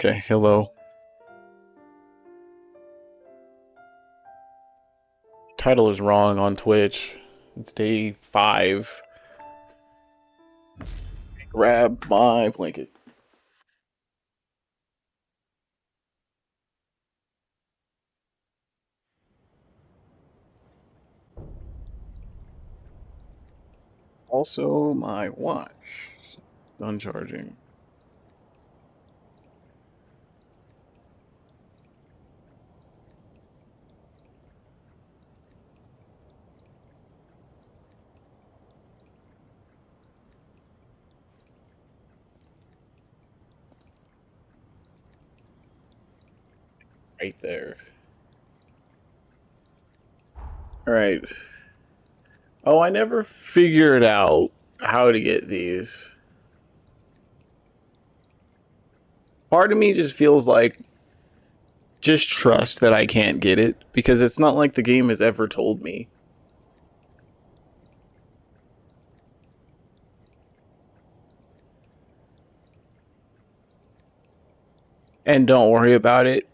Okay, hello. Title is wrong on Twitch. It's day 5. Grab my blanket. Also, my watch. Done charging. Right there. Alright. Oh, I never figured out how to get these. Part of me just feels like just trust that I can't get it because it's not like the game has ever told me. And don't worry about it.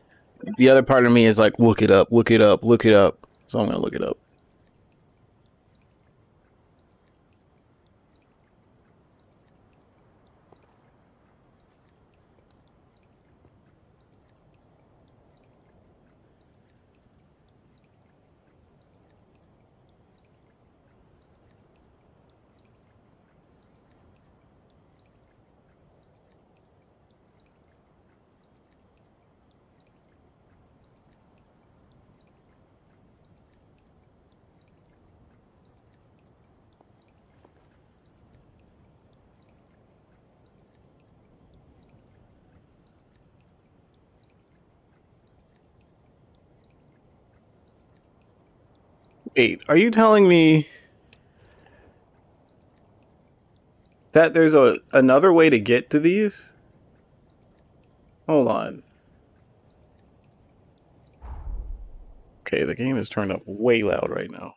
The other part of me is like, look it up, look it up, look it up. So I'm gonna look it up. Wait, are you telling me that there's another way to get to these? Hold on. Okay, the game is turned up way loud right now.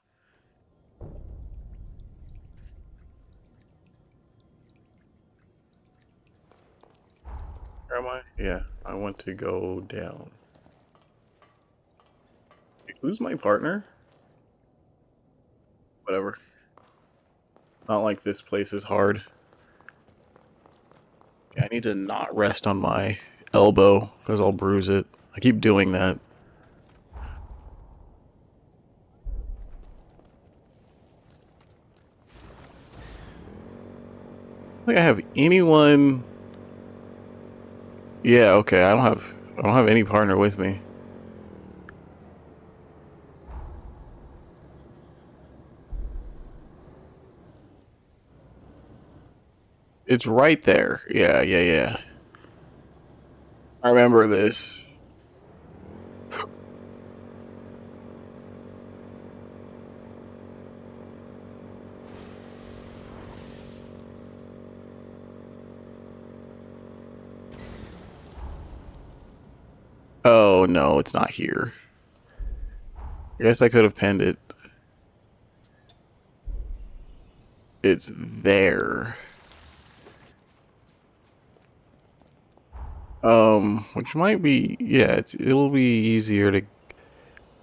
Where am I? Yeah, I want to go down. Who's my partner? Whatever. Not like this place is hard. Yeah, I need to not rest on my elbow because I'll bruise it. I keep doing that. I don't think I have anyone. Yeah, okay. I don't have any partner with me. It's right there. Yeah, yeah, yeah. I remember this. Oh no, it's not here. I guess I could have penned it. It's there. Which might be, yeah, it'll be easier to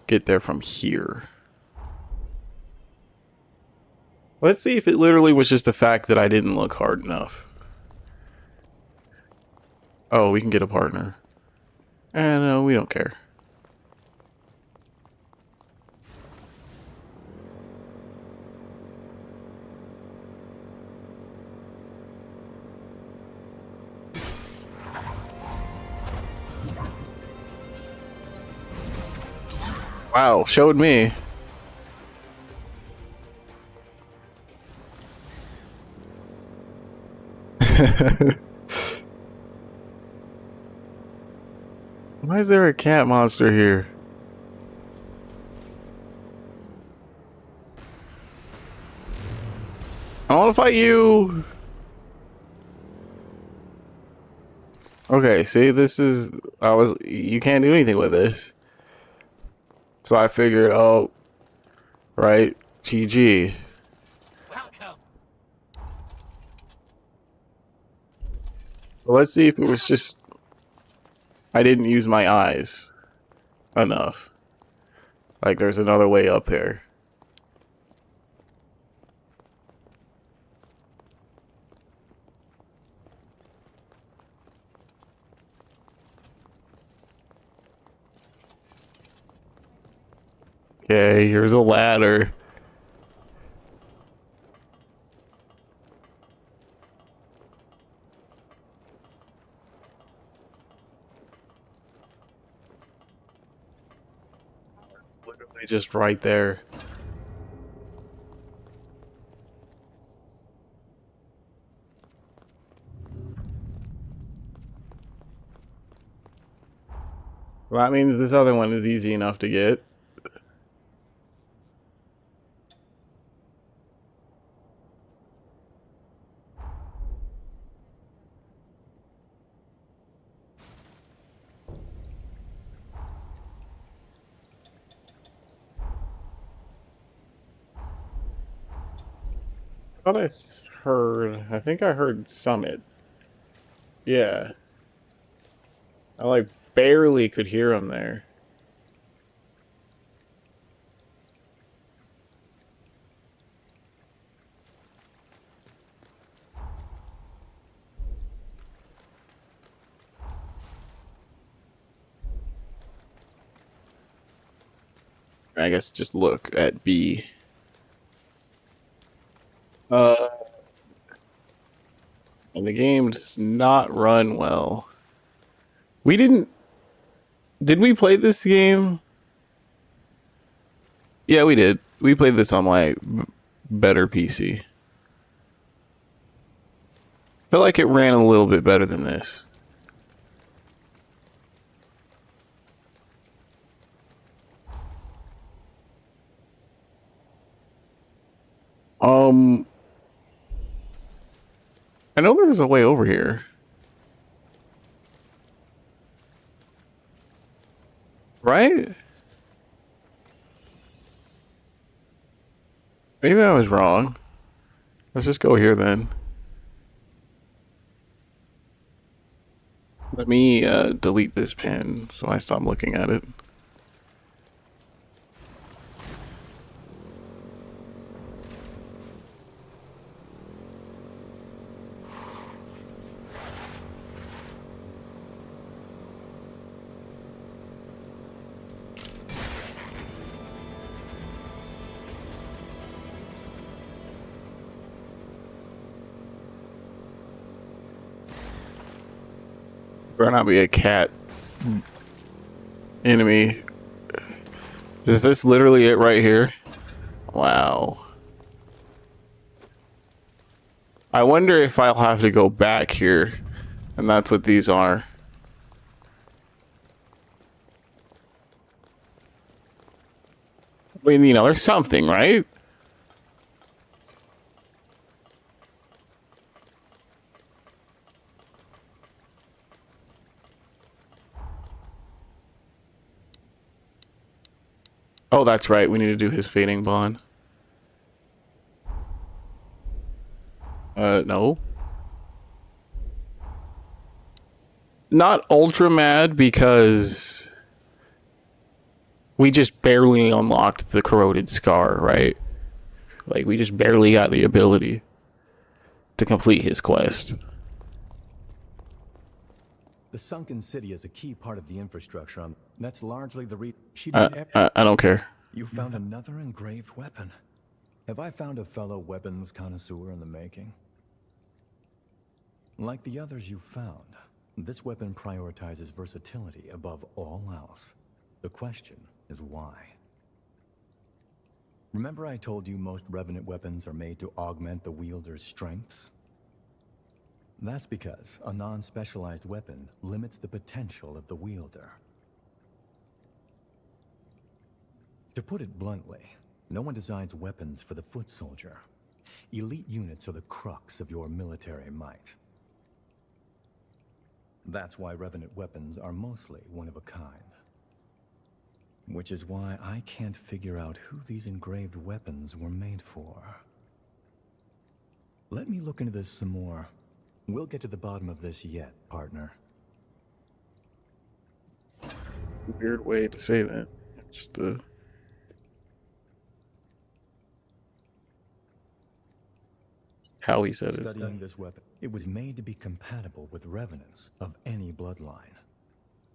get there from here. Let's see if it literally was just the fact that I didn't look hard enough. Oh, we can get a partner. No, we don't care. Wow, showed me. Why is there a cat monster here? I want to fight you. Okay, see, you can't do anything with this. So I figured, oh, right, GG. Welcome. Well, let's see if it was just I didn't use my eyes enough. Like, there's another way up there. Okay, here's a ladder. Literally just right there. Well, that means this other one is easy enough to get. I think I heard Summit. Yeah. I like barely could hear him there. I guess just look at B. And the game does not run well. We didn't. Did we play this game? Yeah, we did. We played this on my better PC. Feel like it ran a little bit better than this. I know there was a way over here. Right? Maybe I was wrong. Let's just go here then. Let me delete this pin so I stop looking at it. Better not be a cat enemy. Is this literally it right here? Wow. I wonder if I'll have to go back here, and that's what these are. I mean, you know, there's something, right? Oh, that's right. We need to do his fading bond. No. Not ultra mad because we just barely unlocked the corroded scar, right? Like, we just barely got the ability to complete his quest. The sunken city is a key part of the infrastructure. That's largely the I don't care. You found another engraved weapon. Have I found a fellow weapons connoisseur in the making? Like the others you found, this weapon prioritizes versatility above all else. The question is why? Remember I told you most Revenant weapons are made to augment the wielder's strengths? That's because a non-specialized weapon limits the potential of the wielder. To put it bluntly, no one designs weapons for the foot soldier. Elite units are the crux of your military might. That's why Revenant weapons are mostly one of a kind. Which is why I can't figure out who these engraved weapons were made for. Let me look into this some more. We'll get to the bottom of this yet, partner. Weird way to say that. Just the how he said it. Studying this weapon, it was made to be compatible with revenants of any bloodline.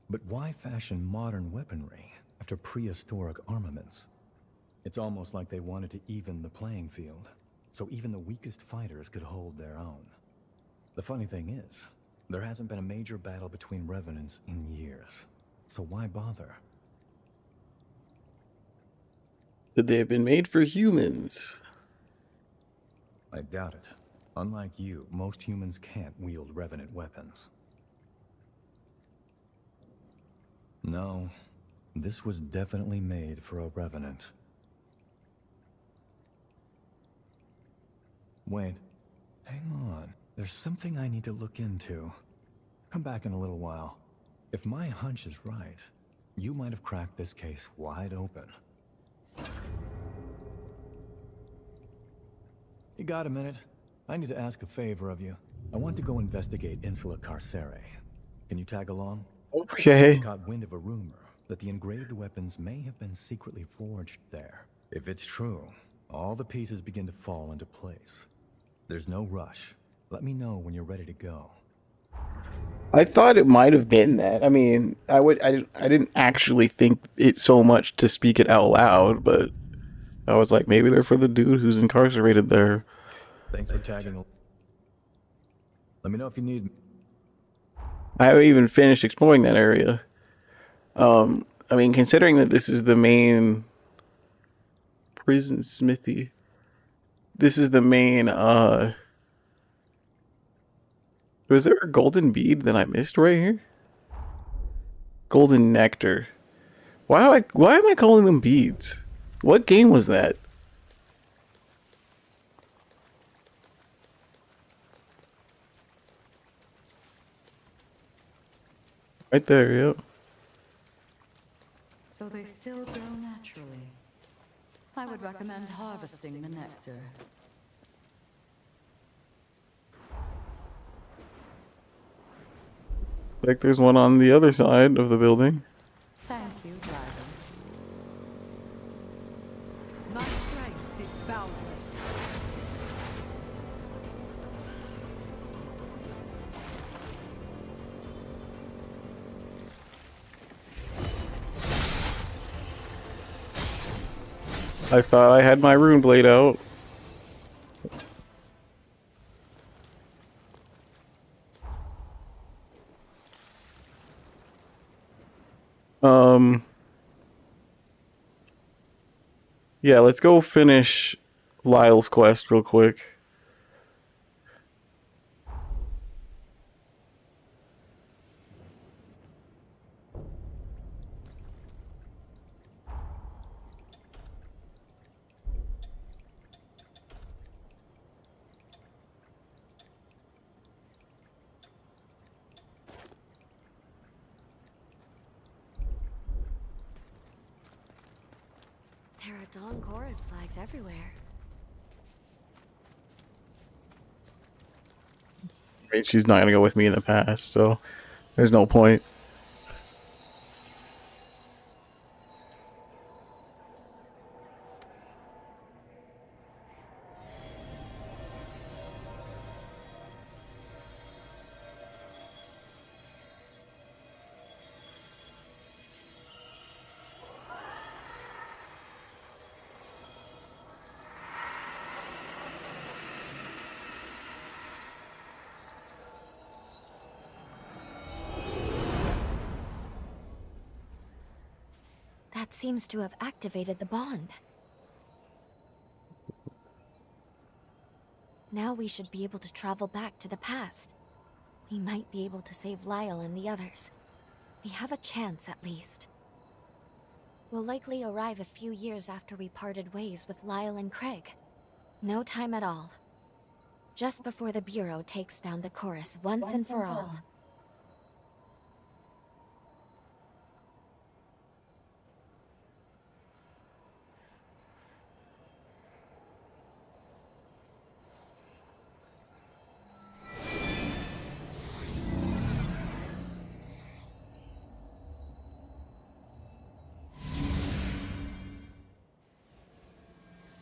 But why fashion modern weaponry after prehistoric armaments? It's almost like they wanted to even the playing field, so even the weakest fighters could hold their own. The funny thing is, there hasn't been a major battle between revenants in years, so why bother? That they have been made for humans. I doubt it. Unlike you, most humans can't wield revenant weapons. No, this was definitely made for a revenant. Wait, hang on. There's something I need to look into. Come back in a little while. If my hunch is right, you might have cracked this case wide open. You got a minute? I need to ask a favor of you. I want to go investigate Insula Carcere. Can you tag along? Okay. I caught wind of a rumor that the engraved weapons may have been secretly forged there. If it's true, all the pieces begin to fall into place. There's no rush. Let me know when you're ready to go. I thought it might have been that. I mean, I didn't actually think it so much to speak it out loud, but I was like, maybe they're for the dude who's incarcerated there. Thanks for tagging. Let me know if you need me. I haven't even finished exploring that area. I mean, considering that this is the main prison smithy, this is the main, was there a golden bead that I missed right here? Golden nectar. Why am I calling them beads? What game was that? Right there, yep. So they still grow naturally. I would recommend harvesting the nectar. Like there's one on the other side of the building. Thank you, driver. My strength is boundless. I thought I had my rune blade out. Yeah, let's go finish Lyle's quest real quick. There are Dawn Chorus flags everywhere. I mean, she's not gonna go with me in the past, so there's no point. That seems to have activated the bond. Now we should be able to travel back to the past. We might be able to save Lyle and the others. We have a chance, at least. We'll likely arrive a few years after we parted ways with Lyle and Craig. No time at all. Just before the Bureau takes down the Chorus once and for all.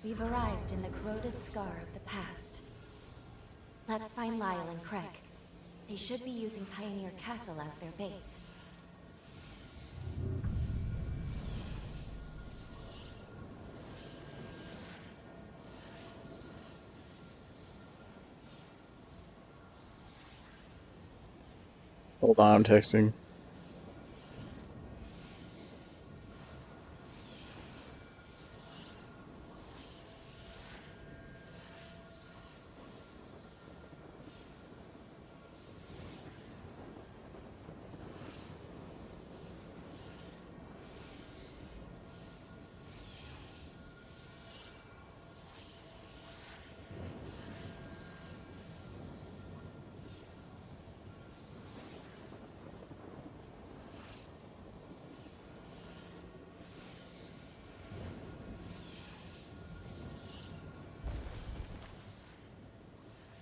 We've arrived in the corroded scar of the past. Let's find Lyle and Craig. They should be using Pioneer Castle as their base. Hold on, I'm texting.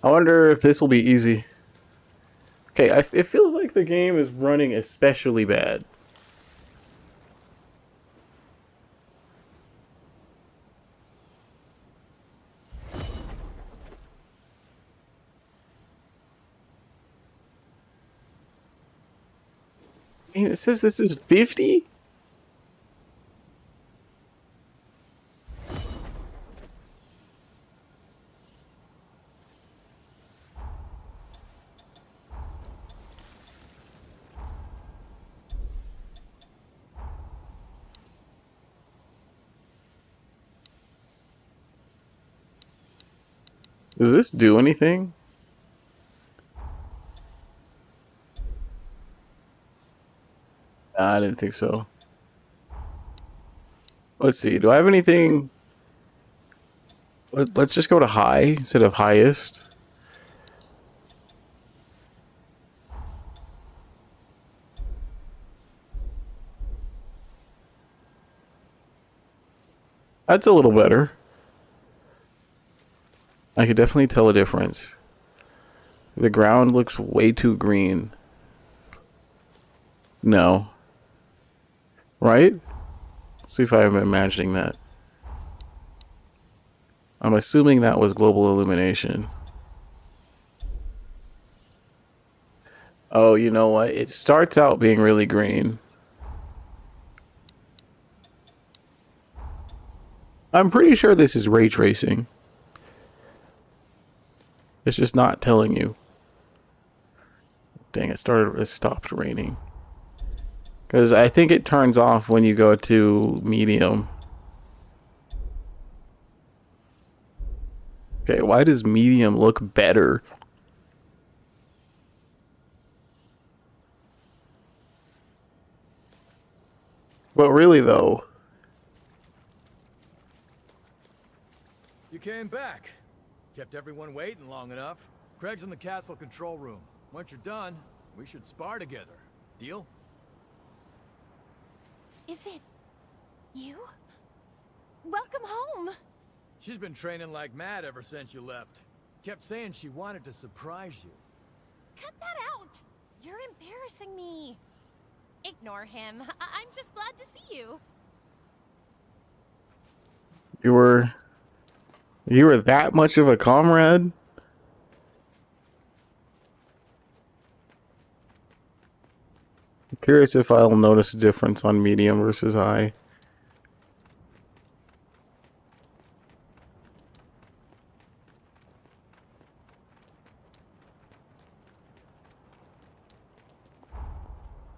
I wonder if this will be easy. Okay, it feels like the game is running especially bad. I mean, it says this is 50? Does this do anything? Nah, I didn't think so. Let's see. Do I have anything? Let's just go to high instead of highest. That's a little better. I could definitely tell a difference. The ground looks way too green. No. Right? See if I'm imagining that. I'm assuming that was global illumination. Oh, you know what? It starts out being really green. I'm pretty sure this is ray tracing. It's just not telling you. Dang, it stopped raining. Because I think it turns off when you go to medium. Okay, why does medium look better? But really though. You came back. Kept everyone waiting long enough. Craig's in the castle control room. Once you're done, we should spar together. Deal? Is it you? Welcome home. She's been training like mad ever since you left. Kept saying she wanted to surprise you. Cut that out. You're embarrassing me. Ignore him. I'm just glad to see you. You were that much of a comrade? I'm curious if I'll notice a difference on medium versus high.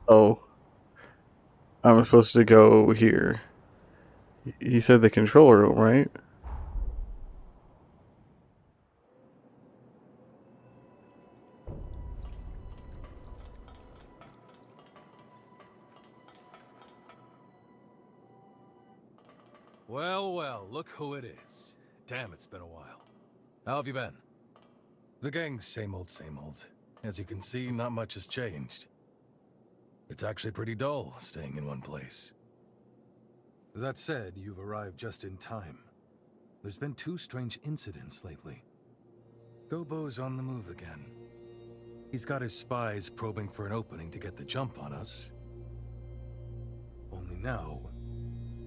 Oh. I'm supposed to go here. He said the control room, right? Well, well, look who it is. Damn, it's been a while. How have you been? The gang's same old, same old. As you can see, not much has changed. It's actually pretty dull, staying in one place. That said, you've arrived just in time. There's been 2 strange incidents lately. Gobo's on the move again. He's got his spies probing for an opening to get the jump on us. Only now,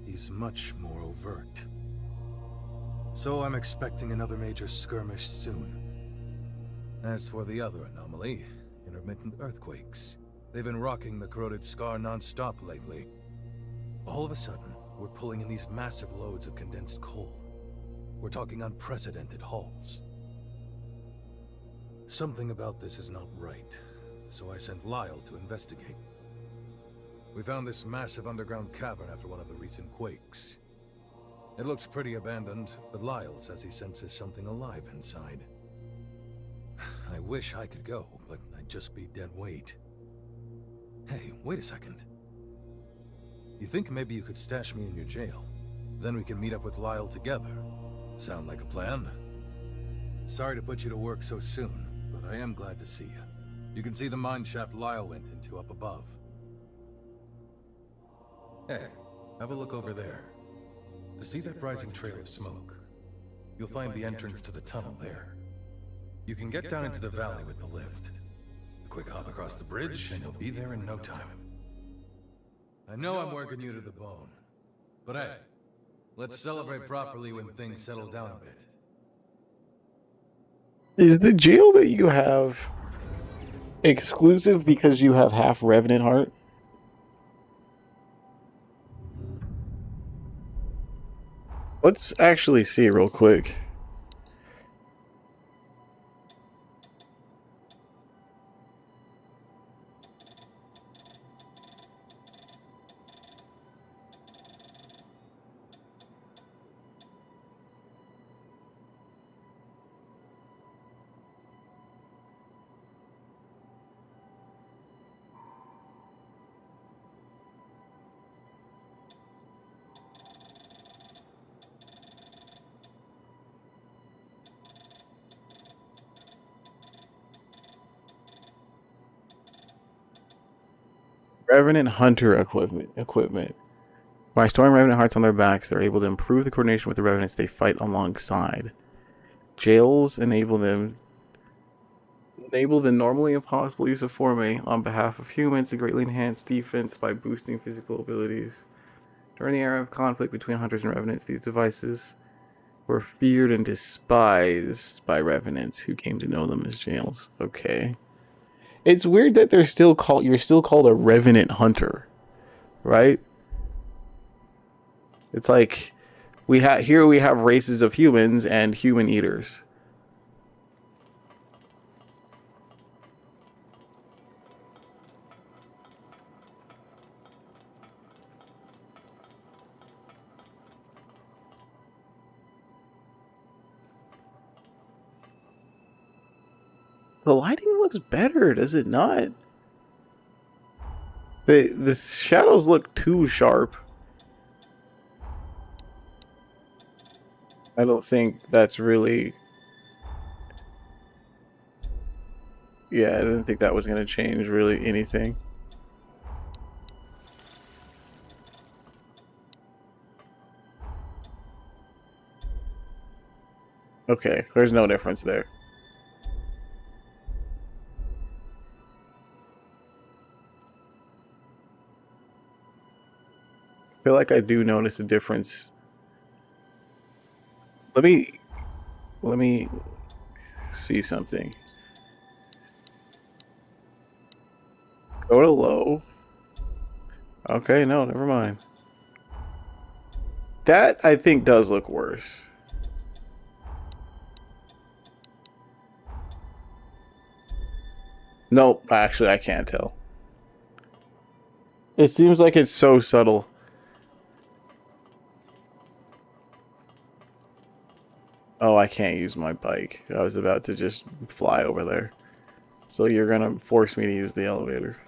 he's much more overt. So I'm expecting another major skirmish soon. As for the other anomaly, intermittent earthquakes. They've been rocking the corroded scar non-stop lately. All of a sudden, we're pulling in these massive loads of condensed coal. We're talking unprecedented hauls. Something about this is not right, so I sent Lyle to investigate. We found this massive underground cavern after one of the recent quakes. It looked pretty abandoned, but Lyle says he senses something alive inside. I wish I could go, but I'd just be dead weight. Hey, wait a second. You think maybe you could stash me in your jail? Then we can meet up with Lyle together. Sound like a plan? Sorry to put you to work so soon, but I am glad to see you. You can see the mine shaft Lyle went into up above. Hey, have a look over there. See that rising trail of smoke? You'll find the entrance to the tunnel there. You can get down into the valley with the lift. A quick hop across the bridge, and you'll be there in no time. I know I'm working you to the bone, but hey, let's celebrate properly when things settle down a bit. Is the jail that you have exclusive because you have half Revenant heart? Let's actually see real quick. Revenant Hunter equipment. By storing Revenant hearts on their backs, they're able to improve the coordination with the Revenants they fight alongside. Jails enable the normally impossible use of Forme on behalf of humans to greatly enhance defense by boosting physical abilities. During the era of conflict between Hunters and Revenants, these devices were feared and despised by Revenants who came to know them as jails. Okay. It's weird that you're still called a Revenant Hunter, right? It's like we have races of humans and human eaters. The lighting looks better, does it not? The shadows look too sharp. I don't think that's really... Yeah, I didn't think that was going to change really anything. Okay, there's no difference there. I feel like I do notice a difference. Let me see something. Go to low. Okay, no, never mind. That I think does look worse. Nope, actually I can't tell. It seems like it's so subtle. Oh, I can't use my bike. I was about to just fly over there. So you're gonna force me to use the elevator.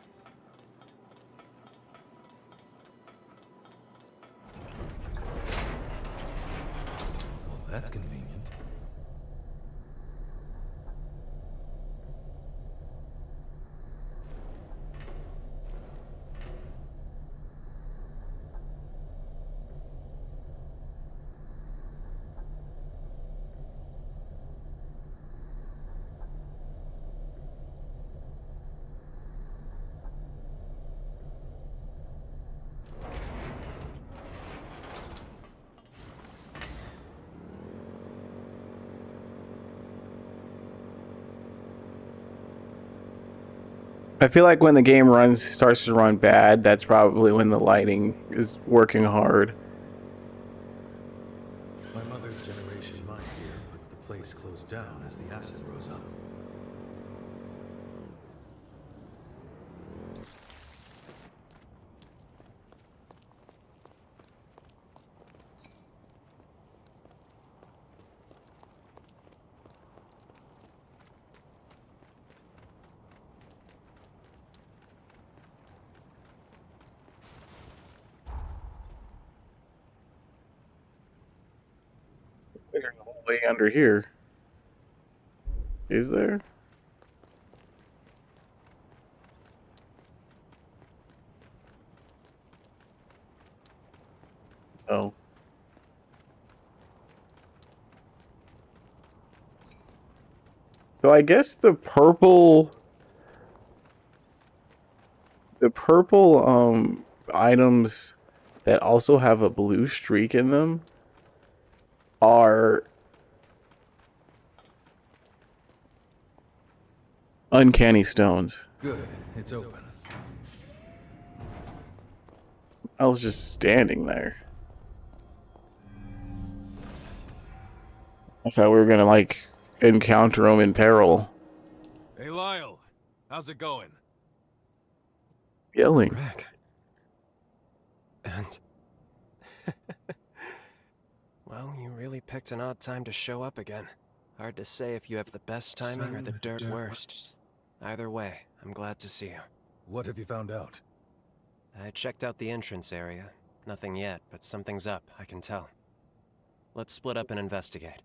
Well, that's convenient. I feel like when the game starts to run bad, that's probably when the lighting is working hard. My mother's generation mined here, but the place closed down as the acid rose up. There's a whole way under here. Is there? Oh. So I guess the purple items that also have a blue streak in them are uncanny stones. Good, it's open. I was just standing there. I thought we were gonna like encounter them in peril. Hey Lyle, how's it going? Yelling. Greg. And... well, you really picked an odd time to show up again. Hard to say if you have the best timing or the dirt worst. Either way, I'm glad to see you. What have you found out? I checked out the entrance area. Nothing yet, but something's up, I can tell. Let's split up and investigate.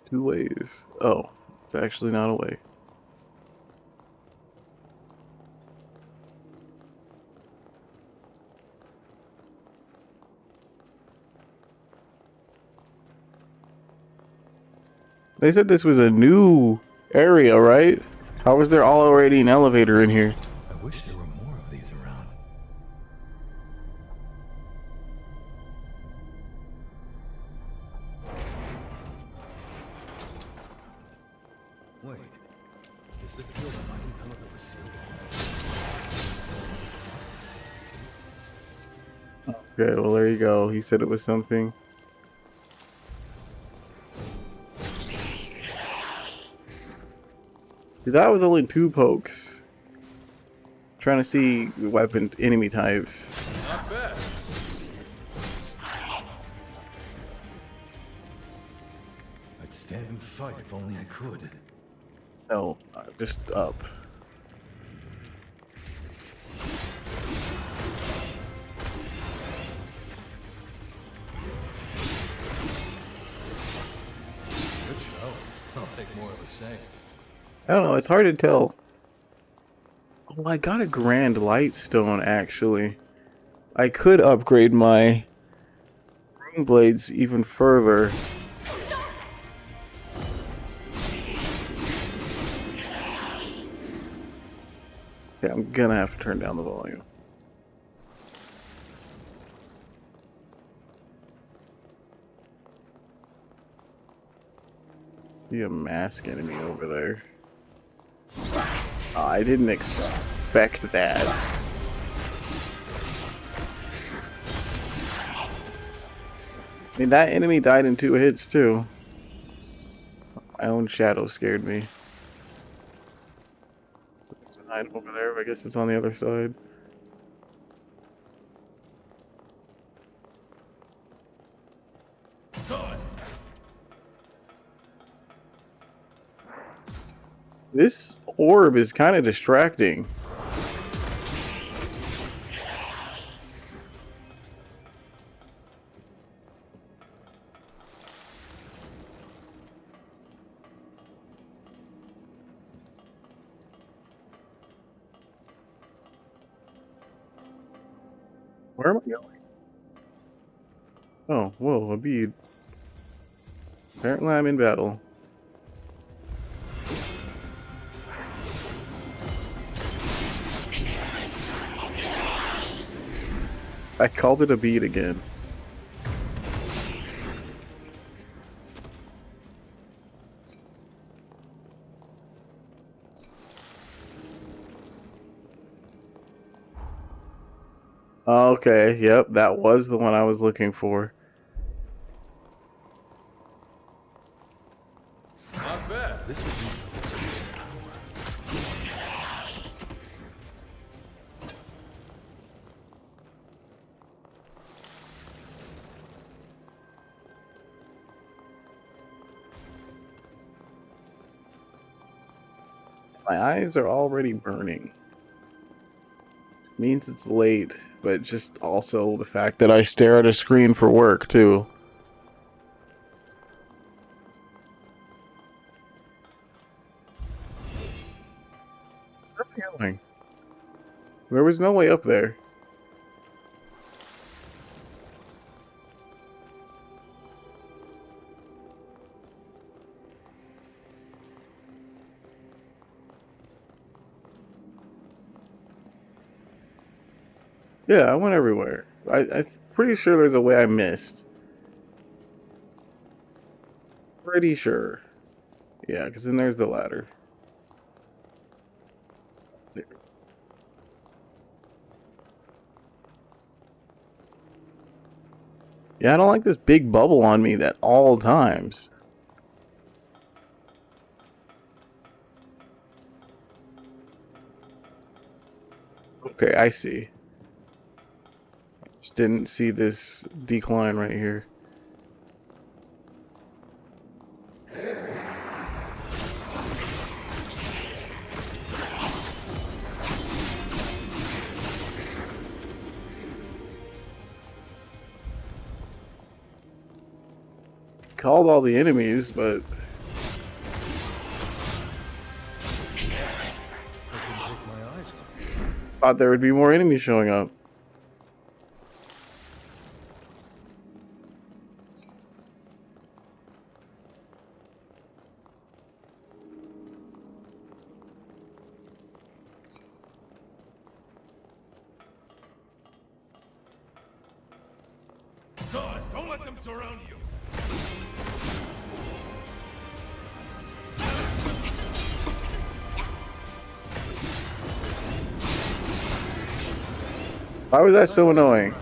Two ways. Oh, it's actually not a way. They said this was a new area, right? How was there already an elevator in here? I wish there were more of these around. Wait, is this still the mining tunnel that was sealed? Okay, well there you go. He said it was something. That was only 2 pokes. Trying to see weapon enemy types. Not bad. I'd stand and fight if only I could. No, just up. Good show. I'll take more of the same. I don't know, it's hard to tell. Oh, I got a Grand Lightstone actually. I could upgrade my rune blades even further. Yeah, I'm gonna have to turn down the volume. See a mask enemy over there. Oh, I didn't expect that. I mean, that enemy died in 2 hits too. My own shadow scared me. There's an item over there, but I guess it's on the other side. This orb is kind of distracting. Where am I going? Oh, whoa, a bead. Apparently I'm in battle. I called it a bead again. Okay, yep, that was the one I was looking for. Not bad. This would be My eyes are already burning. Means it's late, but just also the fact that I stare at a screen for work, too. Where am I going? There was no way up there. Yeah, I went everywhere. I'm pretty sure there's a way I missed. Pretty sure. Yeah, because then there's the ladder. There. Yeah, I don't like this big bubble on me at all times. Okay, I see. Just didn't see this decline right here. Called all the enemies, but I couldn't take my eyes off it. thought there would be more enemies showing up. Todd, don't let them surround you. Why was that so annoying?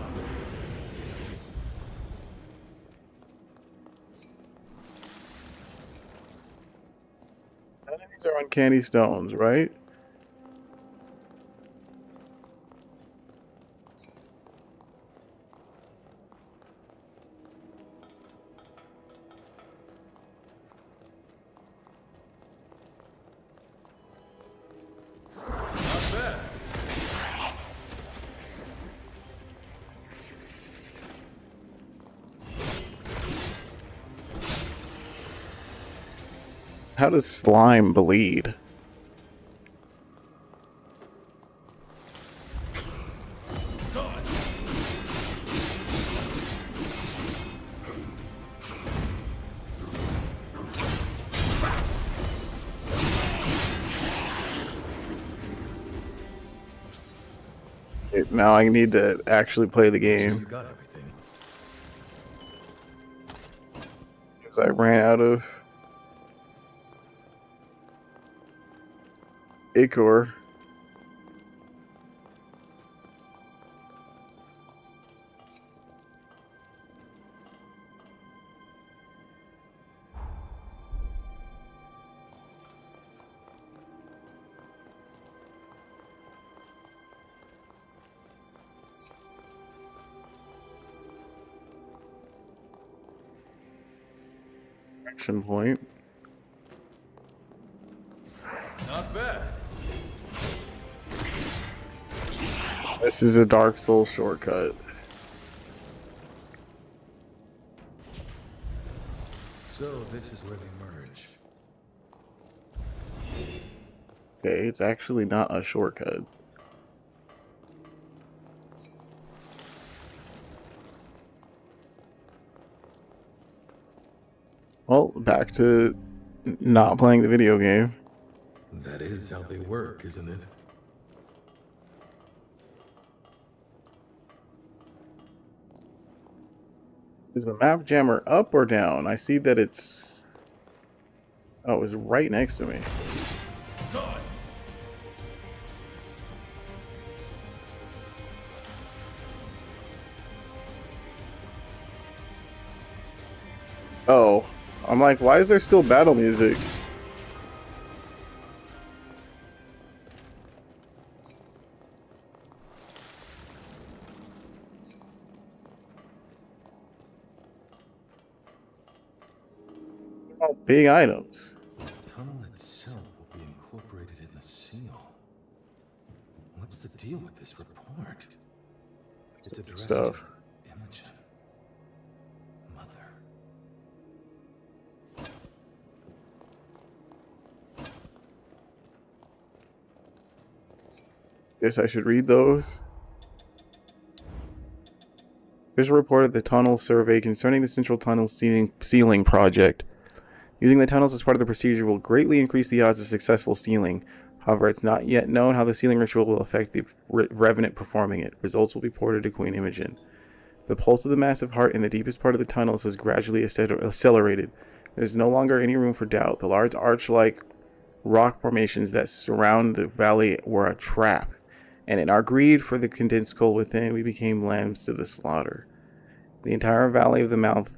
Enemies are uncanny stones, right? Not bad. How does slime bleed? Todd. Now I need to actually play the Sure you game got everything. because I ran out of Ichor. Action point. Not bad. This is a Dark Souls shortcut. So this is where they merge. Okay, it's actually not a shortcut. Well, back to not playing the video game. That is how they work, isn't it? Is the map jammer up or down? I see that it's... Oh, it was right next to me. Oh, I'm like, why is there still battle music? Oh, big items. The tunnel itself will be incorporated in the seal. What's the deal with this report? It's addressed Stuff. to Imogen. Mother. Guess I should read those. There's a report of the tunnel survey concerning the central tunnel sealing project. Using the tunnels as part of the procedure will greatly increase the odds of successful sealing. However, it's not yet known how the sealing ritual will affect the revenant performing it. Results will be ported to Queen Imogen. The pulse of the massive heart in the deepest part of the tunnels has gradually accelerated. There is no longer any room for doubt. The large arch-like rock formations that surround the valley were a trap, and in our greed for the condensed coal within, we became lambs to the slaughter. The entire valley of the mouth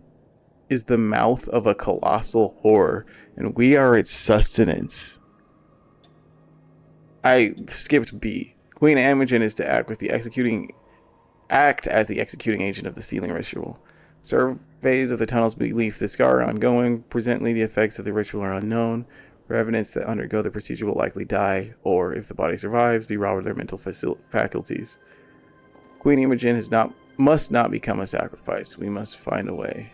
is the mouth of a colossal horror, and we are its sustenance. I skipped B. Queen Imogen is to act as the executing agent of the sealing ritual. Surveys of the tunnels beneath the scar are ongoing. Presently, the effects of the ritual are unknown. Revenants that undergo the procedure will likely die, or, if the body survives, be robbed of their mental faculties. Queen Imogen must not become a sacrifice. We must find a way.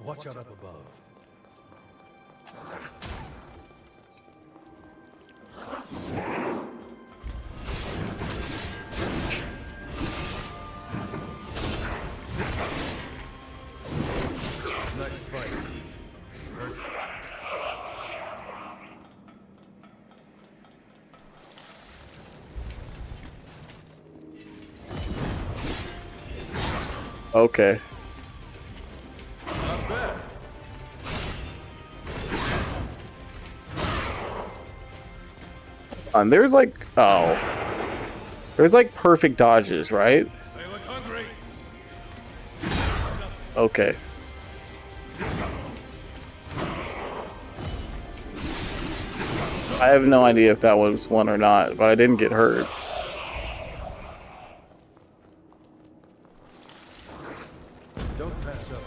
Watch out up above. Nice fight. Hurt. Okay. Not bad. There's like, oh. There's like perfect dodges, right? They look hungry. Okay. I have no idea if that was one or not, but I didn't get hurt. Don't pass up.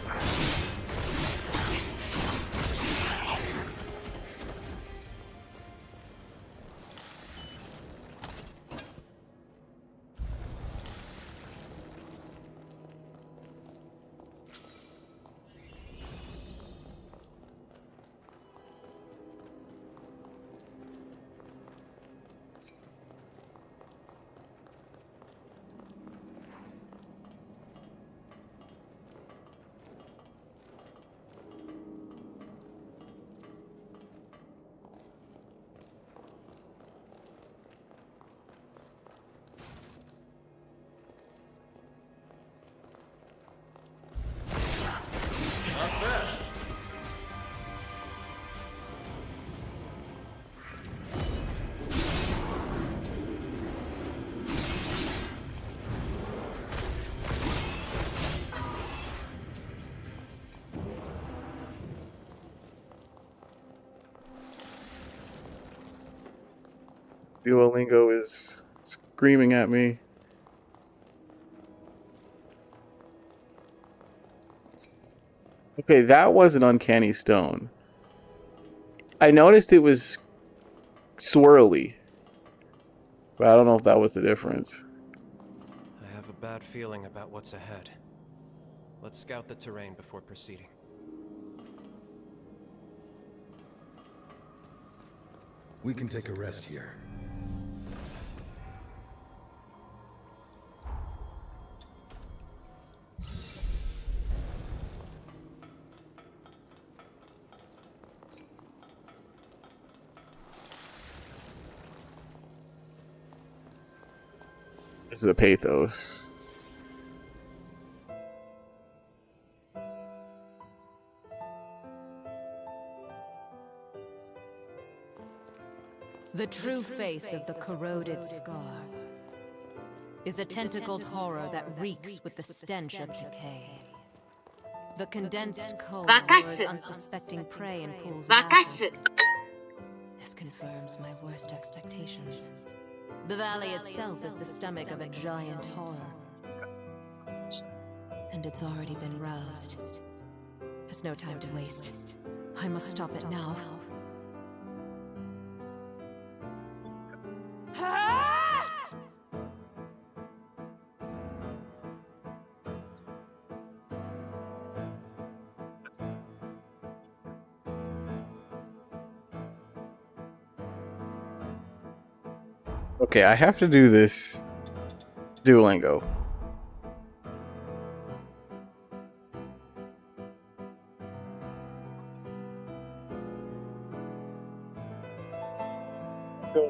Not bad. Duolingo is screaming at me. Okay, that was an uncanny stone. I noticed it was swirly, but I don't know if that was the difference. I have a bad feeling about what's ahead. Let's scout the terrain before proceeding. We can take a rest here. This is a pathos. The true face of the corroded scar is a tentacled horror that reeks with the stench of decay. The condensed coal lures unsuspecting prey in pools of acid. This confirms my worst expectations. The valley itself is the stomach of a giant horror. And it's already been roused. There's no time to waste. I must stop it now. Okay, I have to do this Duolingo.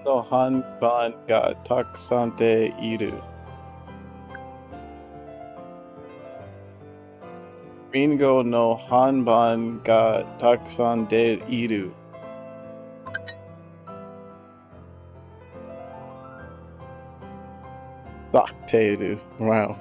No Hanban ga takusante iru. Ringo no Hanban ga takusante iru. Teru. Wow.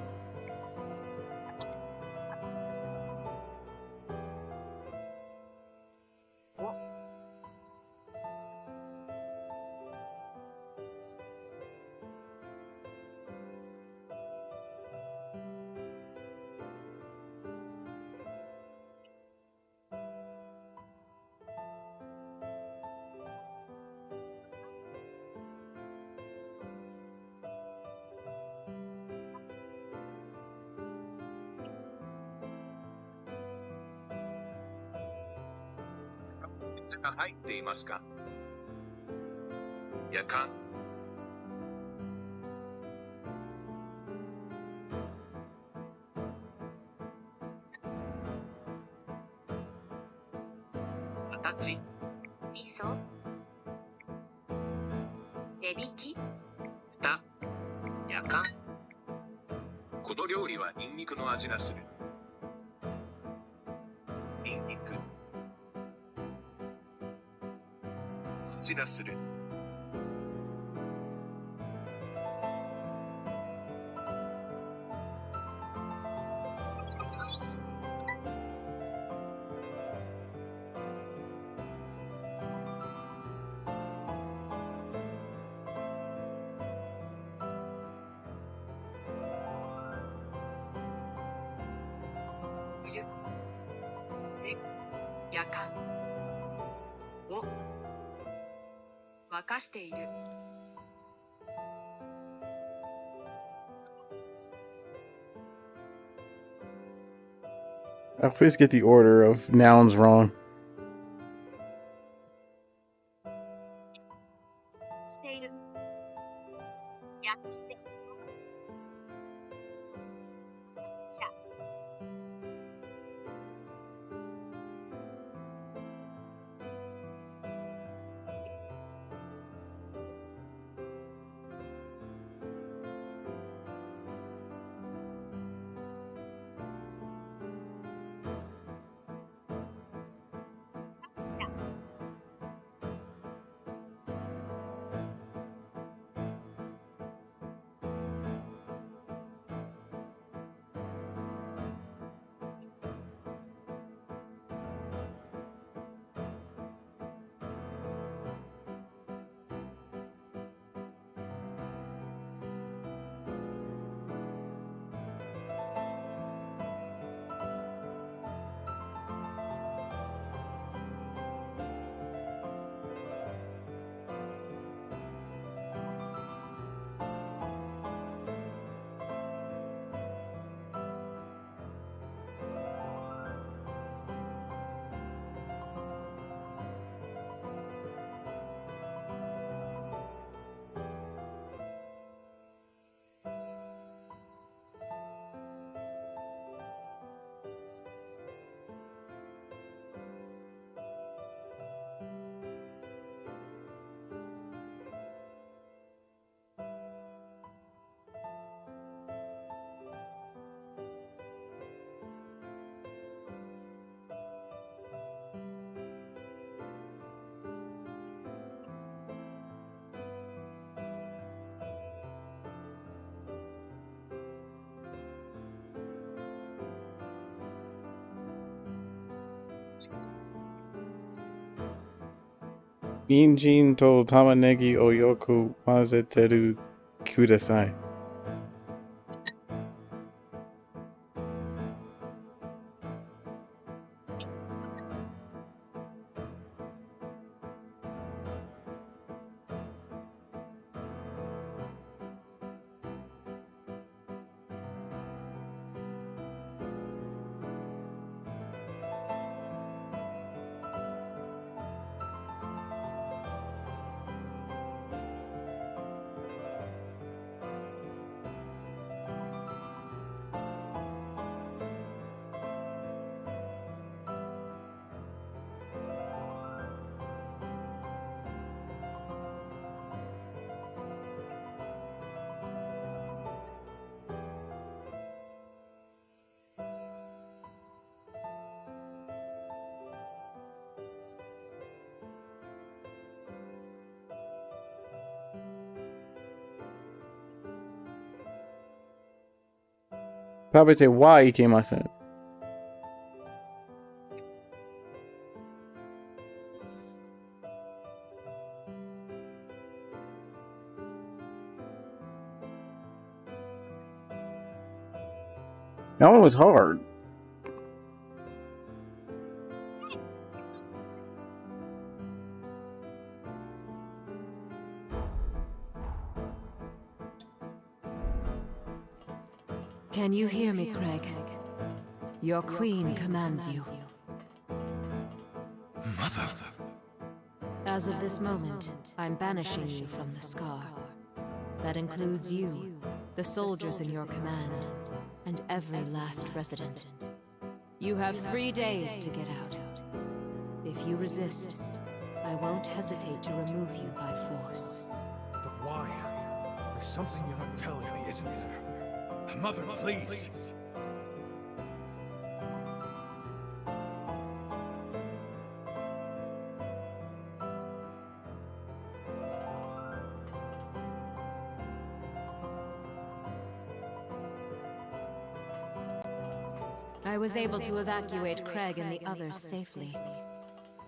I always get the order of nouns wrong. Injin to tamanegi oyoku mazeteru kudasai. Probably why he came out. That one was hard. Can you hear me, Craig? Your queen commands you. Mother. As of this moment, I'm banishing you from the Scar. That includes you, the soldiers in your command, and every last resident. You have 3 days to get out. If you resist, I won't hesitate to remove you by force. But why? There's something you're not telling me, isn't there? Mother, please. I was able to evacuate Craig and the others safely.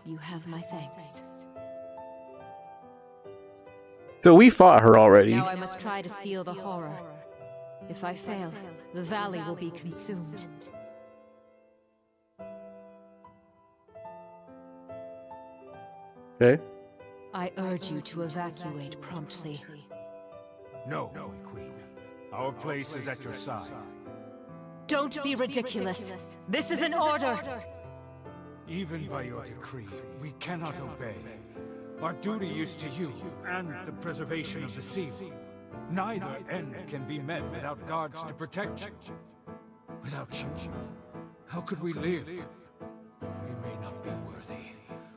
You have my thanks. So we fought her already. Now I must try to seal the horror. If I fail, the valley will be consumed. Okay. I urge you to evacuate promptly. No, Queen. Our place is at your side. Don't be ridiculous. This is an order. Even by your decree, we cannot obey. Our duty is to you and the preservation of the sea. Neither end can be met without guards to protect you. Without you, how could we live? We may not be worthy,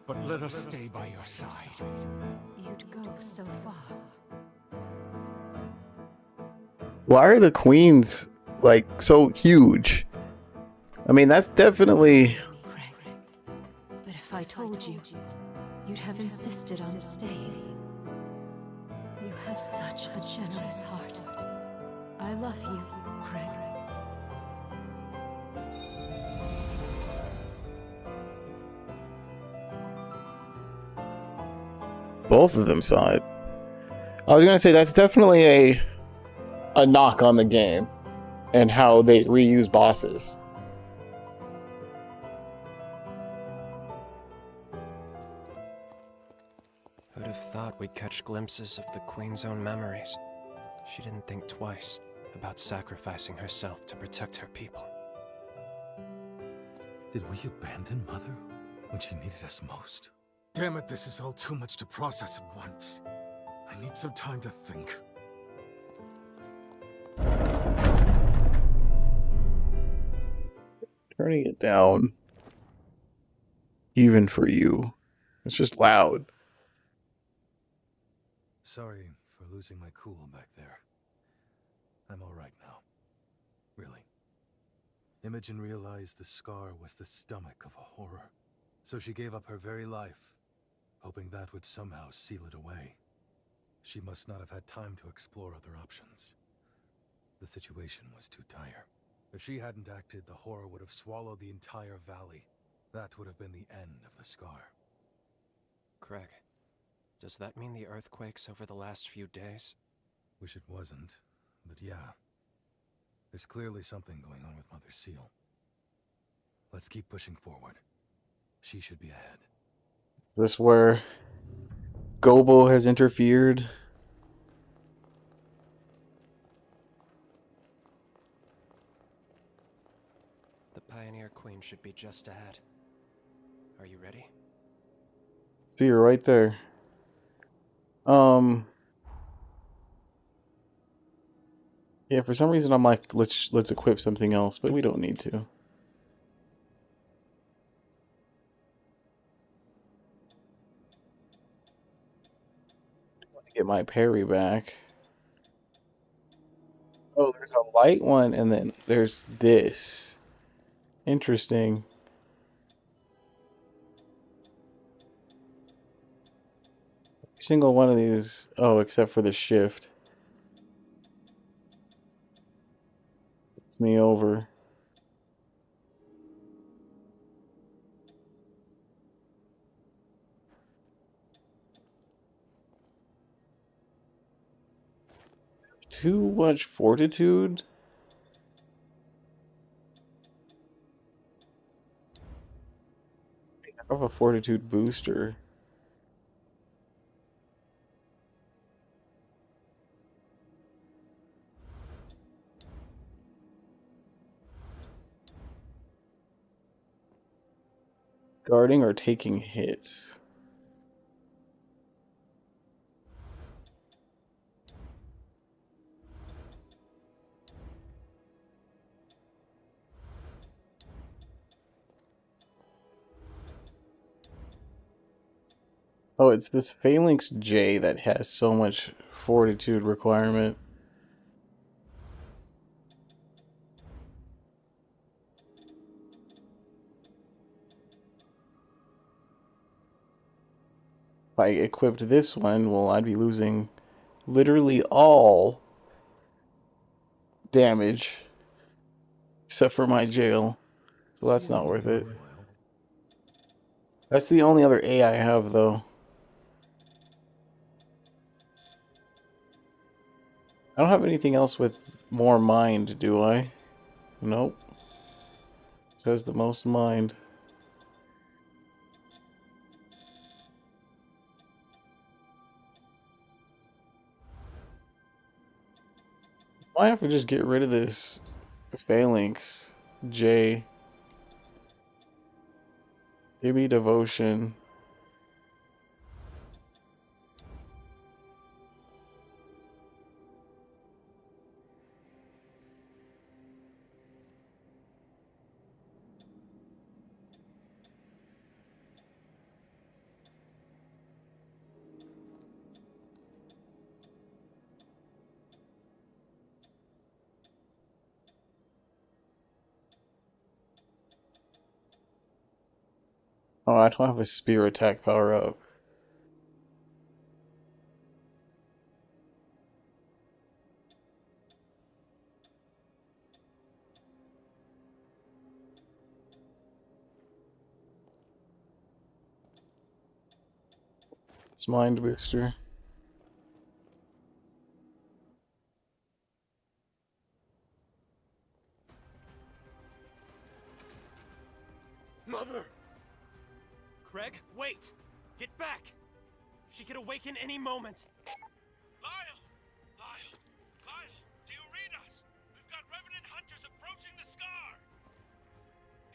but let us stay by your side. You'd go so far. Why are the queens like so huge? I mean, that's definitely. Craig. But if I told you, you'd have insisted on staying. You have such a generous heart. I love you, Craig. Both of them saw it. I was gonna say that's definitely a knock on the game and how they reuse bosses. Who'd have thought we'd catch glimpses of the Queen's own memories? She didn't think twice about sacrificing herself to protect her people. Did we abandon Mother when she needed us most? Damn it, this is all too much to process at once. I need some time to think. Turning it down, even for you. It's just loud. Sorry for losing my cool back there. I'm alright now. Really. Imogen realized the scar was the stomach of a horror. So she gave up her very life, hoping that would somehow seal it away. She must not have had time to explore other options. The situation was too dire. If she hadn't acted, the horror would have swallowed the entire valley. that would have been the end of the Scar. Craig, does that mean the earthquakes over the last few days? Wish it wasn't, but yeah. There's clearly something going on with Mother Seal. Let's keep pushing forward. She should be ahead. Is this where Gobo has interfered? The Pioneer Queen should be just ahead. Are you ready? Spear right there. Yeah, for some reason I'm like, let's equip something else, but we don't need to. Get my parry back. Oh, there's a light one, and then there's this. Interesting. Every single one of these. Oh, except for the shift. It's me over. Too much fortitude? I have a fortitude booster. Guarding or taking hits? Oh, it's this Phalanx J that has so much fortitude requirement. If I equipped this one, well, I'd be losing literally all damage except for my jail. So that's not worth it. That's the only other A I have, though. I don't have anything else with more mind, do I? Nope. It says the most mind. I have to just get rid of this Phalanx J. Give me devotion. Oh, I don't have a spear attack power up. It's mind booster. Mother! Craig, wait! Get back! She could awaken any moment. Lyle! Lyle! Lyle! Do you read us? We've got Revenant hunters approaching the Scar!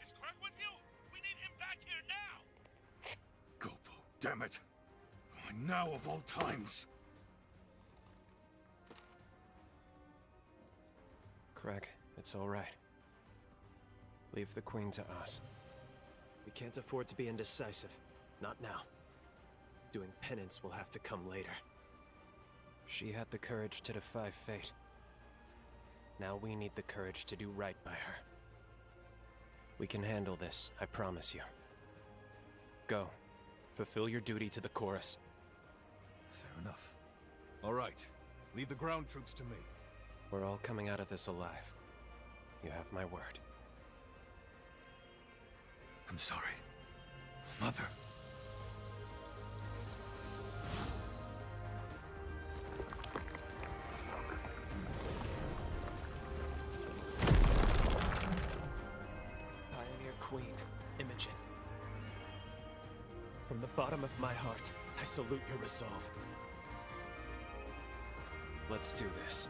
Is Craig with you? We need him back here now! Gopo, damn it! Why now of all times? Craig, it's all right. Leave the Queen to us. We can't afford to be indecisive. Not now. Doing penance will have to come later. She had the courage to defy fate. Now we need the courage to do right by her. We can handle this, I promise you. Go. Fulfill your duty to the chorus. Fair enough. All right. Leave the ground troops to me. We're all coming out of this alive. You have my word. I'm sorry. Mother. Pioneer Queen, Imogen. From the bottom of my heart, I salute your resolve. Let's do this.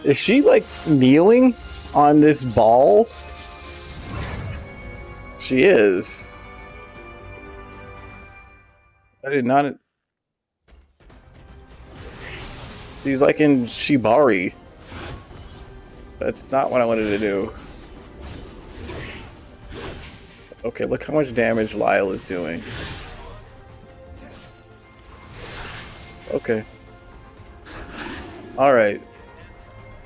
Is she like kneeling on this ball? She is. I did not. She's like in Shibari. That's not what I wanted to do. Okay, look how much damage Lyle is doing. Okay. Alright.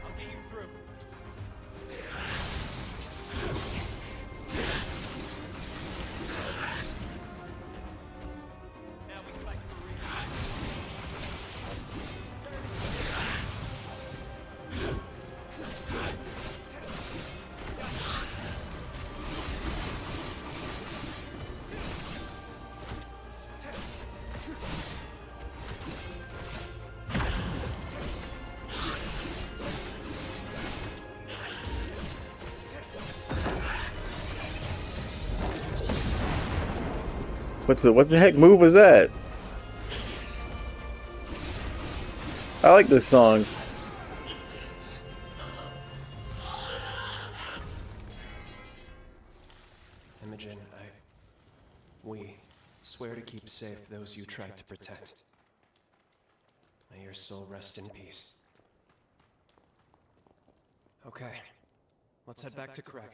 I'll get you through. Now we fight for real. What the heck move was that? I like this song. Imogen, we swear to keep safe those you tried to protect. May your soul rest in peace. Okay, let's head back to Craig.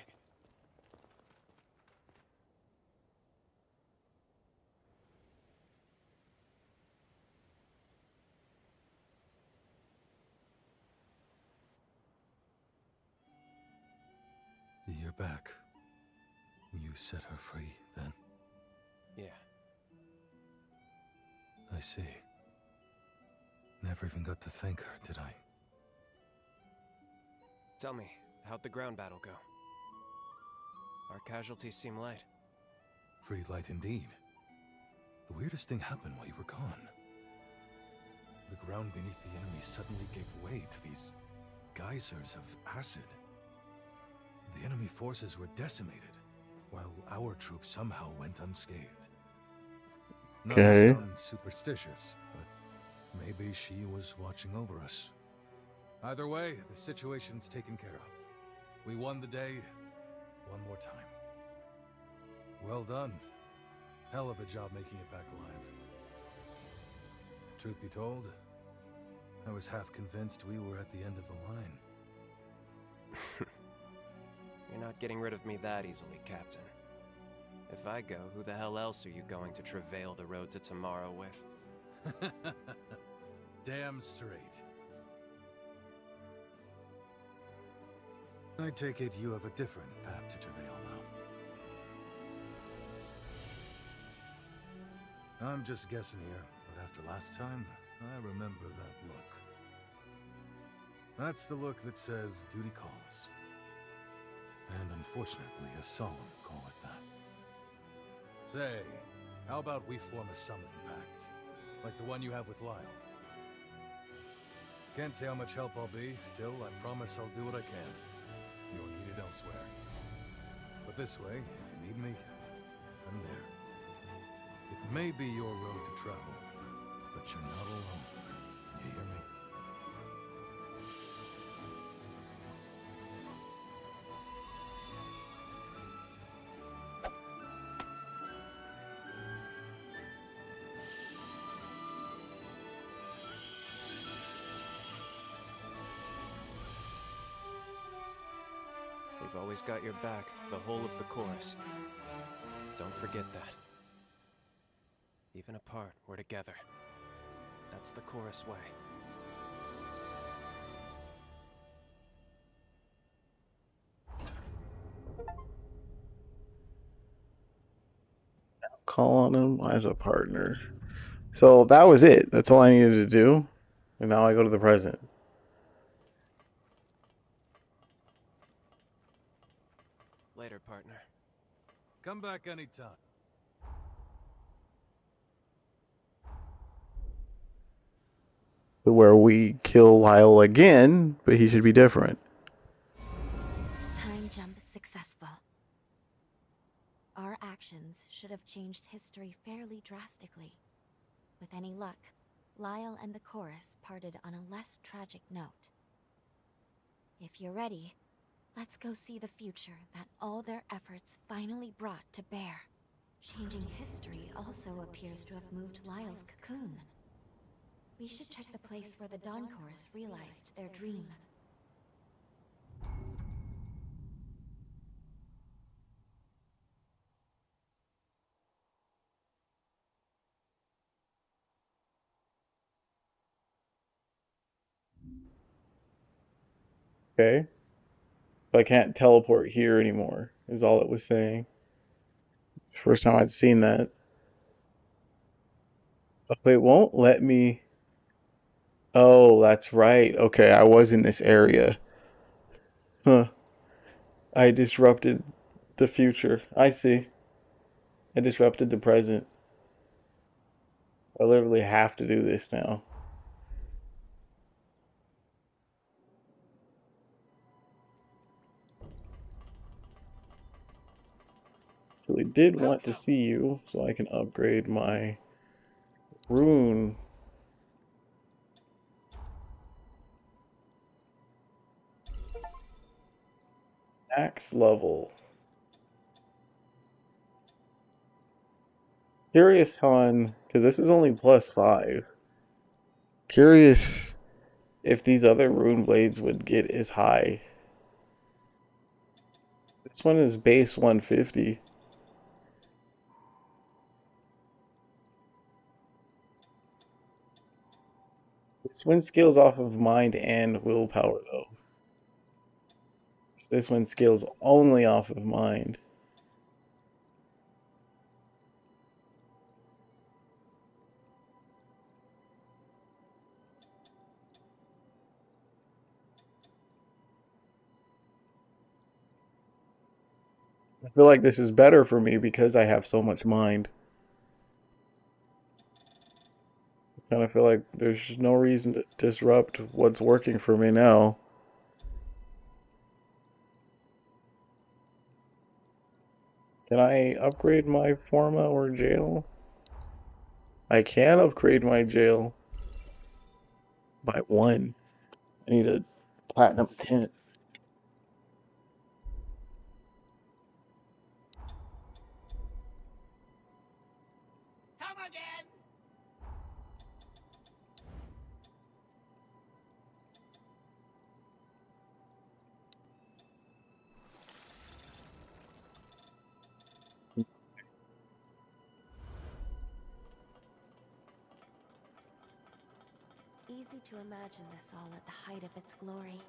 You're back. You set her free, then? Yeah. I see. Never even got to thank her, did I? Tell me, how'd the ground battle go? Our casualties seem light. Pretty light indeed. The weirdest thing happened while you were gone. The ground beneath the enemy suddenly gave way to these geysers of acid. The enemy forces were decimated, while our troops somehow went unscathed. Not to sound superstitious, but maybe she was watching over us. Either way, the situation's taken care of. We won the day one more time. Well done. Hell of a job making it back alive. Truth be told, I was half convinced we were at the end of the line. You're not getting rid of me that easily, Captain. If I go, who the hell else are you going to travail the road to tomorrow with? Damn straight. I take it you have a different path to travail now. I'm just guessing here, but after last time, I remember that look. That's the look that says duty calls. And unfortunately, a solemn call at that. Say, how about we form a summoning pact? Like the one you have with Lyle. Can't say how much help I'll be, still, I promise I'll do what I can. You're needed elsewhere. But this way, if you need me, I'm there. It may be your road to travel, but you're not alone. You hear me? We've always got your back, the whole of the chorus. Don't forget that. Even apart, we're together. That's the chorus way. Call on him as a partner. So that was it. That's all I needed to do. And now I go to the present. Later, partner. Come back anytime. Where we kill Lyle again, but he should be different. Time jump successful. Our actions should have changed history fairly drastically. With any luck, Lyle and the chorus parted on a less tragic note. If you're ready, let's go see the future that all their efforts finally brought to bear. Changing history also appears to have moved Lyle's cocoon. We should check the place where the Dawn Chorus realized their dream. Okay. But I can't teleport here anymore, is all it was saying. It's the first time I'd seen that. Oh, it won't let me... Oh, that's right. Okay, I was in this area. Huh. I disrupted the future. I see. I disrupted the present. I literally have to do this now. Really did want to see you so I can upgrade my rune. Max level. Curious on, because this is only +5. Curious if these other rune blades would get as high. This one is base 150. This one scales off of mind and willpower though. This one scales only off of mind. I feel like this is better for me because I have so much mind. I kind of feel like there's no reason to disrupt what's working for me now. Can I upgrade my Forma or jail? I can upgrade my jail by 1. I need a platinum 10. Come again! Easy to imagine this all at the height of its glory.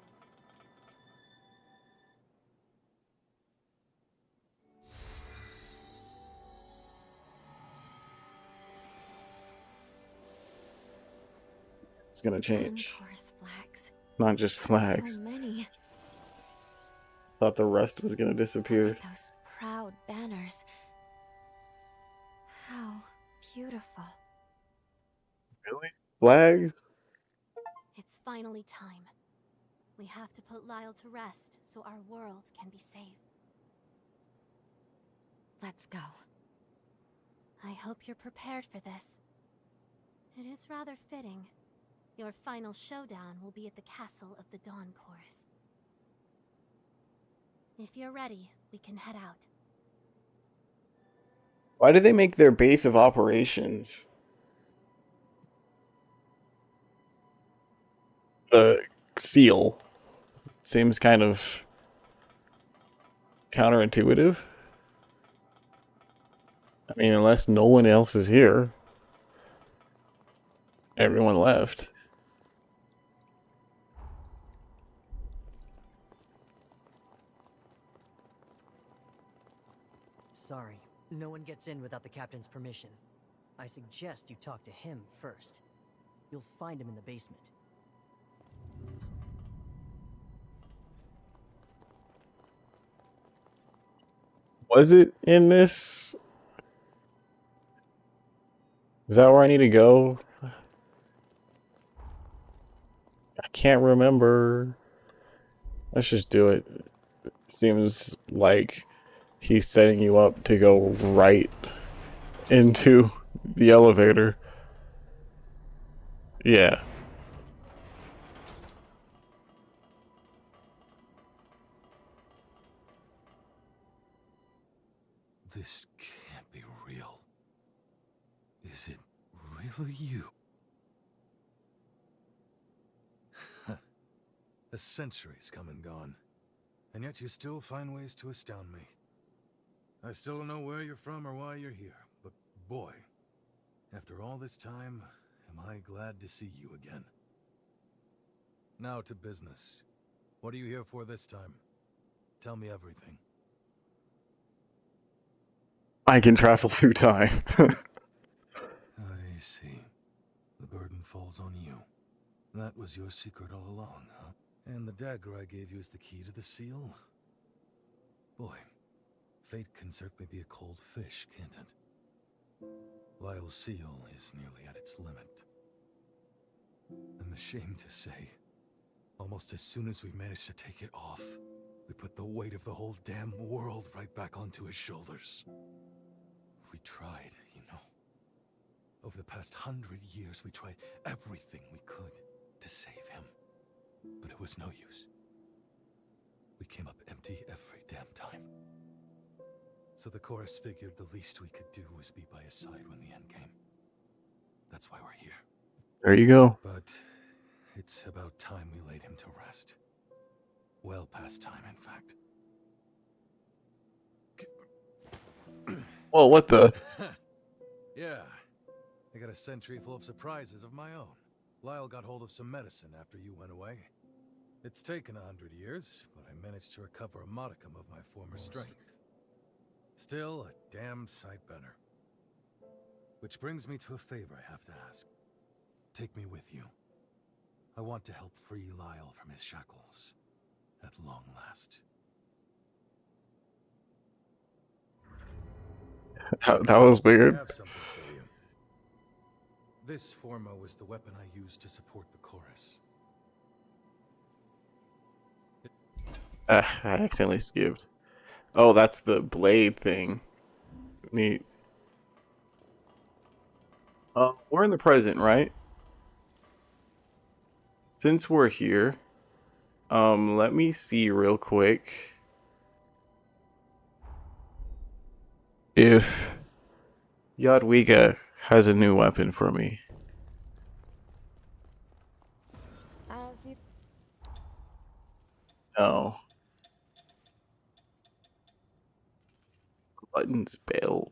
It's gonna change. Chorus flags. Not just flags. So many. Thought the rest was gonna disappear. Look at those proud banners. How beautiful. Really? Flags? It's finally time. We have to put Lyle to rest so our world can be saved. Let's go. I hope you're prepared for this. It is rather fitting. Your final showdown will be at the castle of the Dawn Chorus. If you're ready, we can head out. Why do they make their base of operations the seal? Seems kind of counterintuitive. I mean, unless no one else is here. Everyone left. Sorry, no one gets in without the captain's permission. I suggest you talk to him first. You'll find him in the basement. Was it in this? Is that where I need to go? I can't remember. Let's just do it. Seems like he's setting you up to go right into the elevator. Yeah. This can't be real. Is it really you? A century's come and gone, and yet you still find ways to astound me. I still don't know where you're from or why you're here, but boy, after all this time, am I glad to see you again. Now to business. What are you here for this time? Tell me everything. I can travel through time. I see. The burden falls on you. That was your secret all along, huh? And the dagger I gave you is the key to the seal? Boy, fate can certainly be a cold fish, can't it? Lyle's seal is nearly at its limit. I'm ashamed to say, almost as soon as we managed to take it off, we put the weight of the whole damn world right back onto his shoulders. We tried, you know. Over the past 100 years, we tried everything we could to save him. But it was no use. We came up empty every damn time. So the chorus figured the least we could do was be by his side when the end came. That's why we're here. There you go. But it's about time we laid him to rest. Well past time, in fact. Well, what the? Yeah. I got a century full of surprises of my own. Lyle got hold of some medicine after you went away. It's taken 100 years, but I managed to recover a modicum of my former strength. Still a damn sight better. Which brings me to a favor I have to ask. Take me with you. I want to help free Lyle from his shackles. At long last. That was weird. I have something for you. This Forma was the weapon I used to support the chorus. I accidentally skipped. Oh, that's the blade thing. Neat. We're in the present, right? Since we're here, let me see real quick if Jadwiga has a new weapon for me. As you... No. Buttons,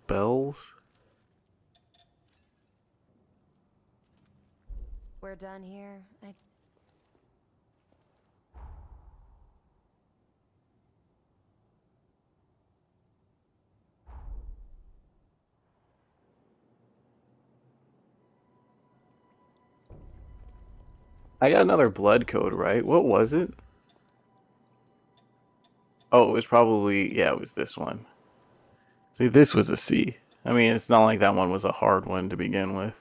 bells. We're done here. I got another blood code, right? What was it? Oh, it was probably, yeah, it was this one. See, this was a C. I mean, it's not like that one was a hard one to begin with.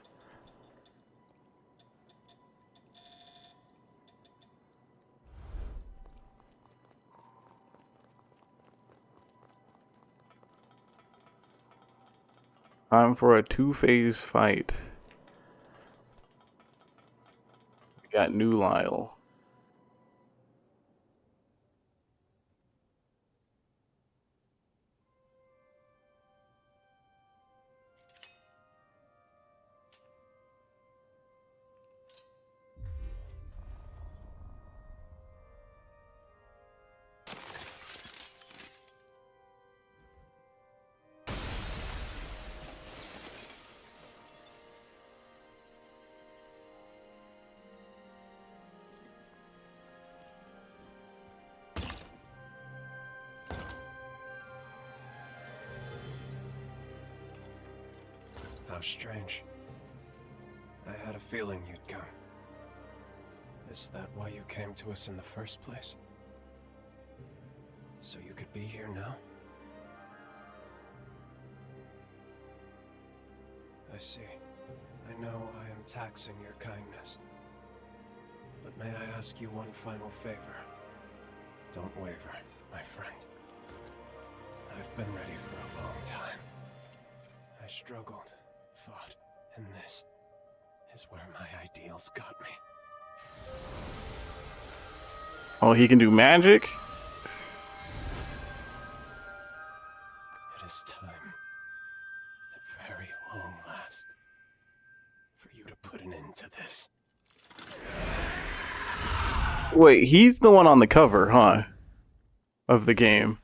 Time for a two-phase fight. We got New Lyle. How strange. I had a feeling you'd come. Is that why you came to us in the first place? So you could be here now? I see. I know I am taxing your kindness. But may I ask you one final favor? Don't waver, my friend. I've been ready for a long time. I struggled, fought, and this is where my ideals got me. Oh, he can do magic? It is time, at very long last, for you to put an end to this. Wait, he's the one on the cover, huh? Of the game.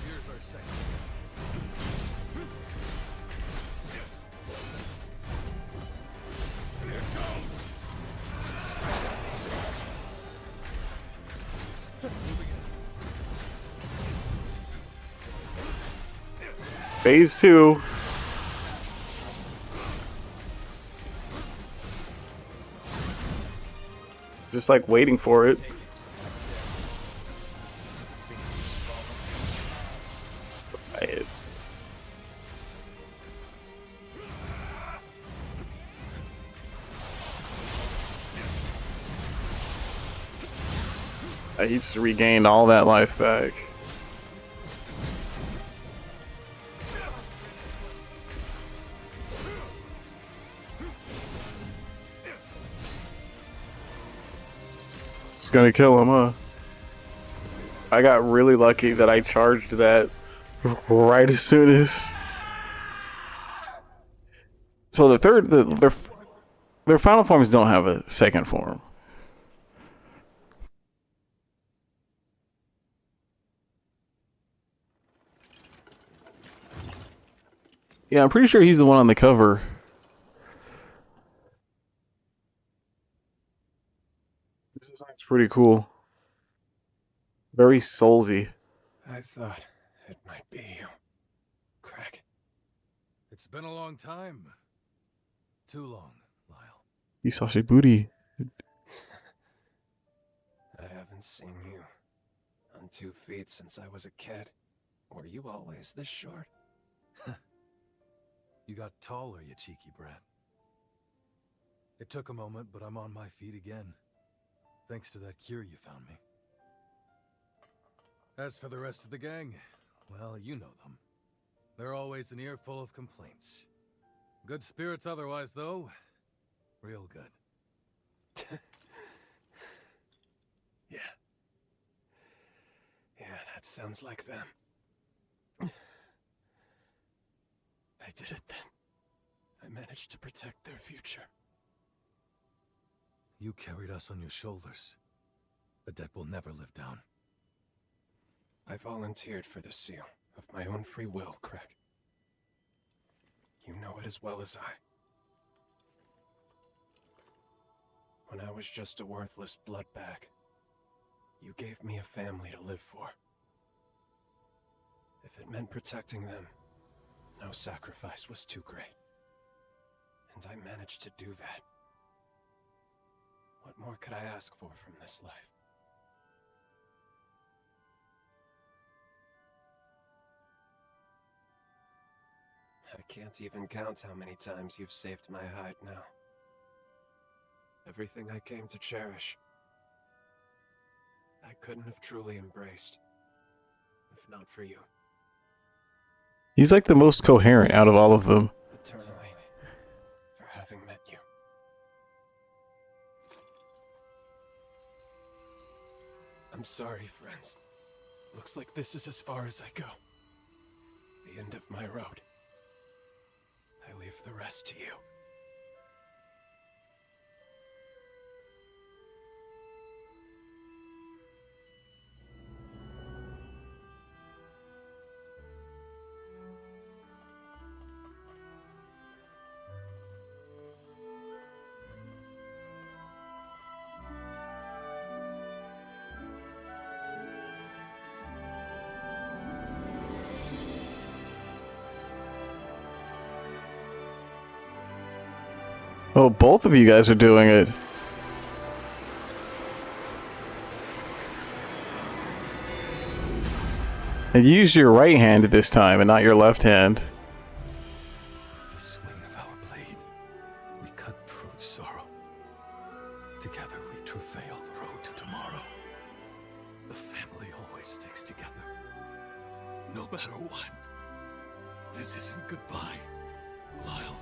Here's our second. Phase 2. Just like waiting for it. Right. He just regained all that life back. It's gonna kill him, huh? I got really lucky that I charged that right as soon as. So the third, their final forms don't have a second form. Yeah, I'm pretty sure he's the one on the cover. This design's pretty cool. Very soulsy. I thought it might be you, Craig. It's been a long time. Too long, Lyle. You saw your booty. I haven't seen you on 2 feet since I was a kid. Were you always this short? You got taller, you cheeky brat. It took a moment, but I'm on my feet again. Thanks to that cure you found me. As for the rest of the gang, well, you know them. They're always an earful of complaints. Good spirits otherwise, though. Real good. Yeah. Yeah, that sounds like them. I did it then. I managed to protect their future. You carried us on your shoulders. A debt we'll never live down. I volunteered for the seal of my own free will, Craig. You know it as well as I. When I was just a worthless blood bag, you gave me a family to live for. If it meant protecting them, no sacrifice was too great. And I managed to do that. What more could I ask for from this life? I can't even count how many times you've saved my hide now. Everything I came to cherish, I couldn't have truly embraced, if not for you. He's like the most coherent out of all of them. Eternally, for having met you. I'm sorry, friends. Looks like this is as far as I go. The end of my road. I leave the rest to you. Oh, both of you guys are doing it. And use your right hand this time and not your left hand. The swing of our blade, we cut through sorrow. Together we travail the road to tomorrow. The family always sticks together. No matter what. This isn't goodbye, Lyle.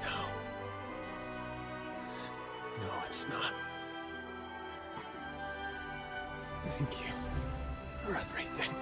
No. No, it's not. Thank you for everything.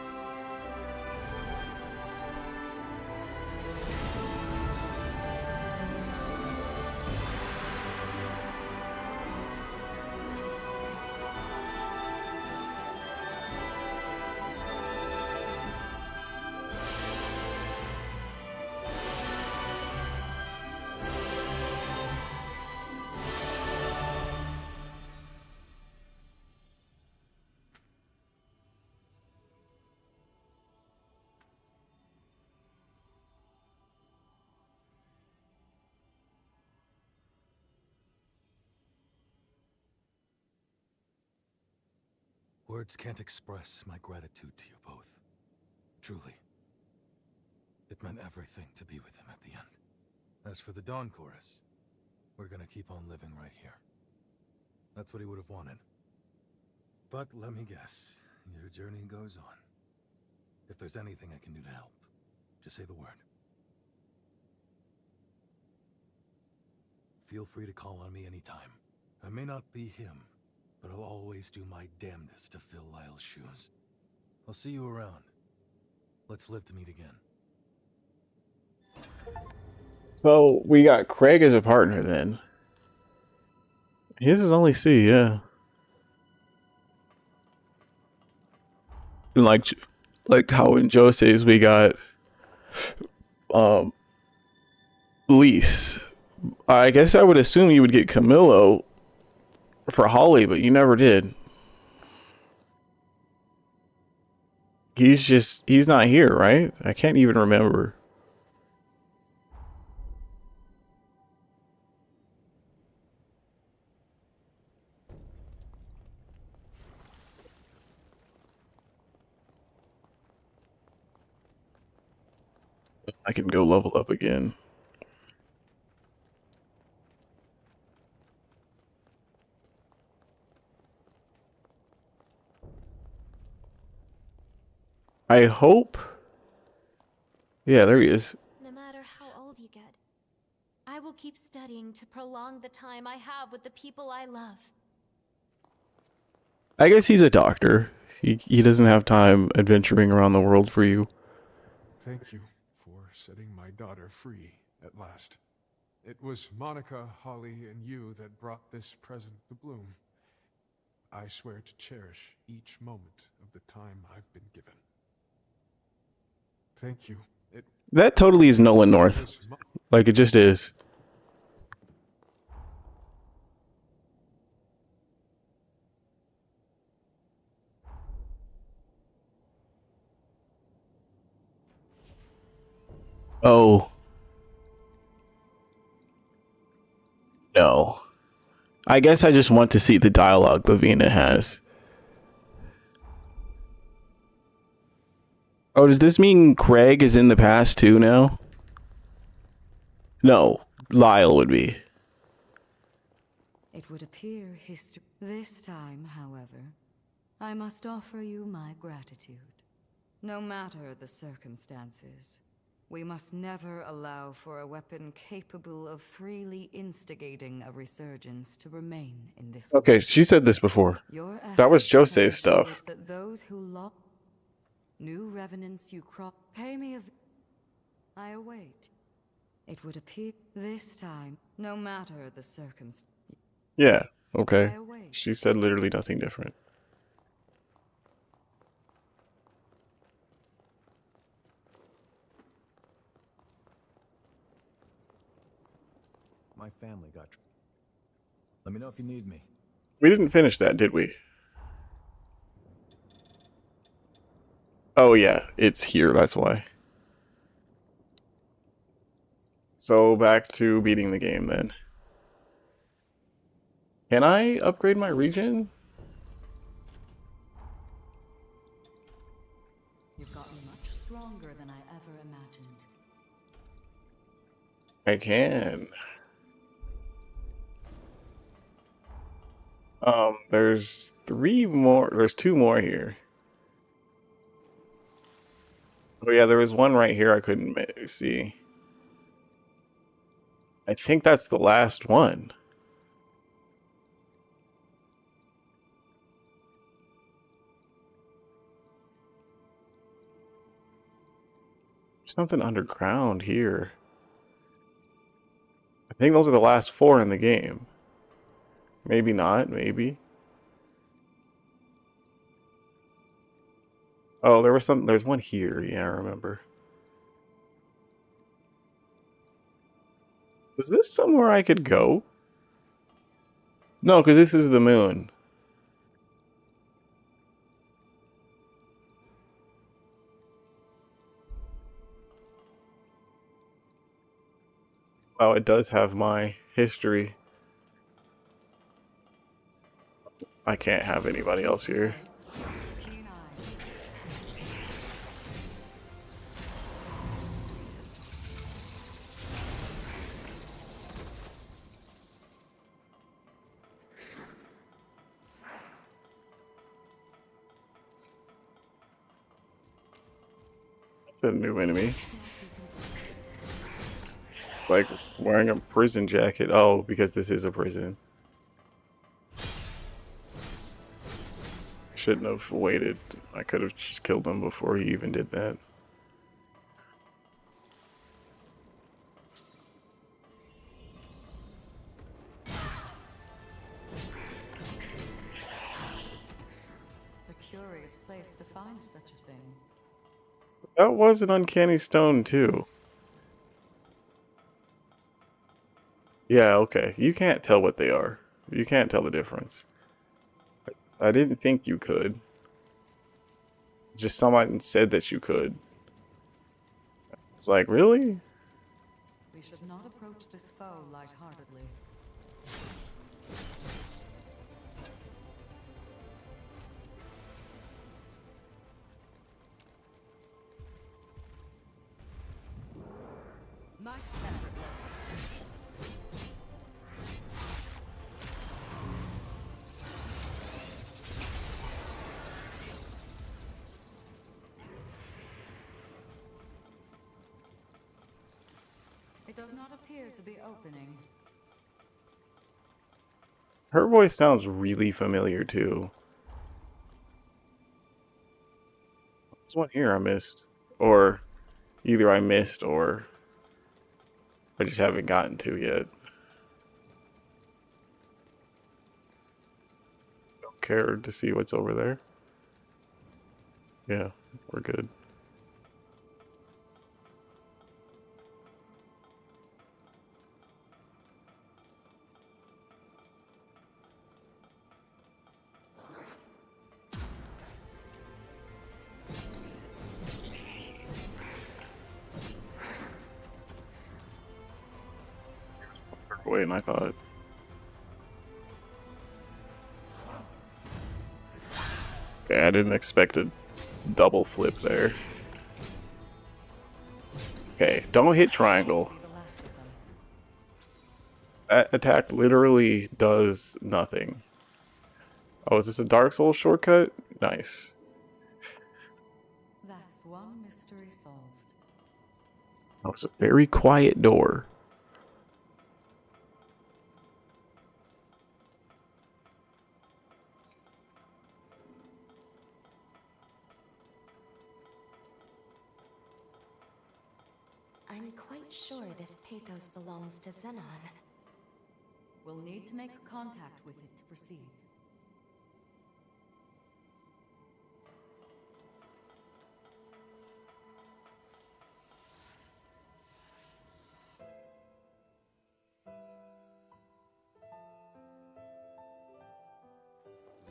Words can't express my gratitude to you both. Truly. It meant everything to be with him at the end. As for the Dawn Chorus, we're gonna keep on living right here. That's what he would have wanted. But let me guess, your journey goes on. If there's anything I can do to help, just say the word. Feel free to call on me anytime. I may not be him, but I'll always do my damnedest to fill Lyle's shoes. I'll see you around. Let's live to meet again. So we got Craig as a partner then. His is only C, yeah. And like how in Jose's we got Lise. I guess I would assume you would get Camillo for Holly, but you never did. He's not here, right? I can't even remember. I can go level up again. I hope. Yeah, there he is. No matter how old you get, I will keep studying to prolong the time I have with the people I love. I guess he's a doctor. He doesn't have time adventuring around the world for you. Thank you for setting my daughter free at last. It was Monica, Holly, and you that brought this present to Bloom. I swear to cherish each moment of the time I've been given. Thank you. That totally is Nolan North. Like, it just is. Oh. No. I guess I just want to see the dialogue Lavina has. Oh, does this mean Craig is in the past too now? No, Lyle would be. It would appear history. This time, however, I must offer you my gratitude. No matter the circumstances, we must never allow for a weapon capable of freely instigating a resurgence to remain in this Okay, world. she said this before. That was Jose's stuff. That those who lock new revenants you crop pay me a I await. It would appear this time, no matter the circumstance. Yeah, okay. She said literally nothing different. My family got. Let me know if you need me. We didn't finish that, did we? Oh yeah, it's here, that's why. So back to beating the game then. Can I upgrade my region? You've gotten much stronger than I ever imagined. I can. There's 3 more. There's 2 more here. Oh yeah, there was one right here I couldn't see. I think that's the last one. Something underground here. I think those are the last 4 in the game. Maybe not, maybe. Oh, there's one here, yeah, I remember. Is this somewhere I could go? No, because this is the moon. Oh, it does have my history. I can't have anybody else here. Keen eyes. It's a new enemy. Like wearing a prison jacket. Oh, because this is a prison. Shouldn't have waited. I could have just killed him before he even did that. A curious place to find such a thing. That was an uncanny stone too. Yeah, okay. You can't tell what they are. You can't tell the difference. I didn't think you could. Just someone said that you could. It's like, really? We should not approach this foe lightheartedly. Nice effortless. It does not appear to be opening. Her voice sounds really familiar too. There's one here I missed. Or either I missed or I just haven't gotten to yet. Don't care to see what's over there. Yeah, we're good. Away than I thought. Okay, I didn't expect a double flip there. Okay, don't hit triangle. Be the last of them. That attack literally does nothing. Oh, is this a Dark Souls shortcut? Nice. That's one mystery solved. That was a very quiet door. I'm quite sure this pathos belongs to Xenon. We'll need to make contact with it to proceed.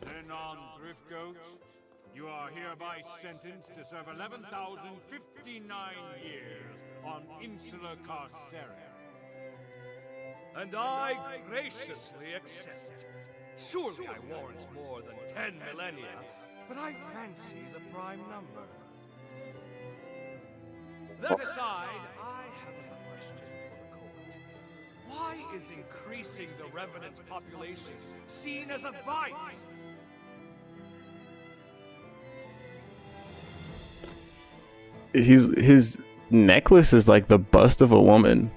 Xenon Driftgoat, you are hereby sentenced to serve 11,059 years on Insula Carceres. and I graciously accept. Surely I warrant more than 10 millennia, but I fancy the prime number. That aside, I have a question for the court. Why is increasing the Revenant population seen as a vice? His necklace is like the bust of a woman.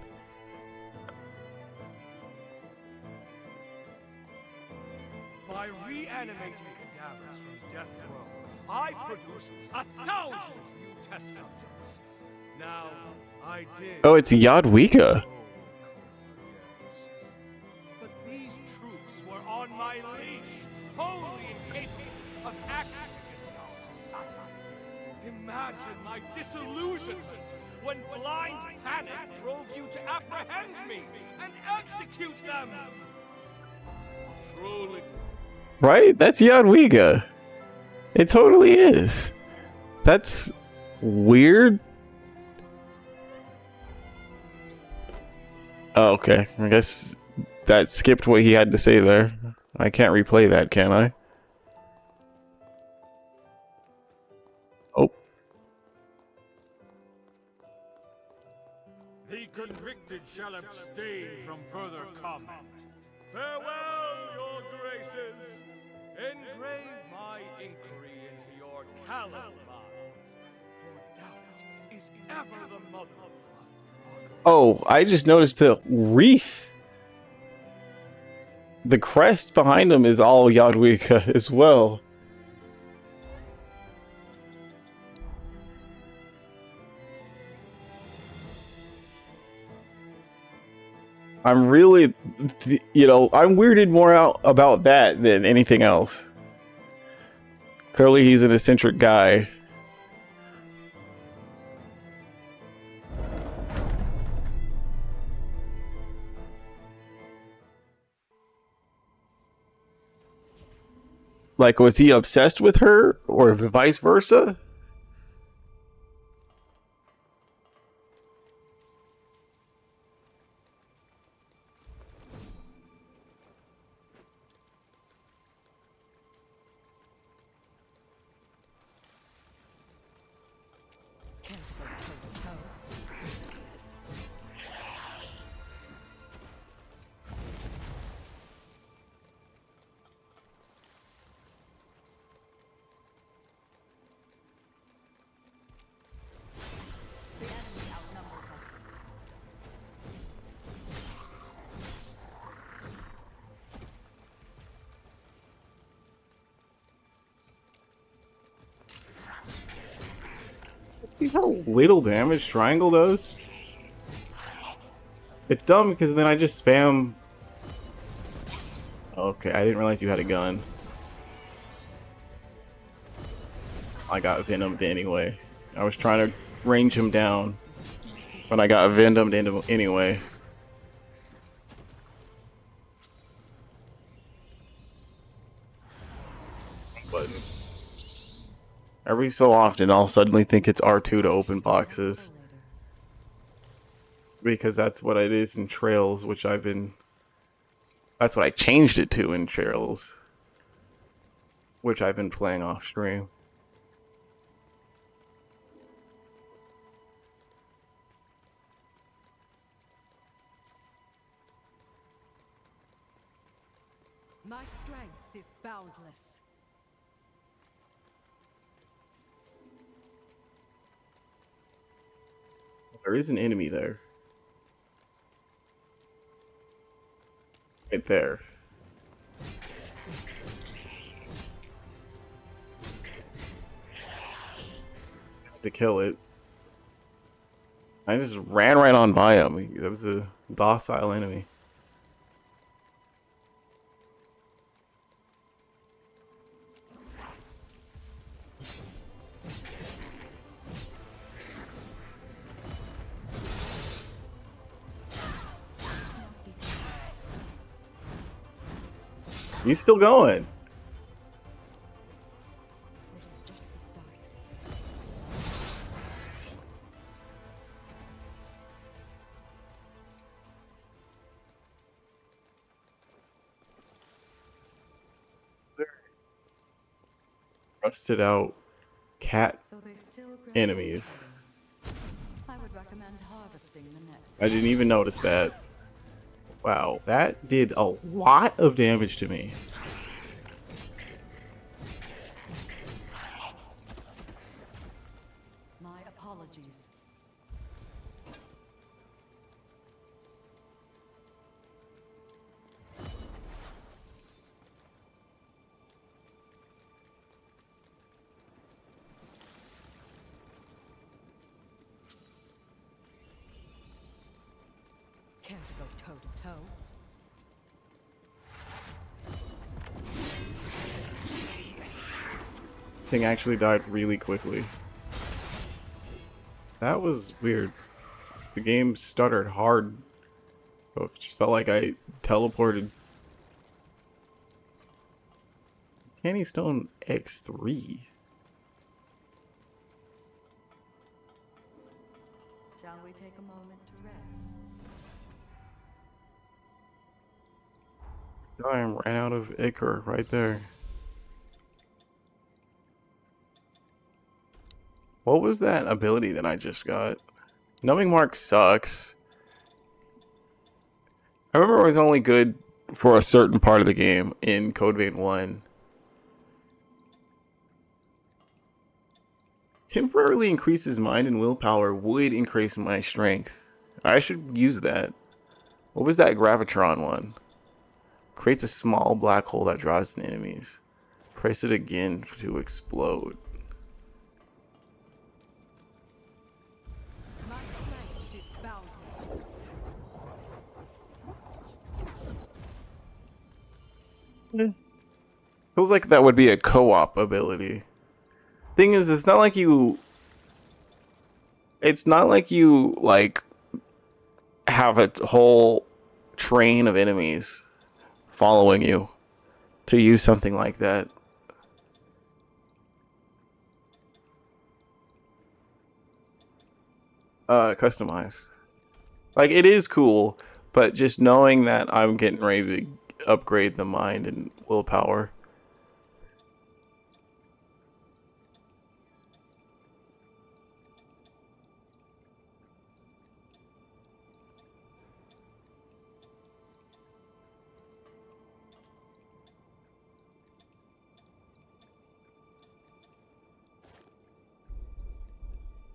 By reanimating cadavers from death row, I produce 1,000 new test subjects. Now, I did. Oh, it's Yadwika. But these troops were on my leash, wholly incapable of acting against our society. Imagine my disillusionment when blind panic drove you to apprehend me and execute them. Truly. Right? That's Yadwiga. It totally is. That's weird. Oh, okay. I guess that skipped what he had to say there. I can't replay that, can I? Oh. The convicted shall abstain from further comment. Farewell, your graces. Engrave my inquiry into your callow minds, for doubt is ever the mother of progress. Oh, I just noticed the wreath. The crest behind him is all Yadwiga as well. I'm really, you know, I'm weirded more out about that than anything else. Clearly he's an eccentric guy. Like, was he obsessed with her, or the vice versa? See how little damage Triangle does? It's dumb because then I just spam... Okay, I didn't realize you had a gun. I got Venomed anyway. I was trying to range him down, but I got Venomed anyway. But every so often I'll suddenly think it's R2 to open boxes. Because that's what it is in Trails, which I've been... That's what I changed it to in Trails. Which I've been playing off stream. My strength is boundless. There is an enemy there. Right there. To kill it. I just ran right on by him. That was a docile enemy. He's still going. This is just the start. Rusted out cat So they still grow enemies. I would recommend harvesting the net. I didn't even notice that. Wow, that did a lot of damage to me. My apologies. Care to go toe to toe? Thing actually died really quickly. That was weird. The game stuttered hard. It just felt like I teleported. Candy Stone X3. Shall we take a moment to rest? I ran out of Ichor right there. What was that ability that I just got? Numbing Mark sucks. I remember it was only good for a certain part of the game in Code Vein 1. Temporarily increases mind and willpower would increase my strength. I should use that. What was that Gravitron one? Creates a small black hole that draws in enemies. Press it again to explode. My strength is boundless. Feels like that would be a co-op ability. Thing is, it's not like you like have a whole train of enemies following you to use something like that. Customize. Like, it is cool, but just knowing that I'm getting ready to upgrade the mind and willpower.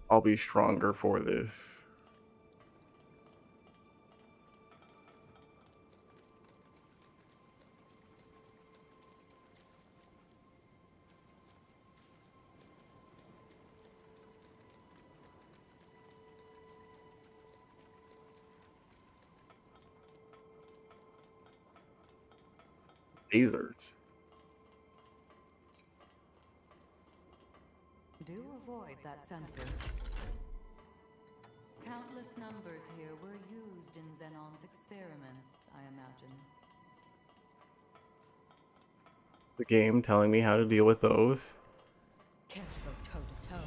I'll be stronger for this. Lasers. Do avoid that sensor. Countless numbers here were used in Xenon's experiments, I imagine. The game telling me how to deal with those. Care to go toe to toe?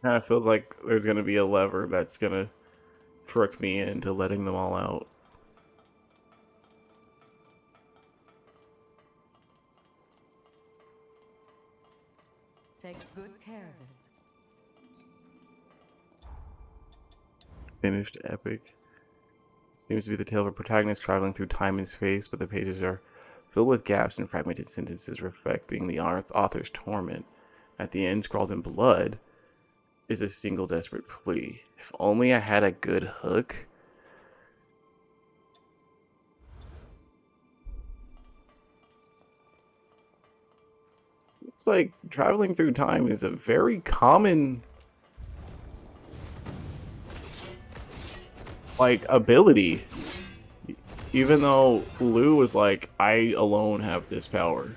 Kind of feels like there's gonna be a lever that's gonna trick me into letting them all out. Take good care of it. Finished epic. Seems to be the tale of a protagonist traveling through time and space, but the pages are filled with gaps and fragmented sentences reflecting the author's torment. At the end, scrawled in blood, is a single desperate plea. If only I had a good hook. Seems like traveling through time is a very common like ability. Even though Lou was like, I alone have this power.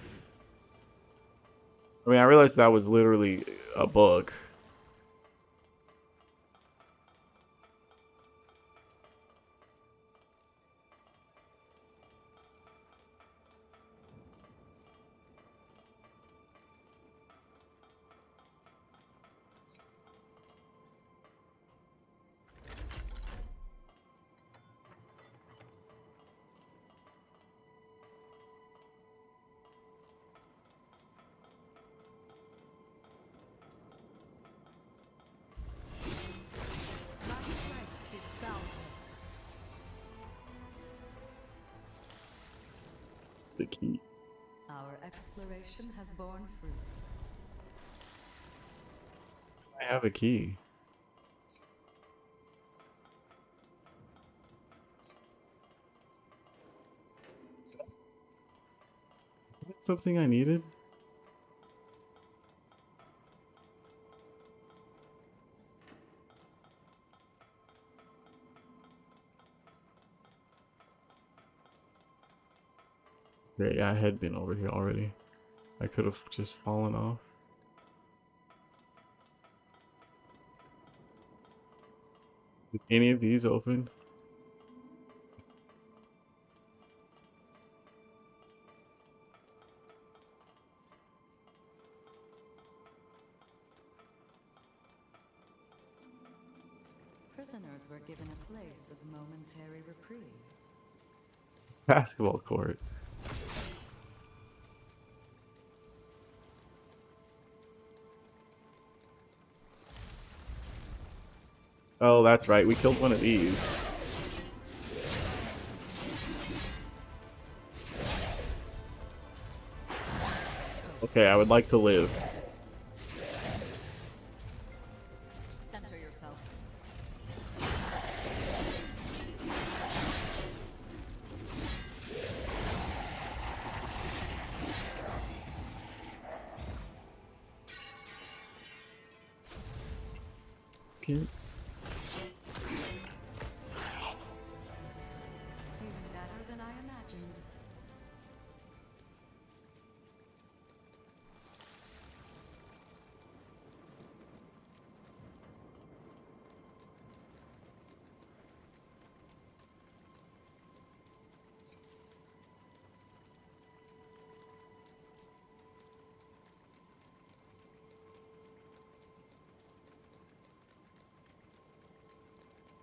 I mean, I realized that was literally a book. key. Our exploration has borne fruit. I have a key. Is that something I needed? Yeah, I had been over here already. I could have just fallen off. Did any of these open? Prisoners were given a place of momentary reprieve. Basketball court. Oh, that's right. We killed one of these. Okay, I would like to live. Center yourself. Okay. Even better than I imagined.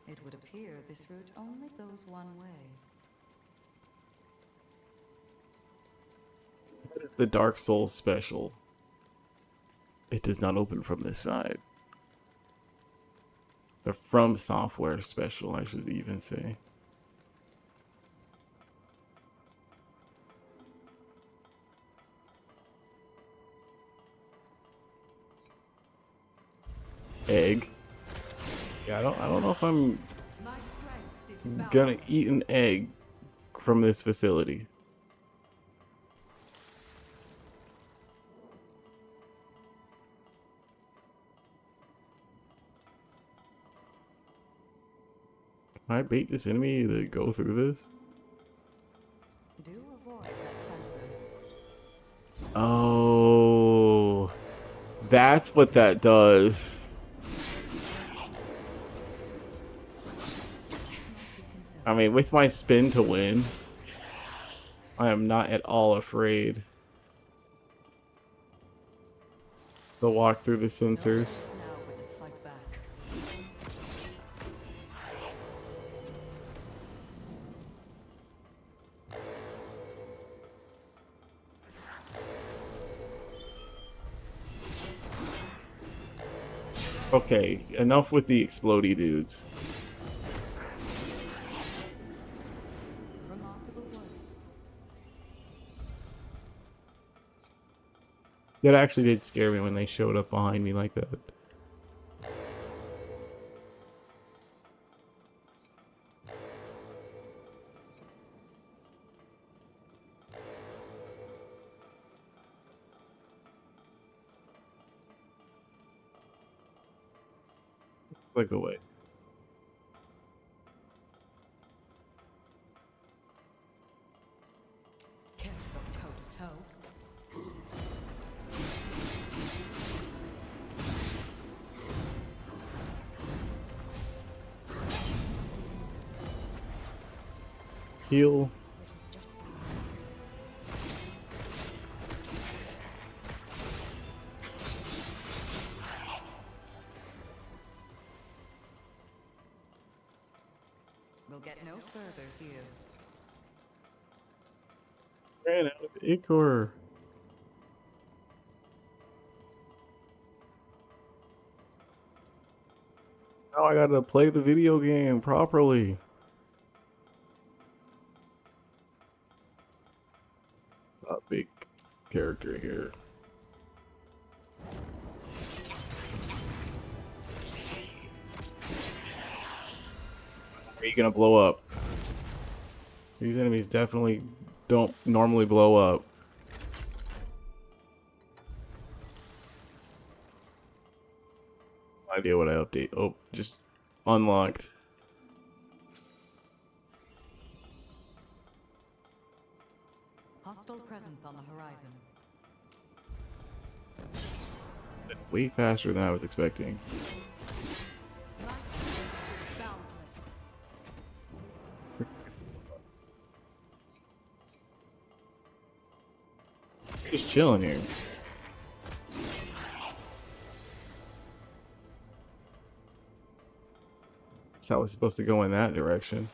It would appear this route only goes one way. What is the Dark Souls special? It does not open from this side. The From Software special, I should even say. Egg. Yeah, I don't know if I'm My strength is gonna eat an egg from this facility. Can I bait this enemy to go through this? Do avoid that sensor. Oh, that's what that does. I mean, with my spin to win, I am not at all afraid to walk through the sensors. Now but to fight back. Okay, enough with the explodey dudes. Remarkable work. That actually did scare me when they showed up behind me like that. Click away. Can't go toe to toe. Heal. This is just the start. We'll get no further here. Ran out of Ichor. Now I gotta play the video game properly. character here. Are you gonna blow up? These enemies definitely don't normally blow up. No idea what I update. Oh, just unlocked. Hostile presence on the horizon. Way faster than I was expecting. My strength is boundless. Just chilling here. So I was supposed to go in that direction.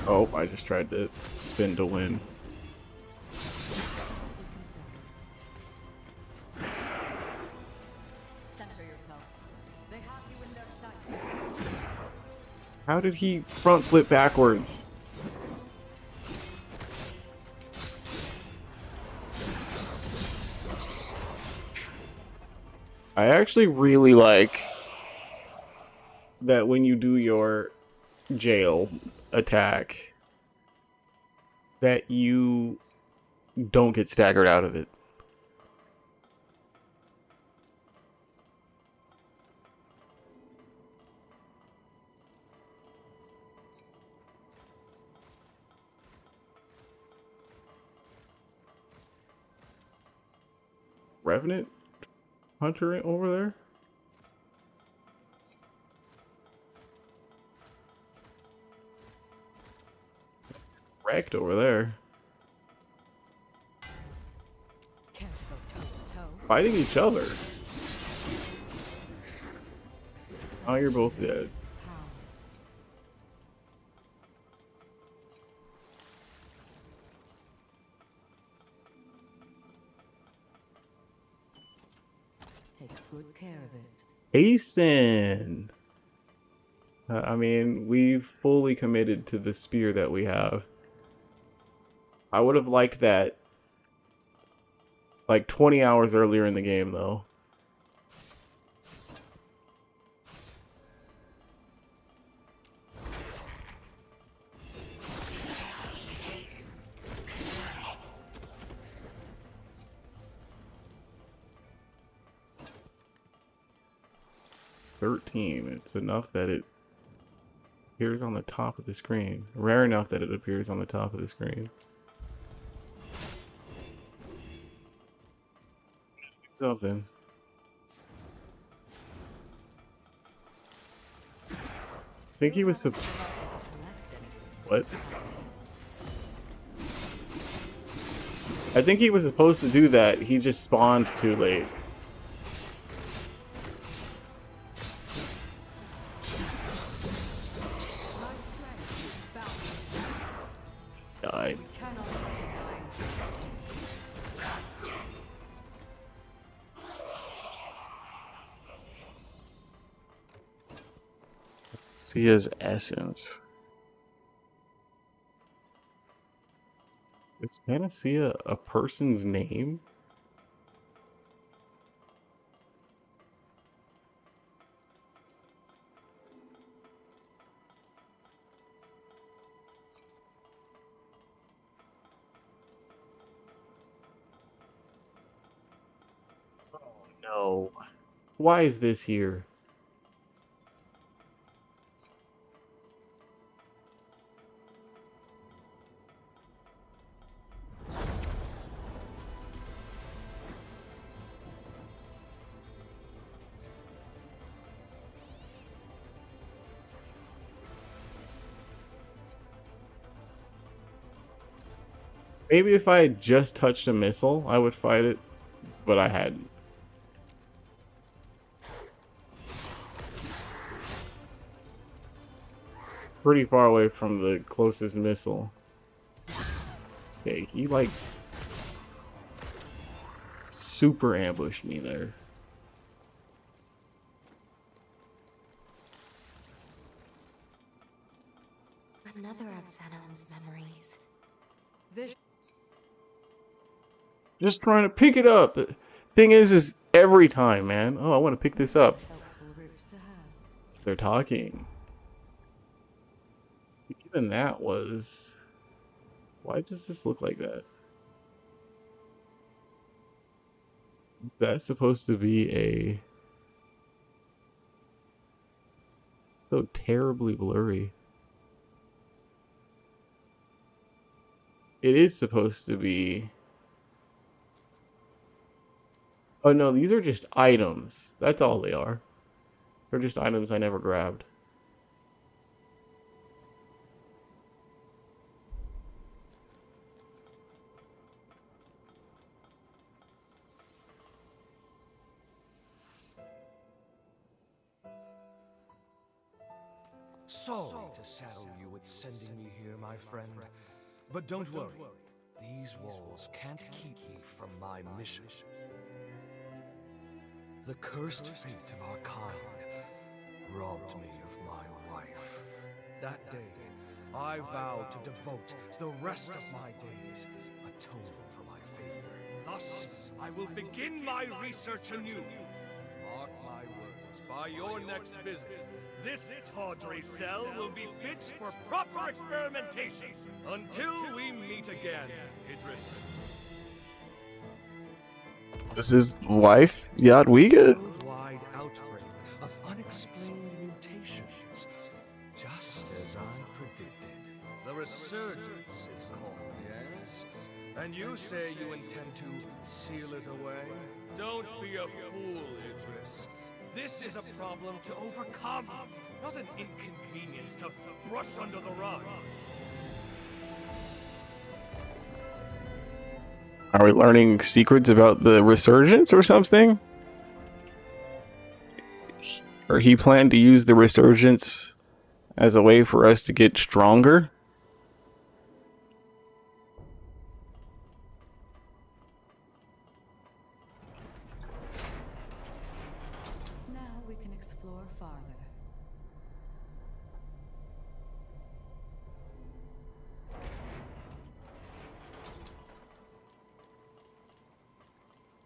Oh, I just tried to spin to win. Center yourself. They have you in their sights. How did he front flip backwards? I actually really like that when you do your jail attack that you don't get staggered out of it. Revenant Hunter over there? Wrecked over there. Can't go toe to toe. Fighting each other. Oh, you're both dead. Take good care of it. Asen! I mean, we've fully committed to the spear that we have. I would have liked that like 20 hours earlier in the game, though. It's 13. It's enough that it appears on the top of the screen. Rare enough that it appears on the top of the screen. Something. I think he was what? I think he was supposed to do that. He just spawned too late. Died. See his essence. Is Panacea a person's name? Oh no. Why is this here? Maybe if I had just touched a missile, I would fight it, but I hadn't. pretty far away from the closest missile. Okay, he like super ambushed me there. Another of Xenon's memories. Just trying to pick it up. The thing is every time, man. Oh, I want to pick this up. They're talking. Even that was... Why does this look like that? That's supposed to be a... So terribly blurry. It is supposed to be... Oh no, these are just items. That's all they are. They're just items I never grabbed. Sorry to saddle you with sending me here, my friend. But don't worry. These walls can't keep me from my mission. The cursed fate of our kind robbed me of my wife. That day, I vowed to devote the rest of my days atoning for my failure. Thus, I will begin my research anew. Mark my words, by your next visit, this tawdry cell will be fit for proper experimentation. Until we meet again, Idris. This is wife, Jadwiga? Worldwide outbreak of unexplained mutations, just as I predicted. The resurgence is called, yes? And you say you intend to seal it away? Don't be a fool, Idris. This is a problem to overcome, not an inconvenience to brush under the rug. Are we learning secrets about the resurgence or something? Or he planned to use the resurgence as a way for us to get stronger? Now we can explore farther.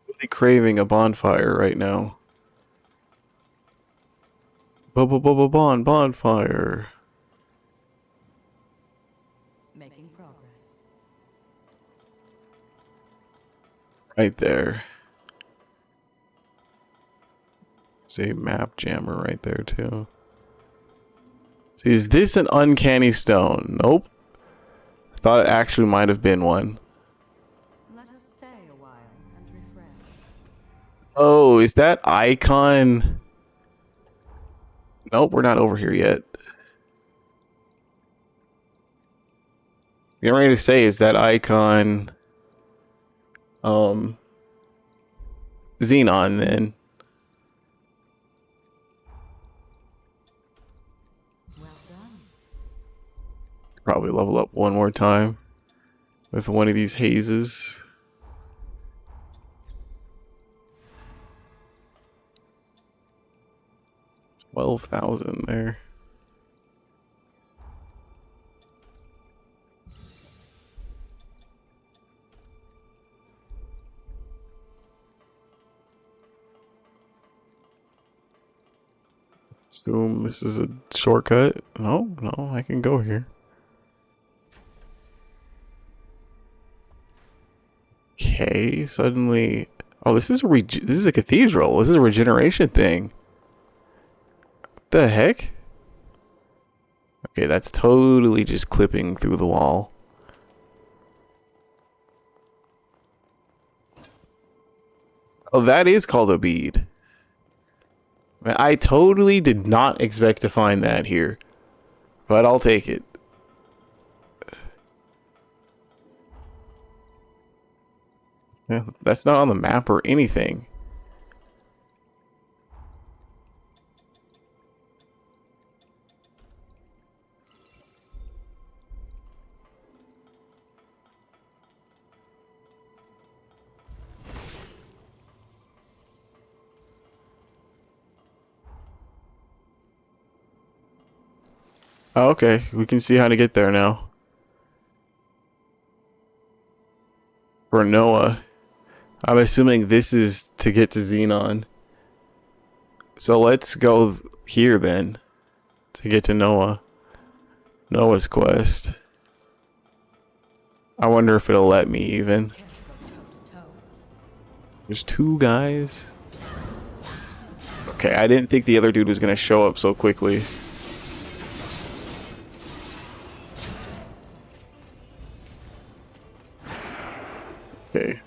Really craving a bonfire right now. Bonfire. Making progress. Right there. There's a map jammer right there too. See, is this an uncanny stone? Nope. Thought it actually might have been one. Let us stay a while and refresh. Oh, is that icon? Nope, we're not over here yet. You're ready to say, is that icon Xenon then? Well done. Probably level up one more time with one of these hazes. $12,000 there. Assume this is a shortcut. No, I can go here. Okay, suddenly, oh, this is a cathedral. This is a regeneration thing. What the heck? Okay, that's totally just clipping through the wall. Oh, that is called a bead. Man, I totally did not expect to find that here, but I'll take it. Yeah, that's not on the map or anything. Oh, okay, we can see how to get there now. For Noah. I'm assuming this is to get to Xenon. So let's go here then. To get to Noah. Noah's quest. I wonder if it'll let me even. There's 2 guys. Okay, I didn't think the other dude was gonna show up so quickly. Okay.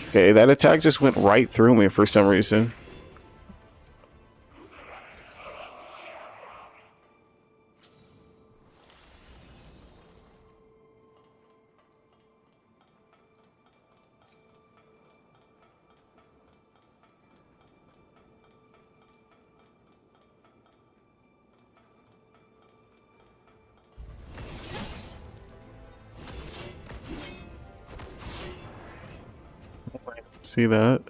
Okay, that attack just went right through me for some reason. See that?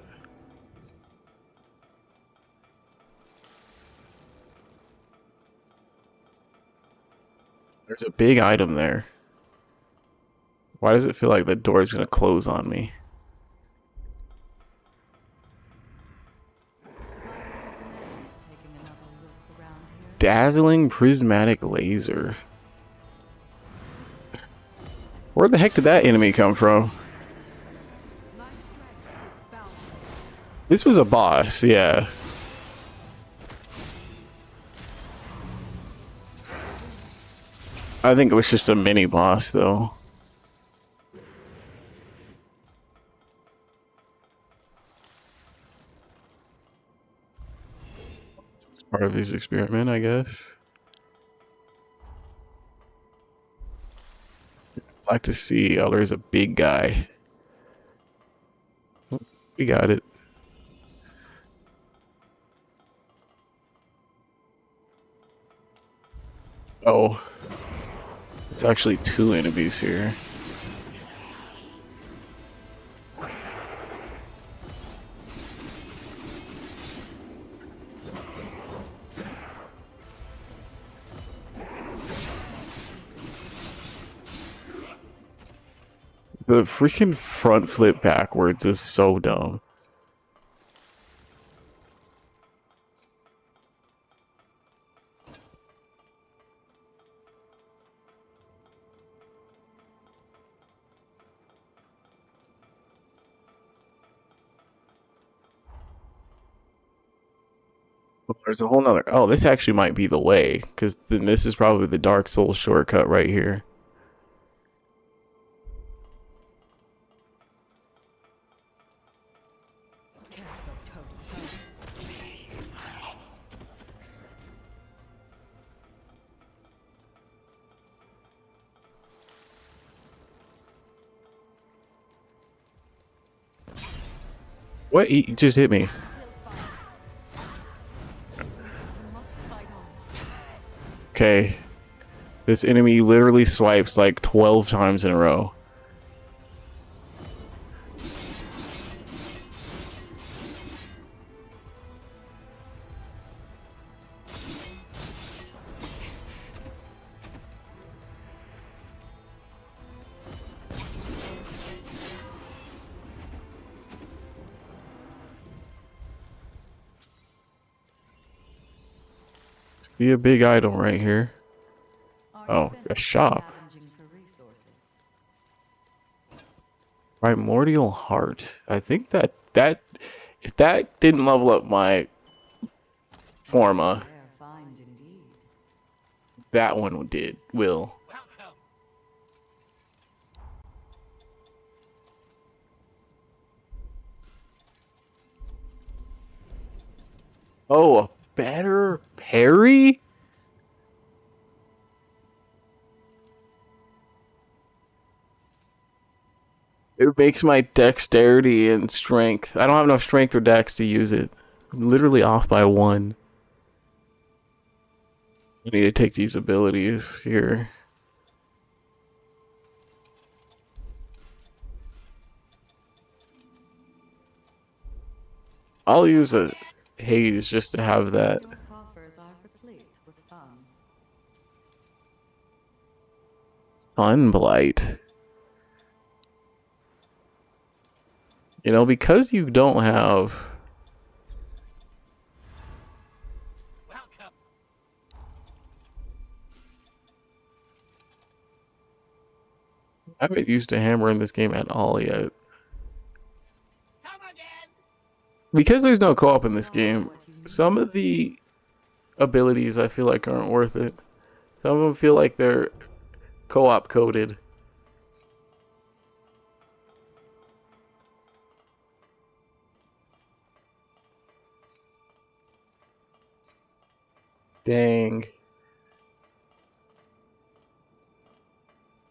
There's a big item there. Why does it feel like the door is going to close on me? Dazzling prismatic laser. Where the heck did that enemy come from? This was a boss, yeah. I think it was just a mini boss, though. Part of his experiment, I guess. I'd like to see. Oh, there's a big guy. Oh, we got it. Oh. There's actually 2 enemies here. The freaking front flip backwards is so dumb. There's a whole nother. Oh, this actually might be the way, because then this is probably the Dark Souls shortcut right here. What? He just hit me. Okay. This enemy literally swipes like 12 times in a row. Be a big item right here. Oh, a shop. Primordial Heart. I think that if that didn't level up my Forma, that one will. Oh, a better parry? It makes my dexterity and strength. I don't have enough strength or dex to use it. I'm literally off by 1. I need to take these abilities here. I'll use a haze just to have that. Your coffers are replete with funds. Sunblight. You know, because you don't have... Welcome. I haven't used a hammer in this game at all yet. Come again. Because there's no co-op in this game, some of the abilities I feel like aren't worth it. Some of them feel like they're co-op coded. Dang.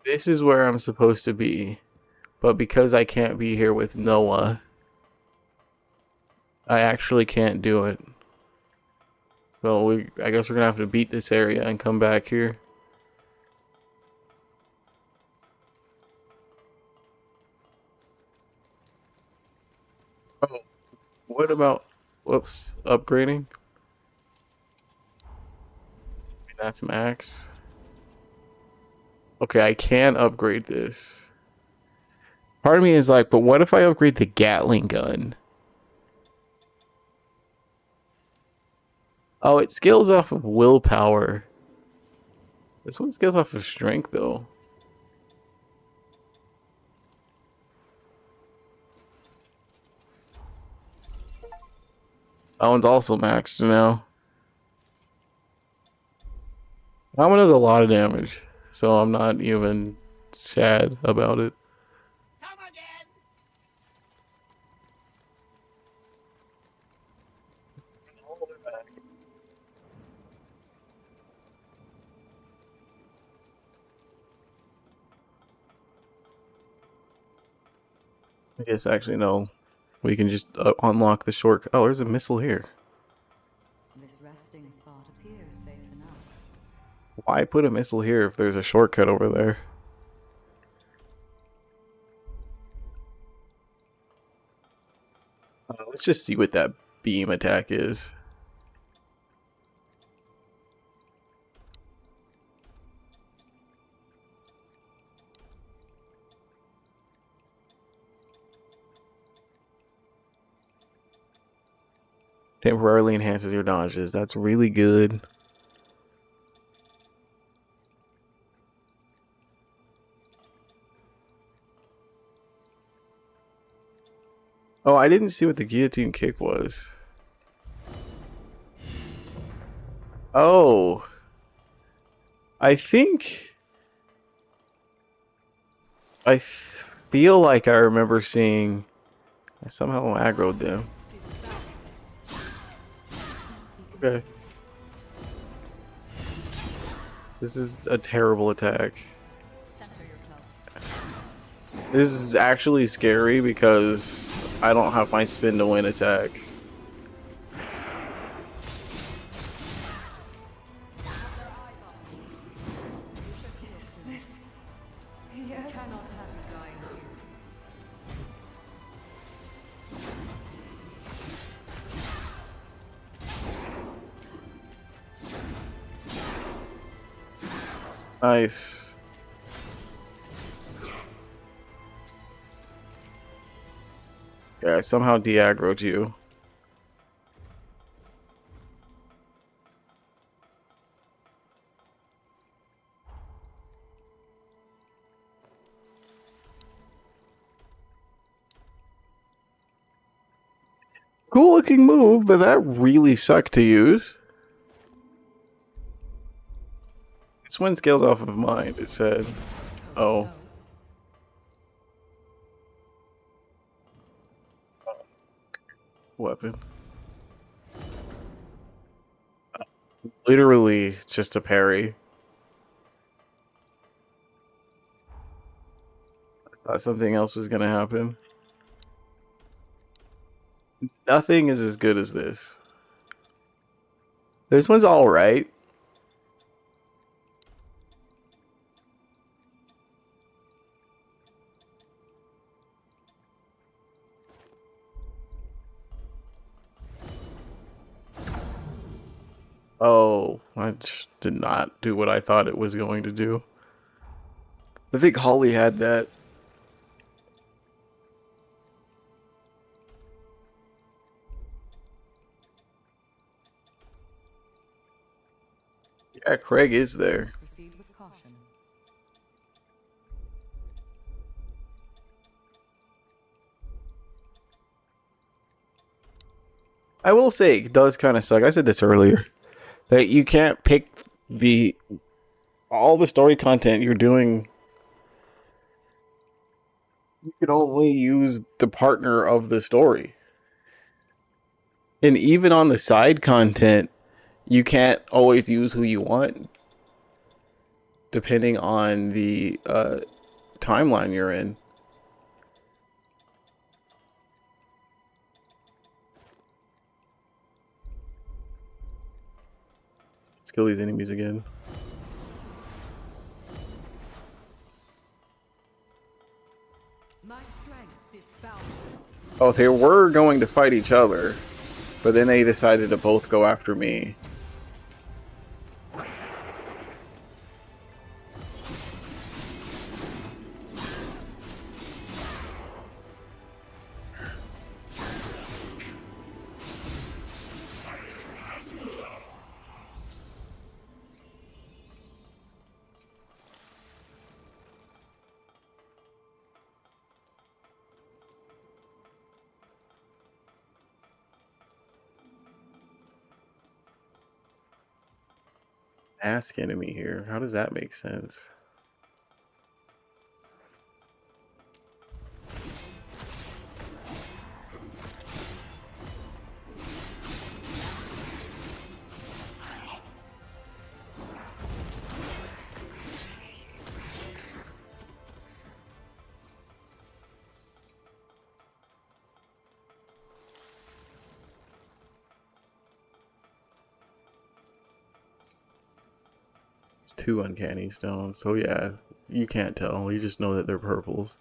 This is where I'm supposed to be, but because I can't be here with Noah, I actually can't do it. So I guess we're gonna have to beat this area and come back here. Oh, what about, whoops, upgrading? That's max. Okay, I can upgrade this. Part of me is like, but what if I upgrade the Gatling gun? Oh, it scales off of willpower. This one scales off of strength, though. That one's also maxed now. That one does a lot of damage, so I'm not even sad about it. Come again. I guess actually no. We can just unlock the short. Oh, there's a missile here. This resting spot appears safe enough. Why put a missile here if there's a shortcut over there? Let's just see what that beam attack is. Temporarily enhances your dodges. That's really good. Oh, I didn't see what the guillotine kick was. Oh. I think... I feel like I remember seeing... I somehow aggroed them. Okay. This is a terrible attack. This is actually scary because I don't have my spin to win attack. This you cannot have it dying here. Nice. Yeah, I somehow de-aggroed you. Cool looking move, but that really sucked to use. This one scales off of mine, it said. Oh. Weapon. Literally just a parry. I thought something else was gonna happen. Nothing is as good as this. This one's alright. Oh, I just did not do what I thought it was going to do. I think Holly had that. Yeah, Craig is there. Proceed with caution. I will say, it does kind of suck. I said this earlier, that you can't pick the all the story content you're doing. You can only use the partner of the story. And even on the side content, you can't always use who you want, depending on the timeline you're in. Let's kill these enemies again. My strength is boundless. Oh, they were going to fight each other, but then they decided to both go after me. Ask enemy here. How does that make sense? It's 2 uncanny stones, so yeah, you can't tell. You just know that they're purples.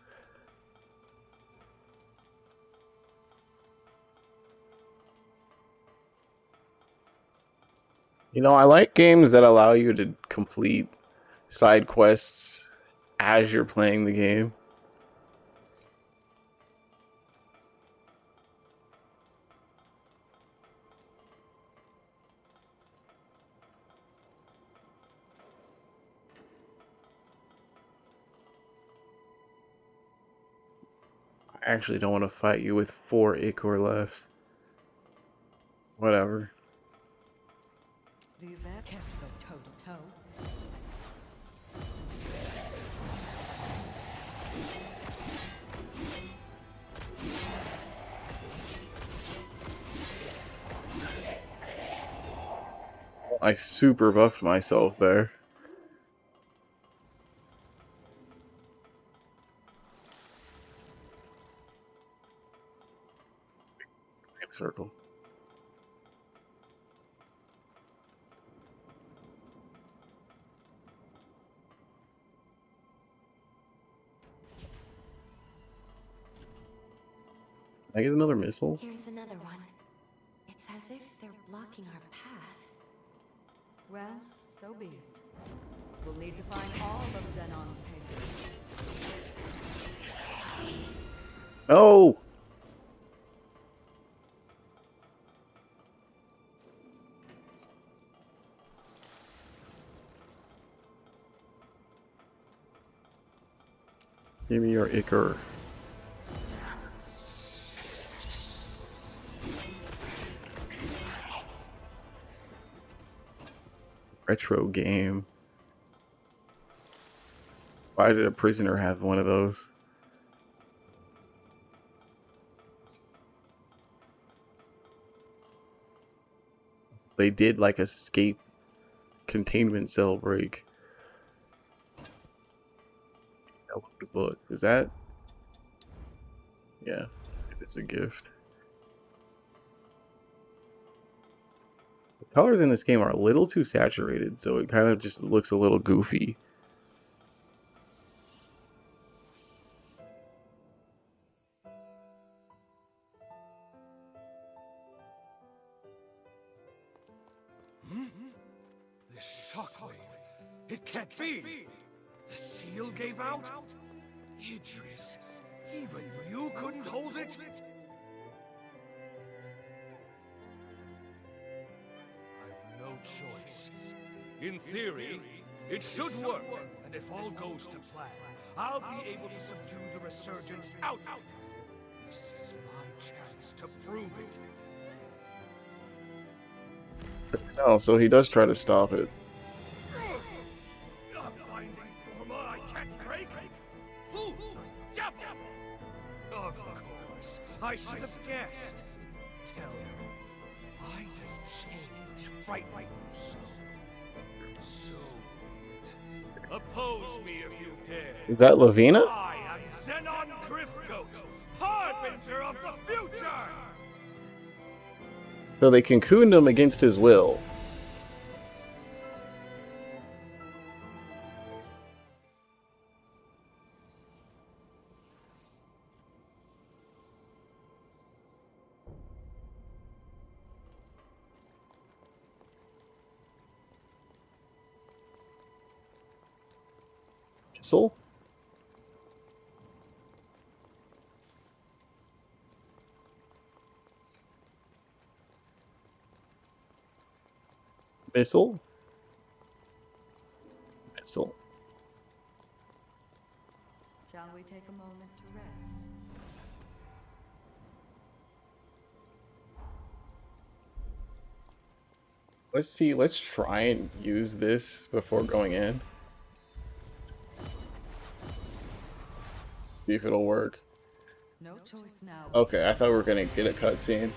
You know, I like games that allow you to complete side quests as you're playing the game. I actually don't want to fight you with 4 Ichor left. Whatever. The event can't go toe to toe. I super buffed myself there. Circle. Can I get another missile? Here's another one. It's as if they're blocking our path. Well, so be it. We'll need to find all of Xenon's papers. No! Give me your Ichor. Retro game. Why did a prisoner have one of those? They did like escape containment cell break. The book. Is that? Yeah, it's a gift. The colors in this game are a little too saturated, so it kind of just looks a little goofy. shockwave. It can't be. The seal gave out? Idris, even you couldn't hold it? I've no choice. In theory, it should work, and if all goes to plan, I'll be able to subdue the resurgence out. This is my chance to prove it. Oh, so he does try to stop it. A binding forma I can't break? Who? Devil! Of course, I should have guessed. Tell me, why does change frighten you so? So be it. Oppose me if you dare. Is that Lavina? I am Xenon Griffgoat, harbinger of the future! So they cocooned him against his will. Kissel? Missile? Missile. Shall we take a moment to rest? Let's see, let's try and use this before going in. See if it'll work. No choice now. Okay, I thought we were gonna get a cutscene.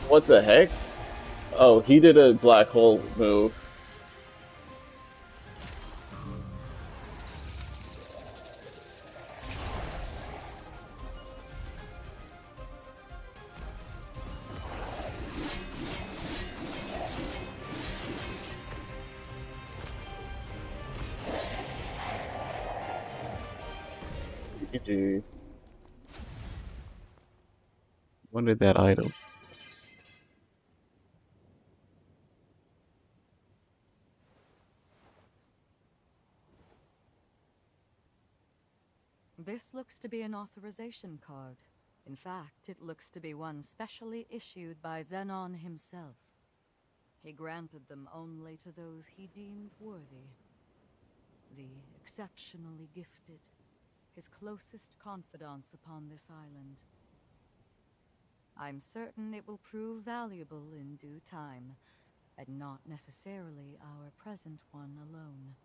What the heck? Oh, he did a black hole move. GG. When did that item? This looks to be an authorization card. In fact, it looks to be one specially issued by Xenon himself. He granted them only to those he deemed worthy. The exceptionally gifted, his closest confidants upon this island. I'm certain it will prove valuable in due time, and not necessarily our present one alone.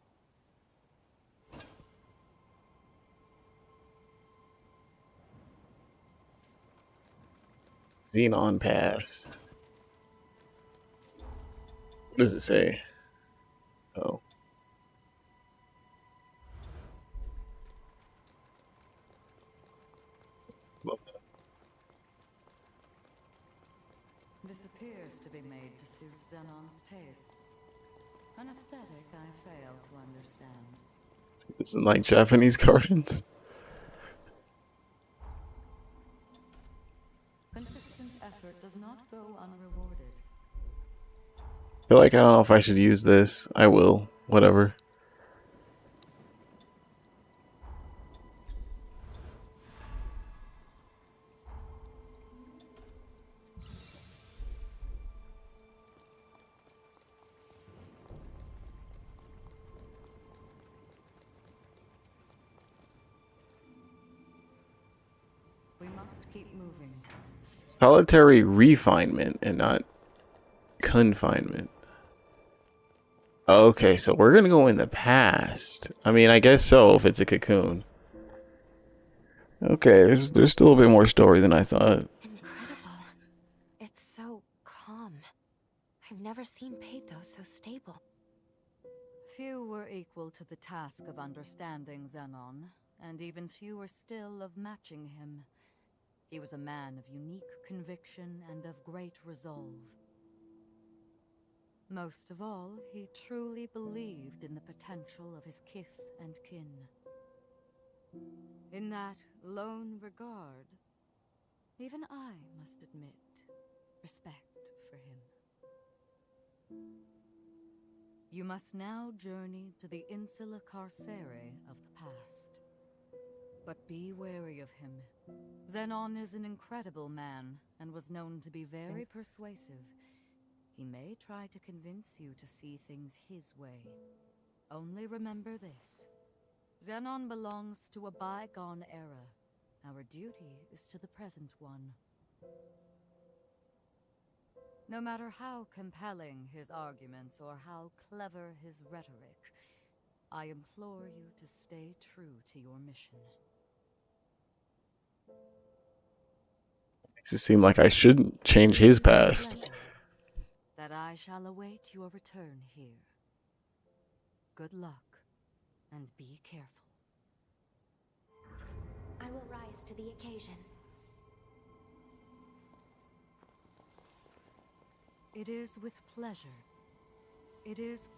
Xenon Pass. What does it say? Oh. This appears to be made to suit Xenon's tastes. An aesthetic I fail to understand. Isn't like Japanese gardens. Consistent effort does not go unrewarded. I feel like I don't know if I should use this. I will. Whatever. We must keep moving. Solitary refinement and not confinement. Okay, so we're gonna go in the past. I mean, I guess so if it's a cocoon. Okay, there's still a bit more story than I thought. Incredible. It's so I've never seen Pathos so stable. Few were equal to the task of understanding Xenon, and even fewer still of matching him. He was a man of unique conviction and of great resolve. Most of all, he truly believed in the potential of his kith and kin. In that lone regard, even I must admit respect for him. You must now journey to the Insula Carcere of the past. But be wary of him. Xenon is an incredible man, and was known to be very persuasive. He may try to convince you to see things his way. Only remember this. Xenon belongs to a bygone era. Our duty is to the present one. No matter how compelling his arguments or how clever his rhetoric, I implore you to stay true to your mission. Makes it seem like I shouldn't change his past. That I shall await your return here. Good luck, and be careful. I will rise to the occasion. It is with pleasure. It is...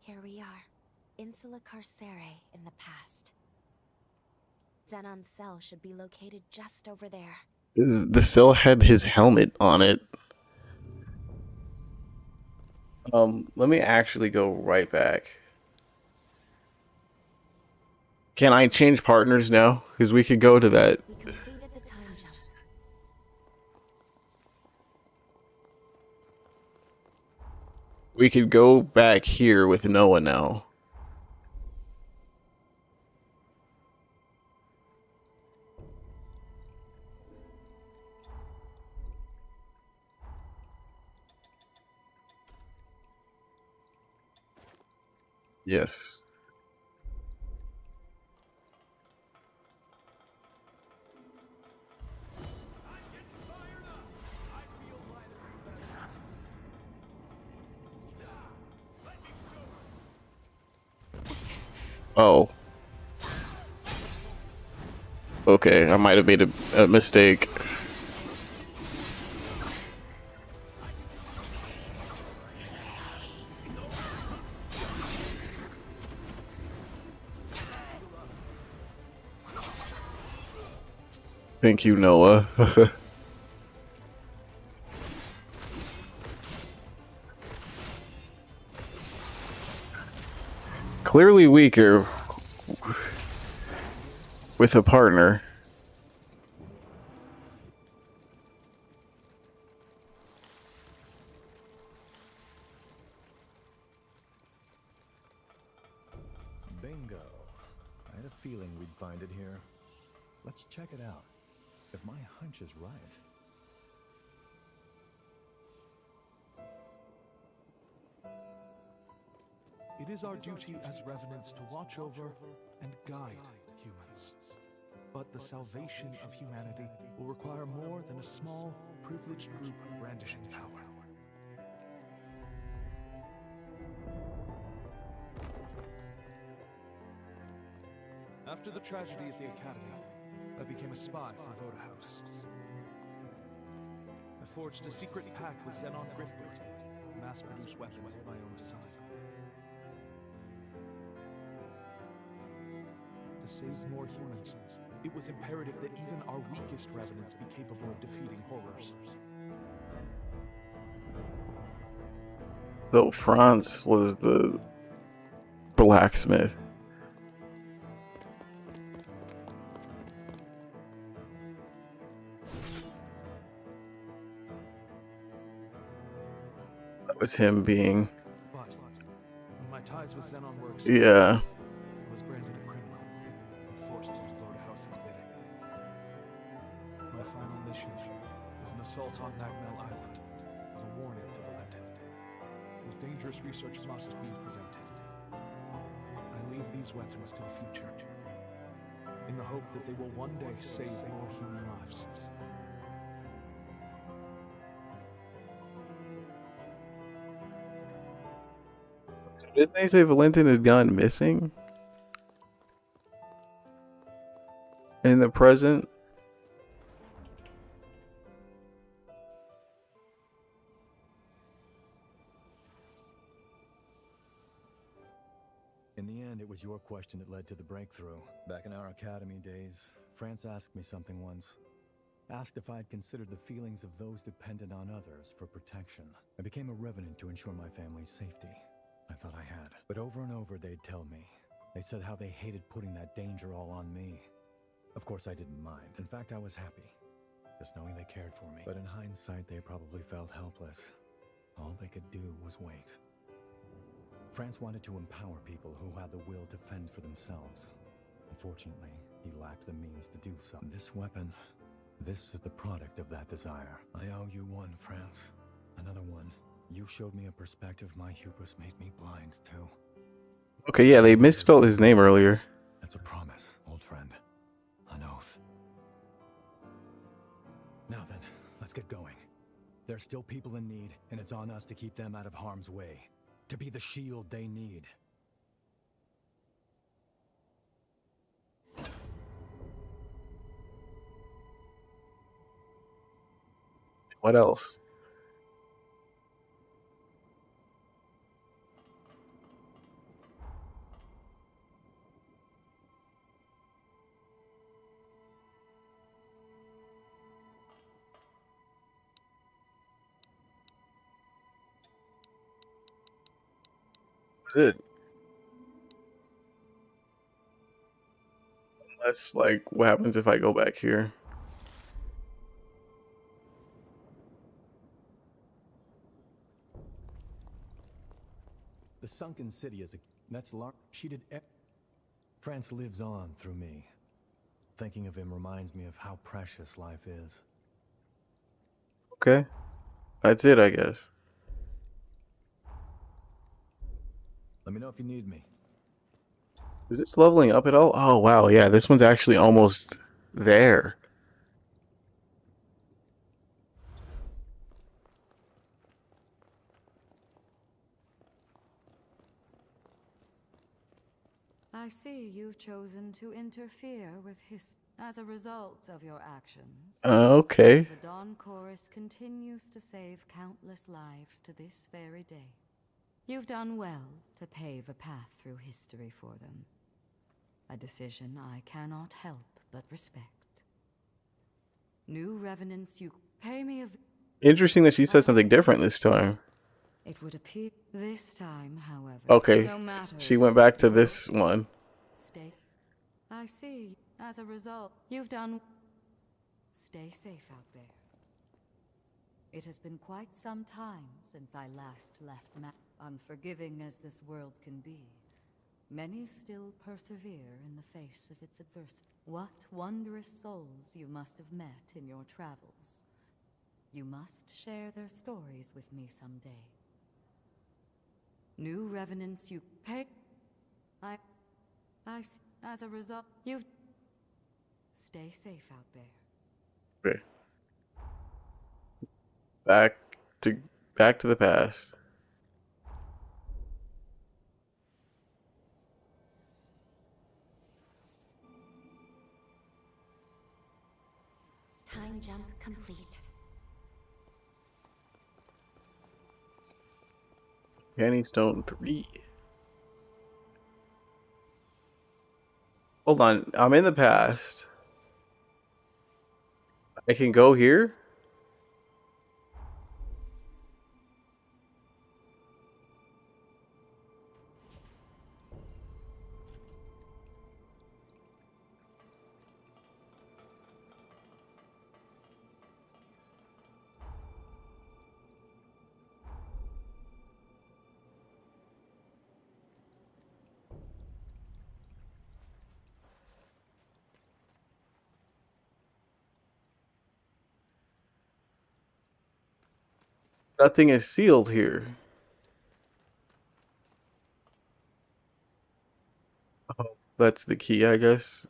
Here we are, Insula Carcere in the past. Xenon's cell should be located just over there. The cell had his helmet on it. Let me actually go right back. Can I change partners now? Because we could go to that. We completed the time jump. We could go back here with Noah now. Yes. Oh. Okay, I might have made a mistake. Thank you, Noah. Clearly weaker with a partner. Bingo. I had a feeling we'd find it here. Let's check it out. If my hunch is right. It is our duty as revenants to watch over and guide humans. But the salvation of humanity will require more than a small, privileged group brandishing power. After the tragedy at the Academy, became a spy for Vodahouse. I forged a secret pact with Xenon Griftwood to mass-produce weapons of my own design. To save more humans, it was imperative that even our weakest revenants be capable of defeating horrors. So Franz was the blacksmith. That was him being. But when my ties with Xenon were Yeah. I was branded a criminal and forced to do Vodahouse's bidding. My final mission was an assault on Magmel Island as a warning to Valentin. This dangerous research must be prevented. I leave these weapons to the future, in the hope that they will one day save more human lives. Didn't they say Valentin had gone missing? In the present? In the end, it was your question that led to the breakthrough. Back in our academy days, France asked me something once. Asked if I'd considered the feelings of those dependent on others for protection. I became a revenant to ensure my family's safety. I thought I had. But over and over they'd tell me. They said how they hated putting that danger all on me. Of course I didn't mind. In fact, I was happy. Just knowing they cared for me. But in hindsight, they probably felt helpless. All they could do was wait. France wanted to empower people who had the will to fend for themselves. Unfortunately, he lacked the means to do so. This weapon, this is the product of that desire. I owe you one, France. Another one. You showed me a perspective my hubris made me blind to. Okay, yeah, they misspelled his name earlier. That's a promise, old friend. An oath. Now then, let's get going. There's still people in need, and it's on us to keep them out of harm's way. To be the shield they need. What else? That's it. Unless, like, what happens if I go back here? The sunken city is a... That's large. She did... France lives on through me. Thinking of him reminds me of how precious life is. Okay. That's it, I guess. Let me know if you need me. Is this leveling up at all? Oh, wow. Yeah, this one's actually almost there. I see you've chosen to interfere with his... As a result of your actions, Okay. the Dawn Chorus continues to save countless lives to this very day. You've done well to pave a path through history for them. A decision I cannot help but respect. New revenants, you pay me a... Interesting that she said something different this time. It would appear this time, however. Okay. No matter She the went back to situation. this one. Stay. I see. As a result, you've done... Stay safe out there. It has been quite some time since I last left unforgiving as this world can be. Many still persevere in the face of its adversity. What wondrous souls you must have met in your travels. You must share their stories with me someday. New revenants you pay... As a result, you've... Stay safe out there. Okay. Back to the past. Time jump complete. Canny Stone 3. Hold on, I'm in the past. I can go here? Nothing is sealed here. Oh, that's the key, I guess.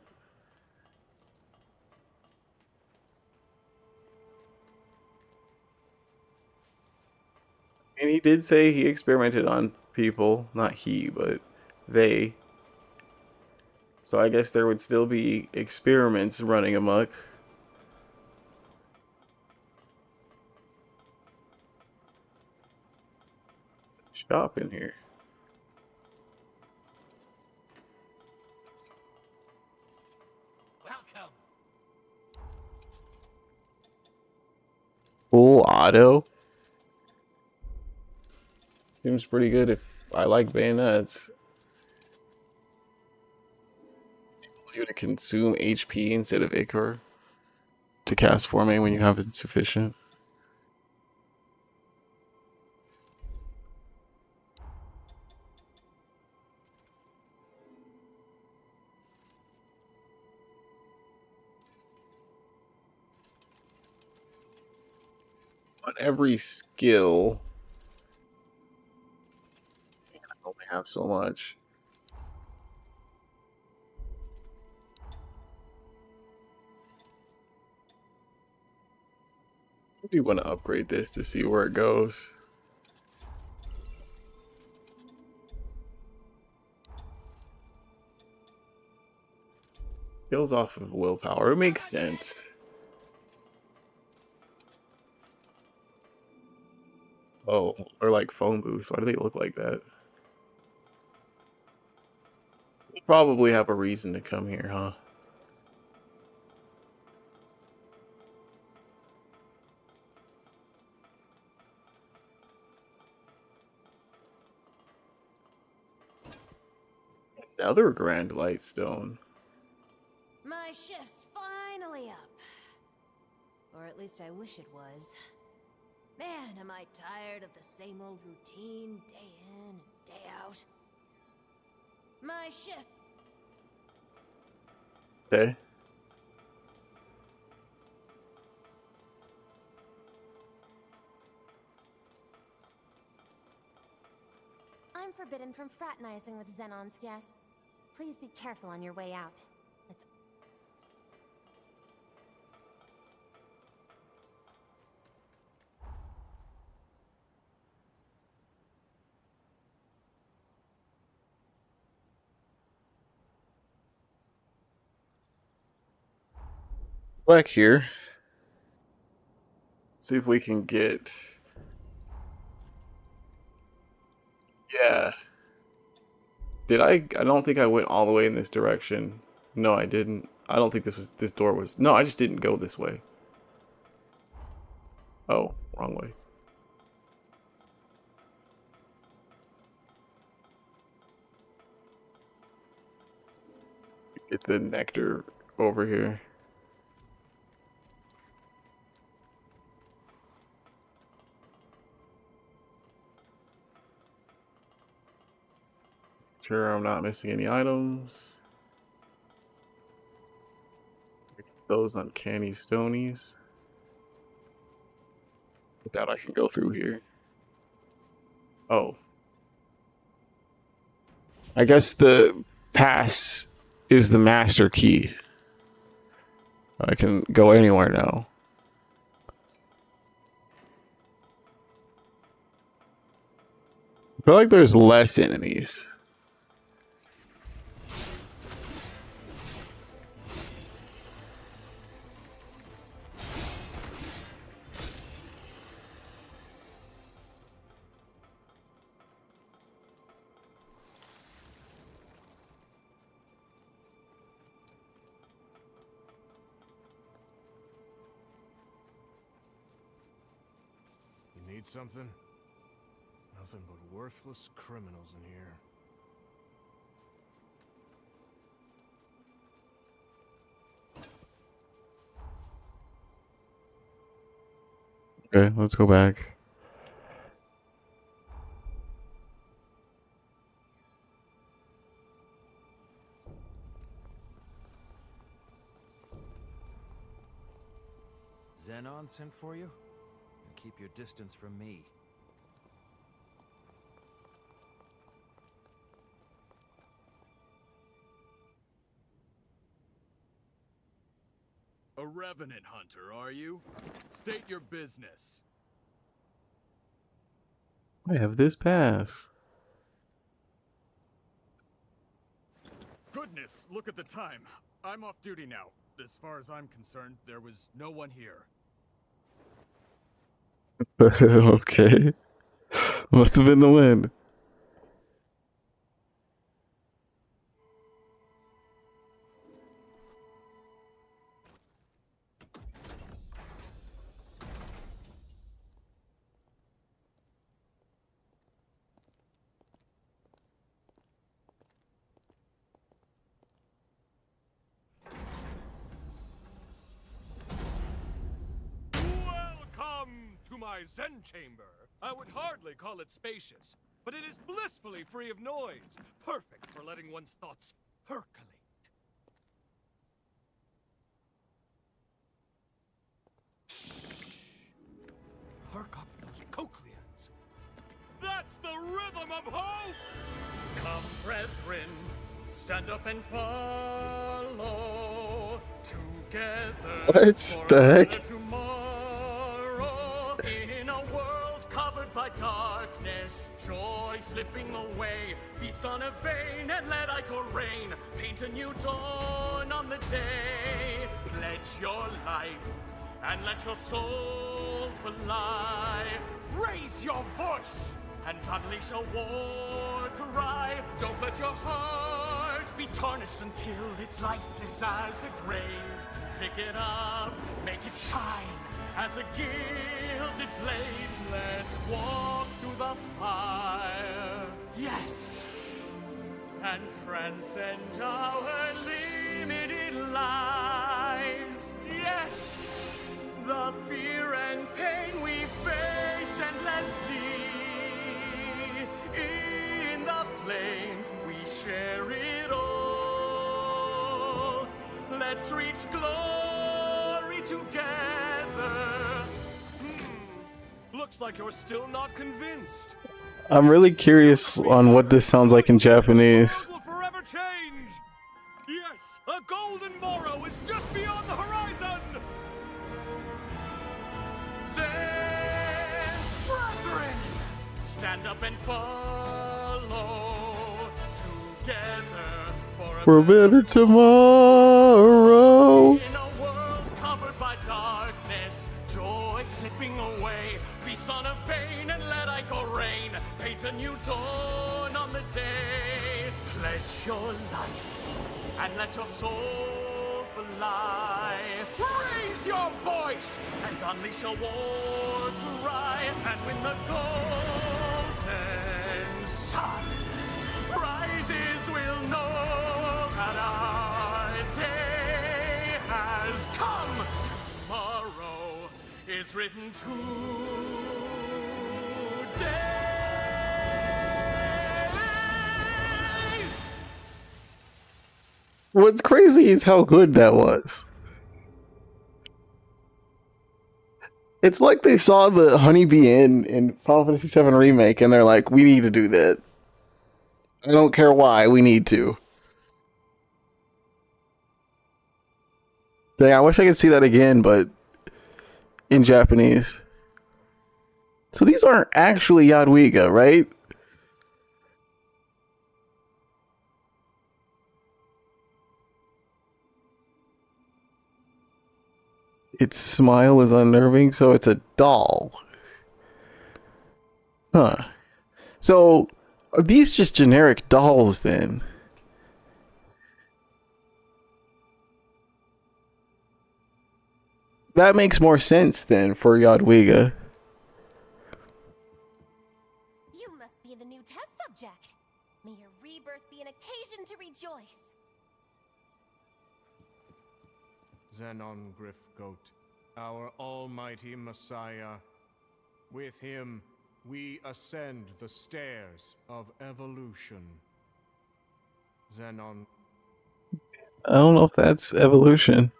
And he did say he experimented on people. Not he, but they. So I guess there would still be experiments running amok. Shop in here. Welcome. Full auto. Seems pretty good if I like bayonets. Enables you to consume HP instead of Ichor to cast Forme when you have insufficient. On every skill, I only have so much. I do want to upgrade this to see where it goes. Kills off of willpower. It makes sense. Oh, or like phone booths. Why do they look like that? We'll probably have a reason to come here, huh? Another Grand Light Stone. My shift's finally up. Or at least I wish it was. Man, am I tired of the same old routine, day in and day out. My shift. Okay. I'm forbidden from fraternizing with Xenon's guests. Please be careful on your way out. It's Back here. See if we can get. Yeah. Did I don't think I went all the way in this direction. No, I didn't. I don't think this door was. No, I just didn't go this way. Oh, wrong way. Get the nectar over here. Sure, I'm not missing any items. Those uncanny stonies. I doubt I can go through here. Oh. I guess the pass is the master key. I can go anywhere now. I feel like there's less enemies. need something? Nothing but worthless criminals in here. Okay, let's go back. Xenon sent for you? And keep your distance from me. A revenant hunter, are you? State your business. I have this pass. Goodness, look at the time. I'm off duty now. As far as I'm concerned, there was no one here. Okay. Must have been the wind. Welcome to my Zen chamber. I would hardly call it spacious, but it is blissfully free of noise, perfect for letting one's thoughts percolate. Perk up those cochlears. That's the rhythm of hope! Come, brethren, stand up and follow. Together What for the a heck? better tomorrow. In a world covered by darkness, joy slipping away. Feast on a vein and let Ichor reign. Paint a new dawn on the day. Pledge your life and let your soul fly. Raise your voice and unleash a war cry. Don't let your heart be tarnished until it's lifeless as a grave. Pick it up, make it shine as a gilded blade. Let's walk through the fire, yes, and transcend our limited lives, yes. The fear and pain we face endlessly. In the flames we share it all. Let's reach glory together. Looks like you're still not convinced. I'm really curious on what this sounds like in Japanese. The world will forever change. Yes, a golden morrow is just beyond the horizon. Dance, brethren! Stand up and follow. Together For a better tomorrow. in a world covered by darkness, joy slipping away. Feast on a vein and let Ichor reign. Paint a new dawn on the day. Pledge your life and let your soul fly. Raise your voice and unleash a war cry. And when the golden sun rises, we'll know that our day has come. Tomorrow is written today. What's crazy is how good that was. It's like they saw the Honeybee Inn in Final Fantasy VII Remake and they're like, we need to do that. I don't care why, we need to. Dang, I wish I could see that again, but in Japanese. So these aren't actually Yadwiga, right? Its smile is unnerving, so it's a doll. Huh. So, are these just generic dolls then? That makes more sense then for Yadwiga. May your rebirth be an occasion to rejoice. Xenon Griffgoat, our almighty Messiah. With him, we ascend the stairs of evolution. Xenon. I don't know if that's evolution.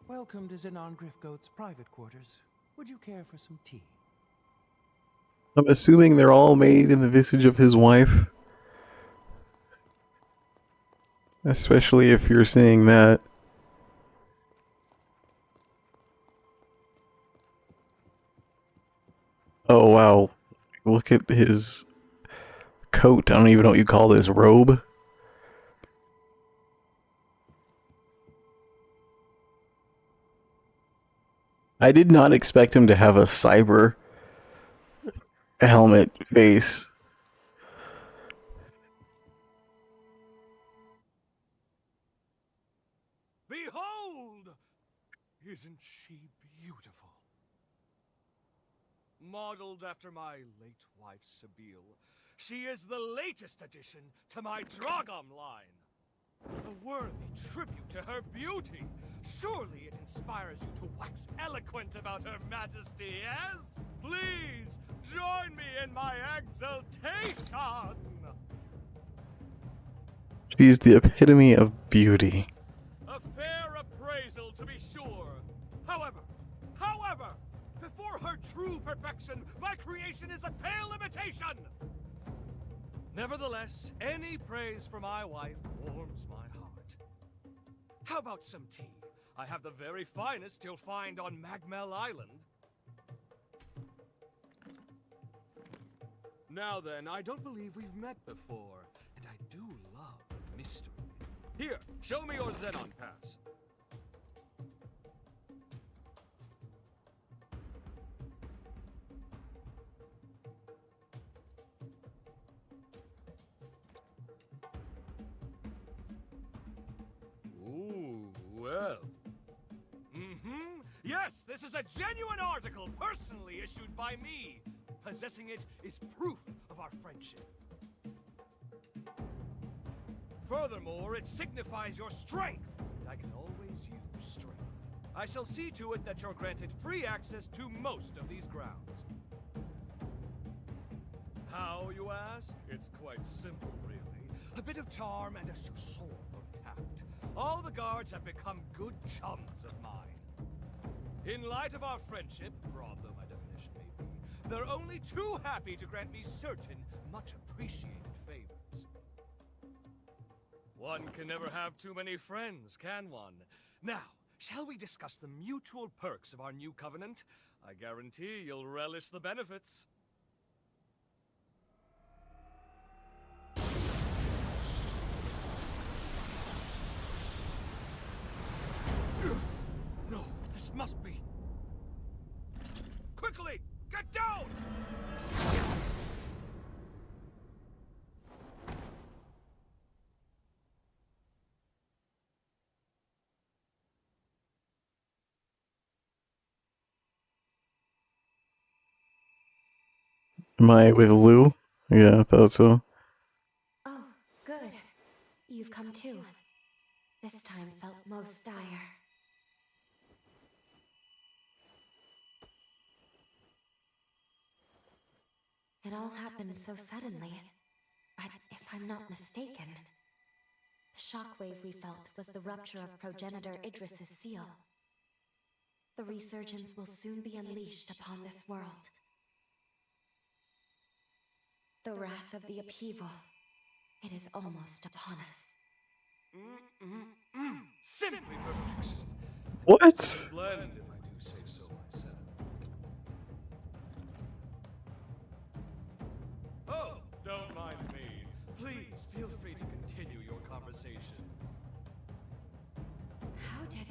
Welcome to Xenon Griffgoat's private quarters. Would you care for some tea? I'm assuming they're all made in the visage of his wife. Especially if you're saying that. Oh wow. Look at his coat. I don't even know what you call this, robe. I did not expect him to have a cyber helmet face. Behold! Isn't she beautiful? Modeled after my late wife, Sebille, she is the latest addition to my Dragom line. A worthy tribute to her beauty. Surely it inspires you to wax eloquent about her majesty, yes? Please, join me in my exultation! She's the epitome of beauty. A fair appraisal, to be sure. However, before her true perfection, my creation is a pale imitation! Nevertheless, any praise for my wife warms my heart. How about some tea? I have the very finest you'll find on Magmel Island. Now then, I don't believe we've met before, and I do love mystery. Here, show me your Xenon pass. Ooh, well. Yes, this is a genuine article personally issued by me. Possessing it is proof of our friendship. Furthermore, it signifies your strength, and I can always use strength. I shall see to it that you're granted free access to most of these grounds. How, you ask? It's quite simple, really. A bit of charm and a soupçon of tact. All the guards have become good chums of mine. In light of our friendship, broad though my definition may be, they're only too happy to grant me certain, much appreciated favors. One can never have too many friends, can one? Now, shall we discuss the mutual perks of our new covenant? I guarantee you'll relish the benefits. No, this must be. Quickly, get down! Am I with Lou? Yeah, I thought so. Oh, good. You've come too. This time felt most dire. It all happened so suddenly. But if I'm not mistaken, the shockwave we felt was the rupture of progenitor Idris's seal. The resurgence will soon be unleashed upon this world. The wrath of the upheaval. It is almost upon us. Simply perfection. What? Splendid, if I do say so myself. Oh, don't mind me. Please feel free to continue your conversation. How did...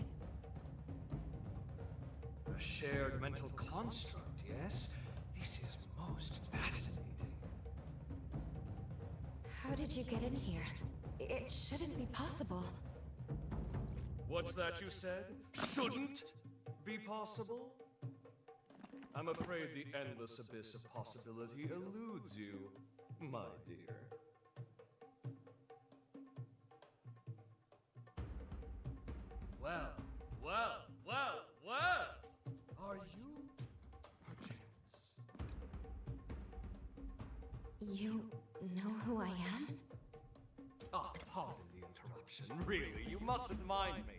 A shared mental construct, yes? This is most fascinating. How did you get in here? It shouldn't be possible. What's that you said? Shouldn't be possible? I'm afraid the endless abyss of possibility eludes you, my dear. Well, well, well, well! Are you perchance? You know who I am? Ah, pardon the interruption. Really, you mustn't mind me.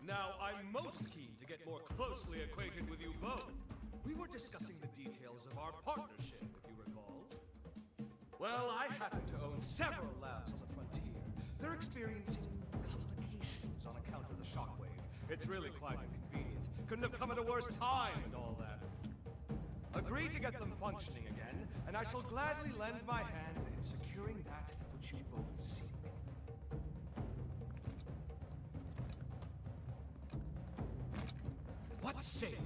Now, I'm most keen to get more closely acquainted with you both. We were discussing the details of our partnership, if you recall. Well, I happen to own several labs on the frontier. They're experiencing complications on account of the shockwave. It's really quite inconvenient. Couldn't have come at a worse time and all that. Agree to get them functioning again, and I shall gladly lend my hand in securing that which you both seek. What say you?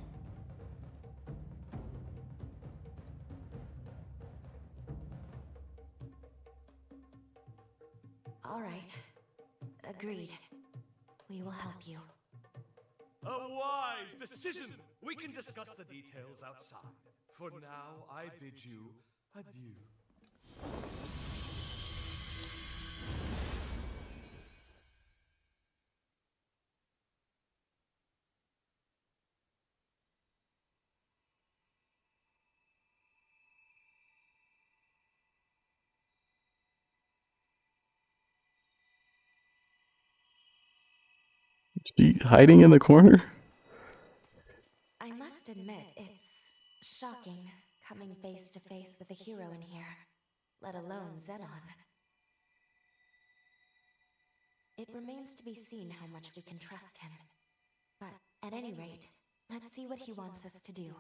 All right. Agreed. We will help you. A wise decision! We can discuss the details outside. For now, I bid you adieu. Hiding in the corner? I must admit, it's shocking coming face to face with a hero in here, let alone Xenon. It remains to be seen how much we can trust him. But at any rate, let's see what he wants us to do.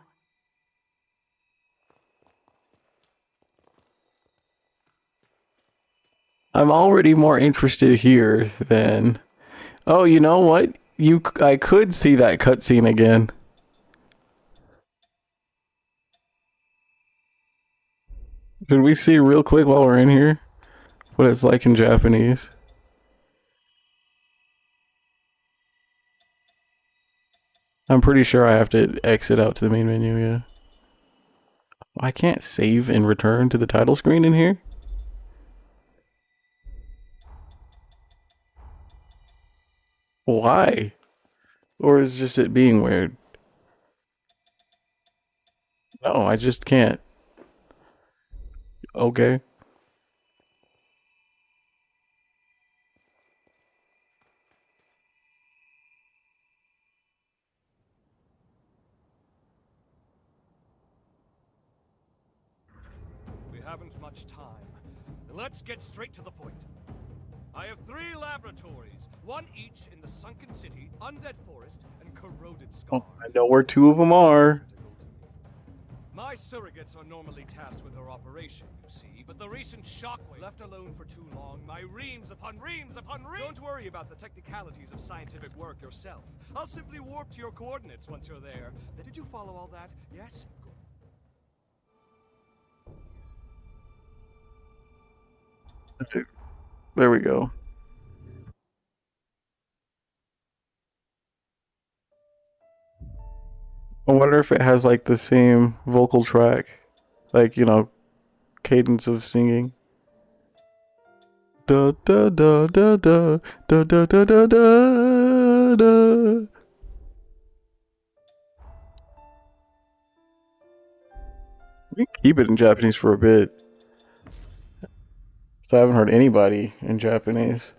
I'm already more interested here than... Oh, you know what? I could see that cutscene again. Should we see real quick while we're in here what it's like in Japanese? I'm pretty sure I have to exit out to the main menu, yeah. I can't save and return to the title screen in here? Why? Or is just it being weird? No, I just can't. Okay. We haven't much time. Let's get straight to the point. I have 3 laboratories, one each in the Sunken City, Undead Forest, and Corroded Scar. Oh, I know where 2 of them are. My surrogates are normally tasked with their operation, you see, but the recent shockwave left alone for too long, my reams upon reams upon reams... Don't worry about the technicalities of scientific work yourself. I'll simply warp to your coordinates once you're there. Did you follow all that? Yes? Good. There we go. I wonder if it has like the same vocal track, like, you know, cadence of singing. Da da da da da da da da da da da. We can keep it in Japanese for a bit. So I haven't heard anybody in Japanese.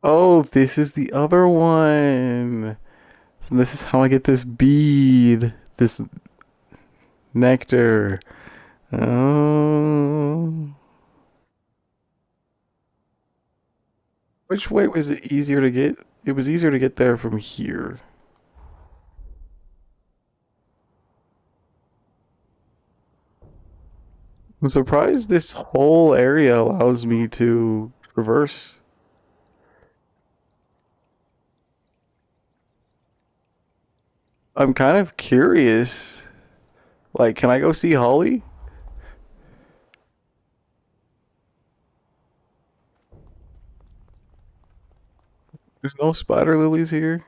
Oh, this is the other one. So this is how I get this bead, this nectar. Oh. Which way was it easier to get? It was easier to get there from here. I'm surprised this whole area allows me to reverse. I'm kind of curious. Like, can I go see Holly? There's no spider lilies here.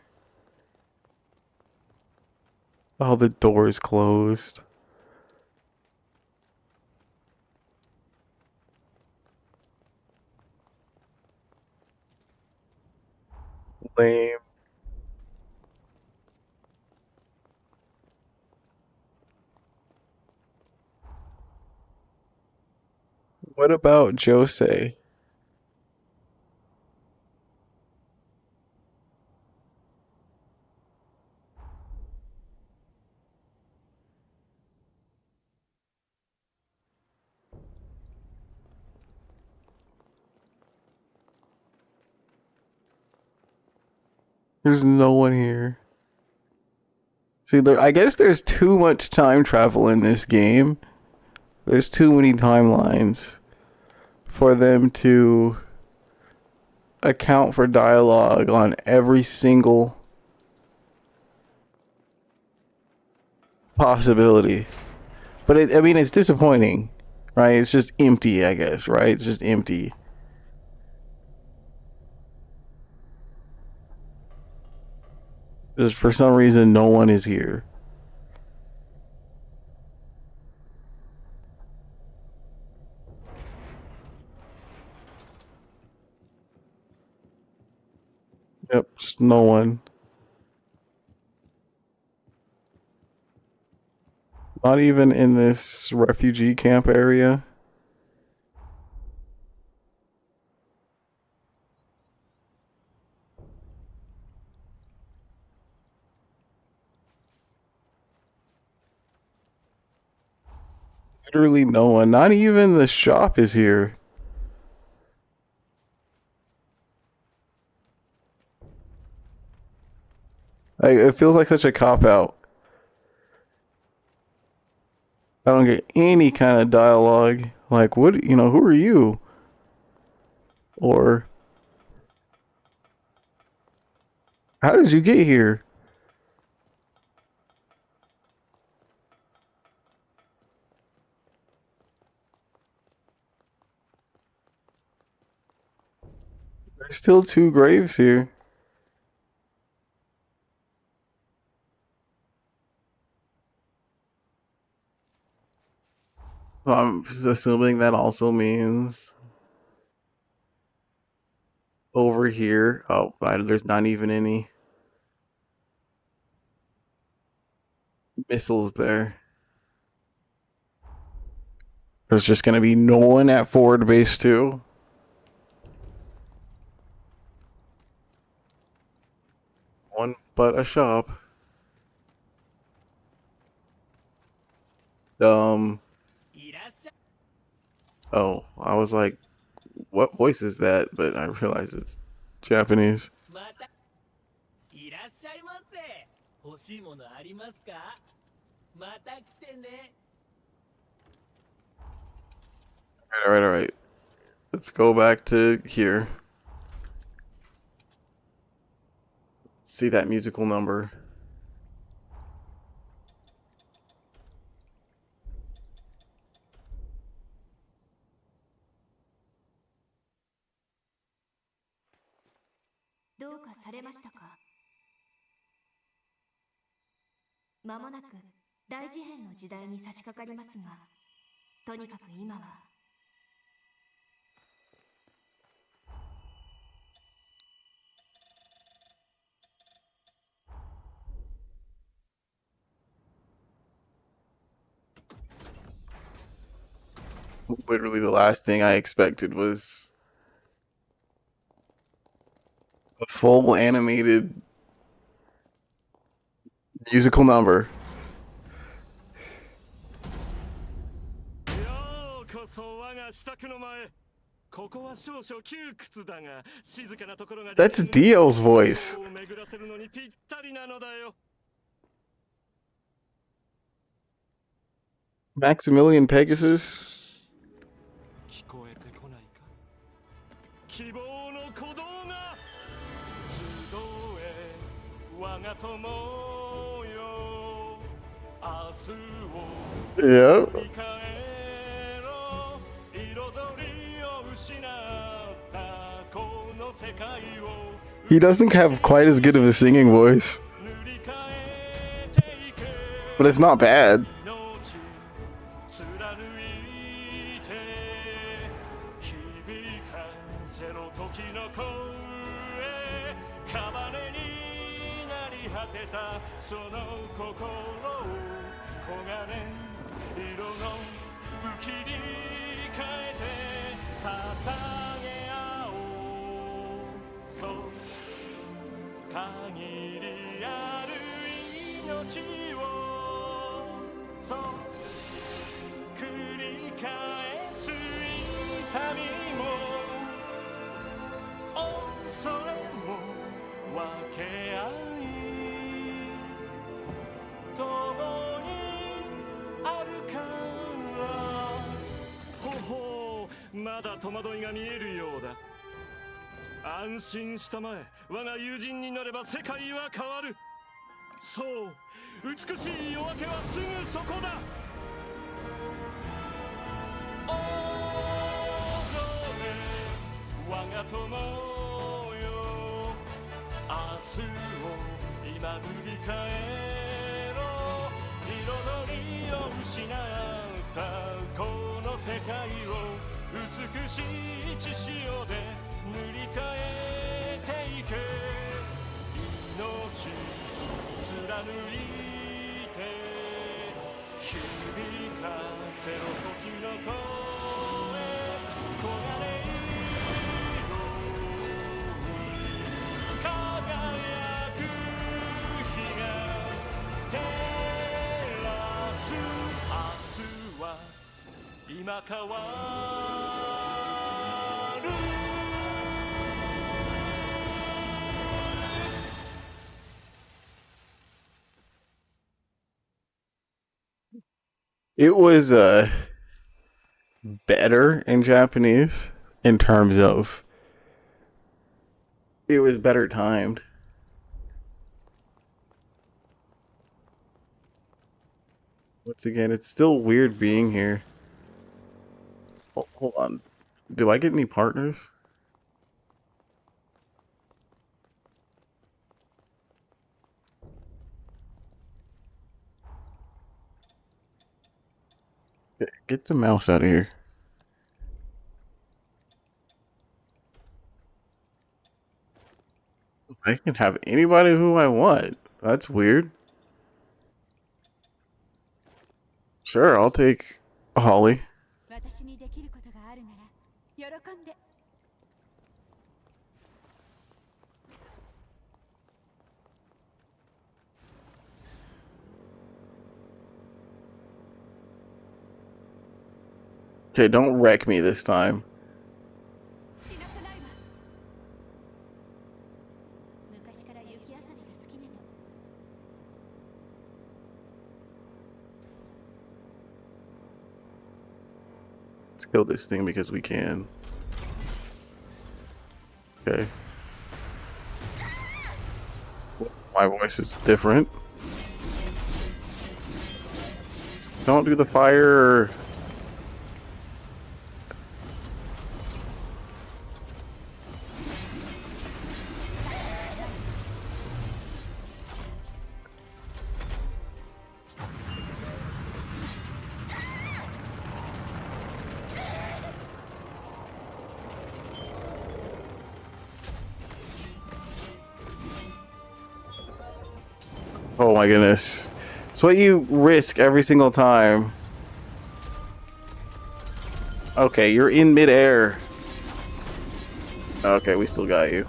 Oh, the door is closed. Lame. What about Jose? There's no one here. See, I guess there's too much time travel in this game. There's too many timelines for them to account for dialogue on every single possibility. But I mean, it's disappointing, right? It's just empty, I guess, right? It's just empty. Just for some reason, no one is here. Yep, just no one. Not even in this refugee camp area. Literally no one. Not even the shop is here. It feels like such a cop-out. I don't get any kind of dialogue. Like, what, you know, who are you? Or, how did you get here? There's still 2 graves here. I'm just assuming that also means over here. Oh, there's not even any missiles there. There's just gonna be no one at Forward Base 2. One but a shop. Oh, I was like, what voice is that? But I realized it's Japanese. Alright. Let's go back to here. See that musical number.どうかされましたか？間もなく大事変の時代に差し掛かりますが、とにかく今はLiterally the last thing I expected was a full animated musical number. That's Dio's voice. Maximilian Pegasus. Yeah. He doesn't have quite as good of a singing voice, but it's not bad. It was better in Japanese in terms of it was better timed. Once again, it's still weird being here. Oh, hold on. Do I get any partners? Get the mouse out of here. I can have anybody who I want. That's weird. Sure, I'll take Holly. Okay, don't wreck me this time. Let's kill this thing because we can. Okay. My voice is different. Don't do the fire. Oh my goodness. It's what you risk every single time. Okay, you're in midair. Okay, we still got you.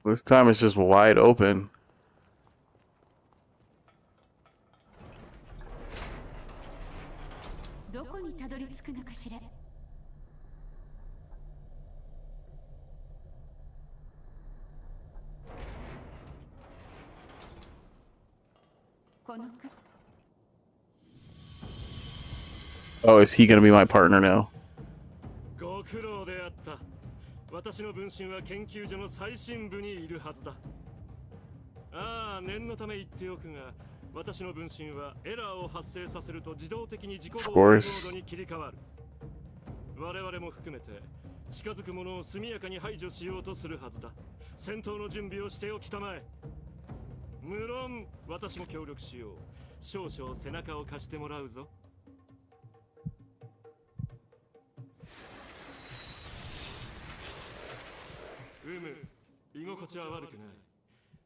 This time it's just wide open. Oh, is he gonna be my partner now? ご苦労であった。私の分身は研究所の最深部にいるはずだ。ああ、念のため言っておくが、私の分身はエラーを発生させると自動的に自己防衛モードに切り替わる。我々も含めて近づく者を速やかに排除しようとするはずだ。戦闘の準備をしておきたまえ。無論私も協力しよう。少々背中を貸してもらうぞ。居心地は悪くない。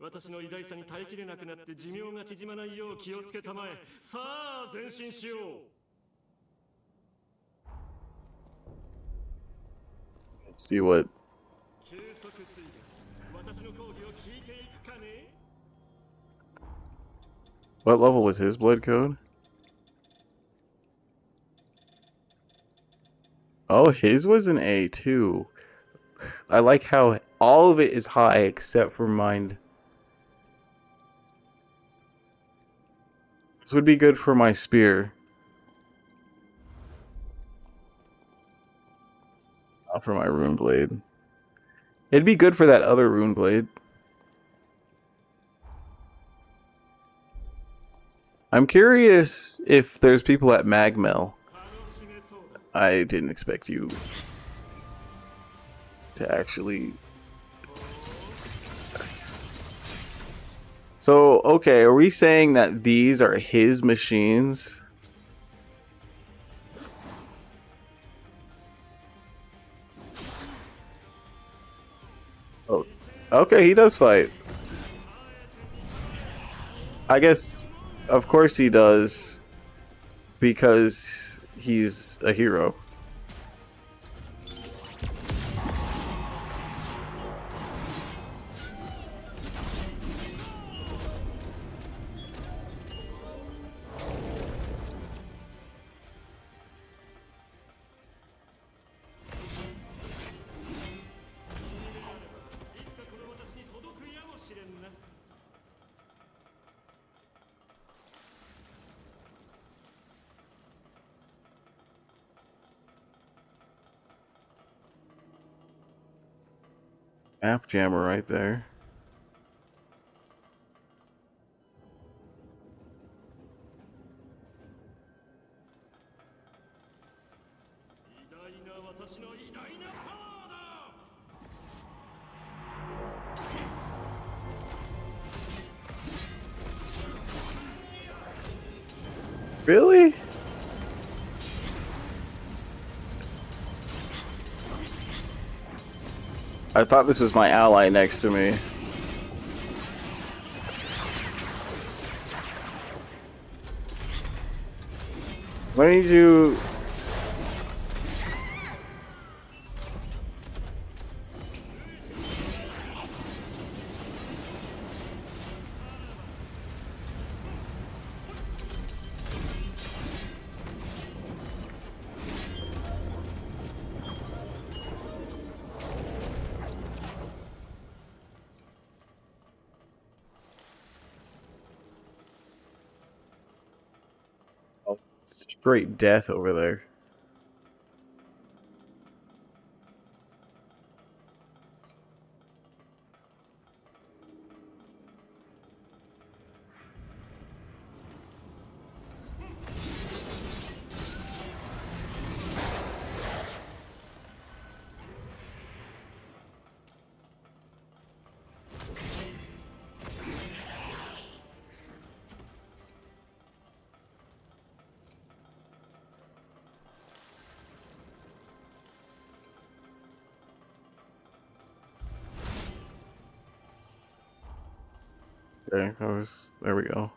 私の偉大さに耐えきれなくなって寿命が縮まないよう気をつけたまえ。さあ前進しよう。Let's see what. 急速追加。私の講義を聞いていくかね。What level was his blood code? Oh, his was an A too. I like how all of it is high except for mine. This would be good for my spear. Not for my rune blade. It'd be good for that other rune blade. I'm curious if there's people at Magmel. I didn't expect you to actually... So, okay, are we saying that these are his machines? Oh, okay, he does fight. I guess, of course he does, because he's a hero. App jammer right there. Really? I thought this was my ally next to me. Why don't you... Straight death over there. Okay, there we go.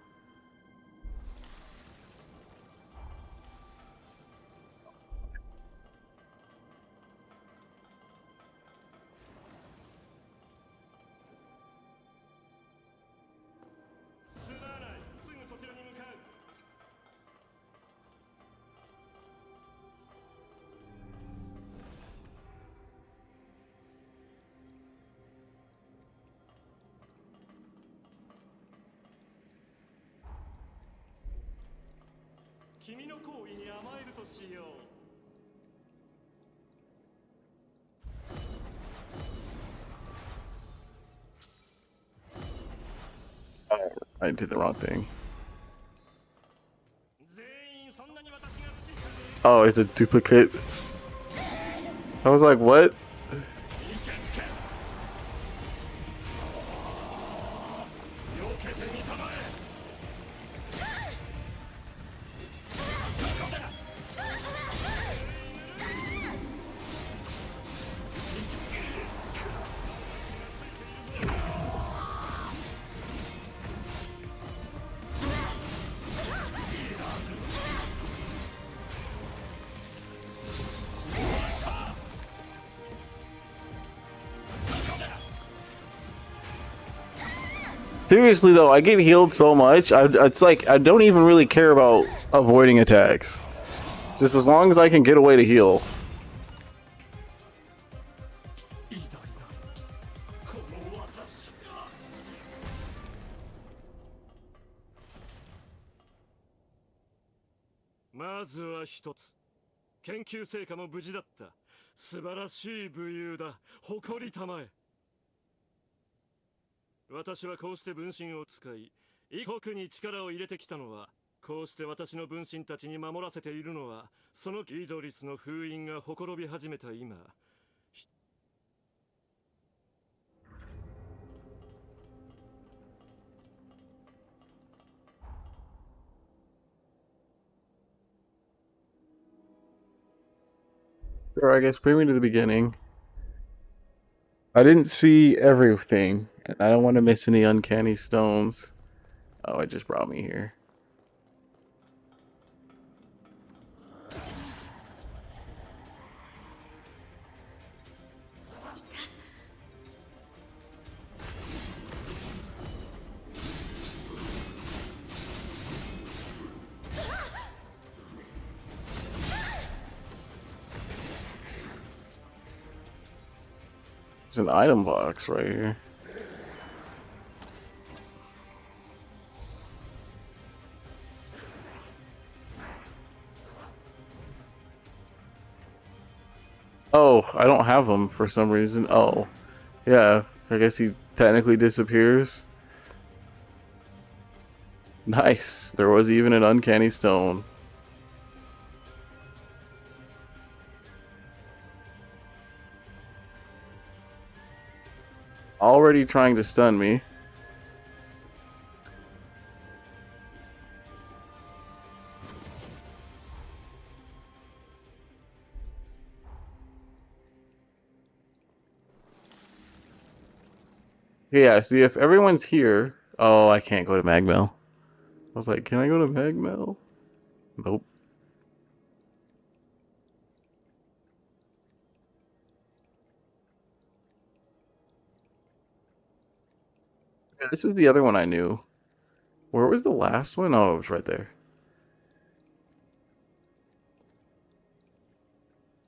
君の行為に甘えるとしよう。Oh, I did the wrong thing. Oh, it's a duplicate. I was like, what? Seriously though, I get healed so much. It's like I don't even really care about avoiding attacks. Just as long as I can get away to heal. Mazu 私はこうして分身を使い、特に力を入れてきたのは、こうして私の分身たちに守らせているのは、そのイドリスの封印がほころび始めた今。Sure, I guess bring me to the beginning. I didn't see everything, and I don't want to miss any uncanny stones. Oh, it just brought me here. There's an item box right here. Oh, I don't have him for some reason. Oh, yeah, I guess he technically disappears. Nice. There was even an uncanny stone. Already trying to stun me. Yeah, see if everyone's here. Oh, I can't go to Magmel. I was like, can I go to Magmel? Nope. Yeah, this was the other one I knew. Where was the last one? Oh, it was right there.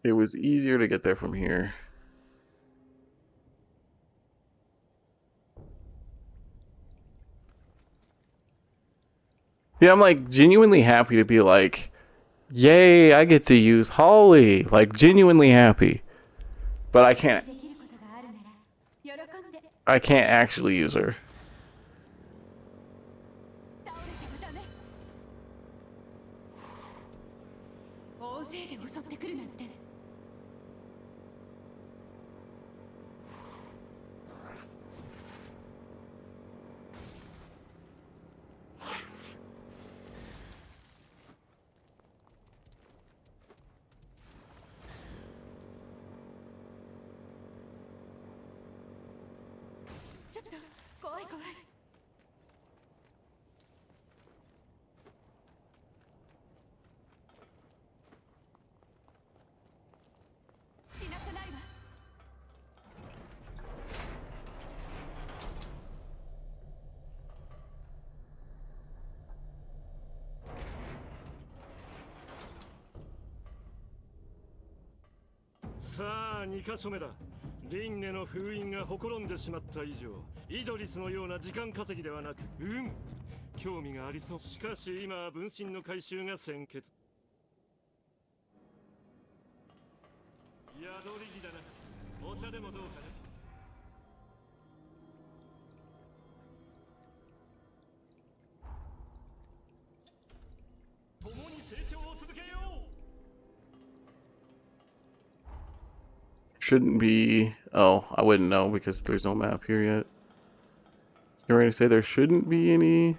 It was easier to get there from here. Yeah, I'm like genuinely happy to be like, yay, I get to use Holly. Like genuinely happy. But I can't actually use her.さあ、2カ所目だ。リンネの封印がほころんでしまった以上、イドリスのような時間稼ぎではなく、今日興味がありそう。しかし今は分身の回収が先決。宿り木だな。お茶でもどうかな。共に成長を続けよう。 Shouldn't be. Oh, I wouldn't know because there's no map here yet. I was going to say there shouldn't be any.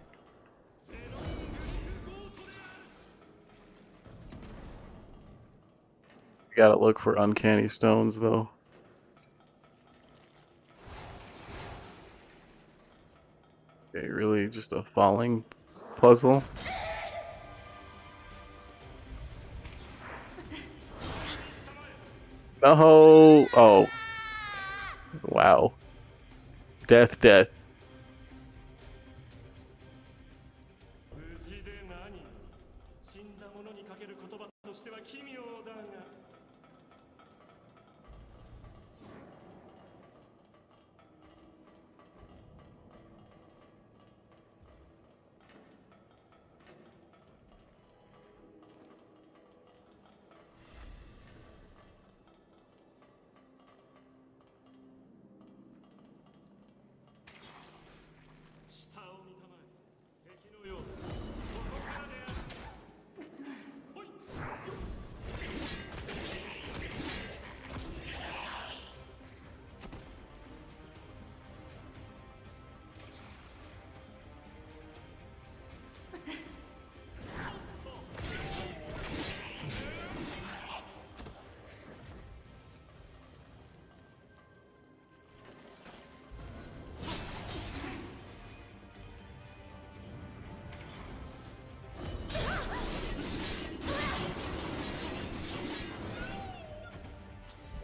Gotta look for uncanny stones though. Okay, really just a falling puzzle. No! Oh. Wow. Death, death. 無事で何？死んだ者にかける言葉としては奇妙だが。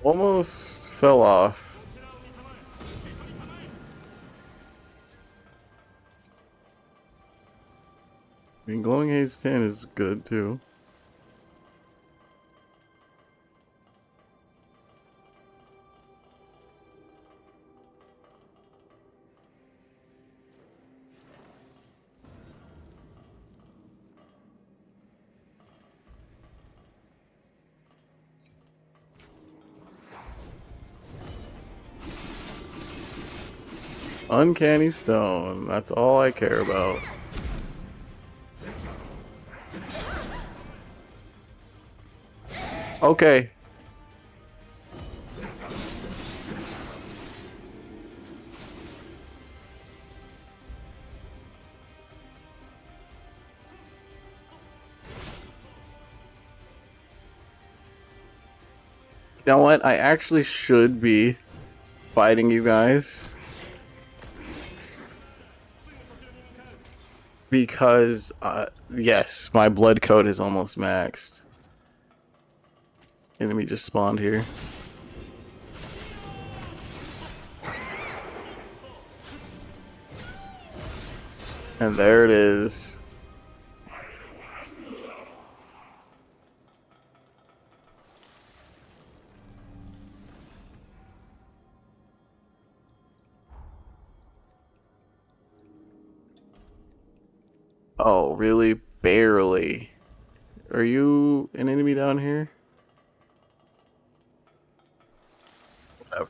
Almost fell off. I mean, Glowing Haze 10 is good too. Uncanny stone, that's all I care about. Okay. You know what? I actually should be fighting you guys. Because, yes, my blood code is almost maxed. Enemy just spawned here. And there it is. Oh, really? Barely. Are you an enemy down here? Whatever.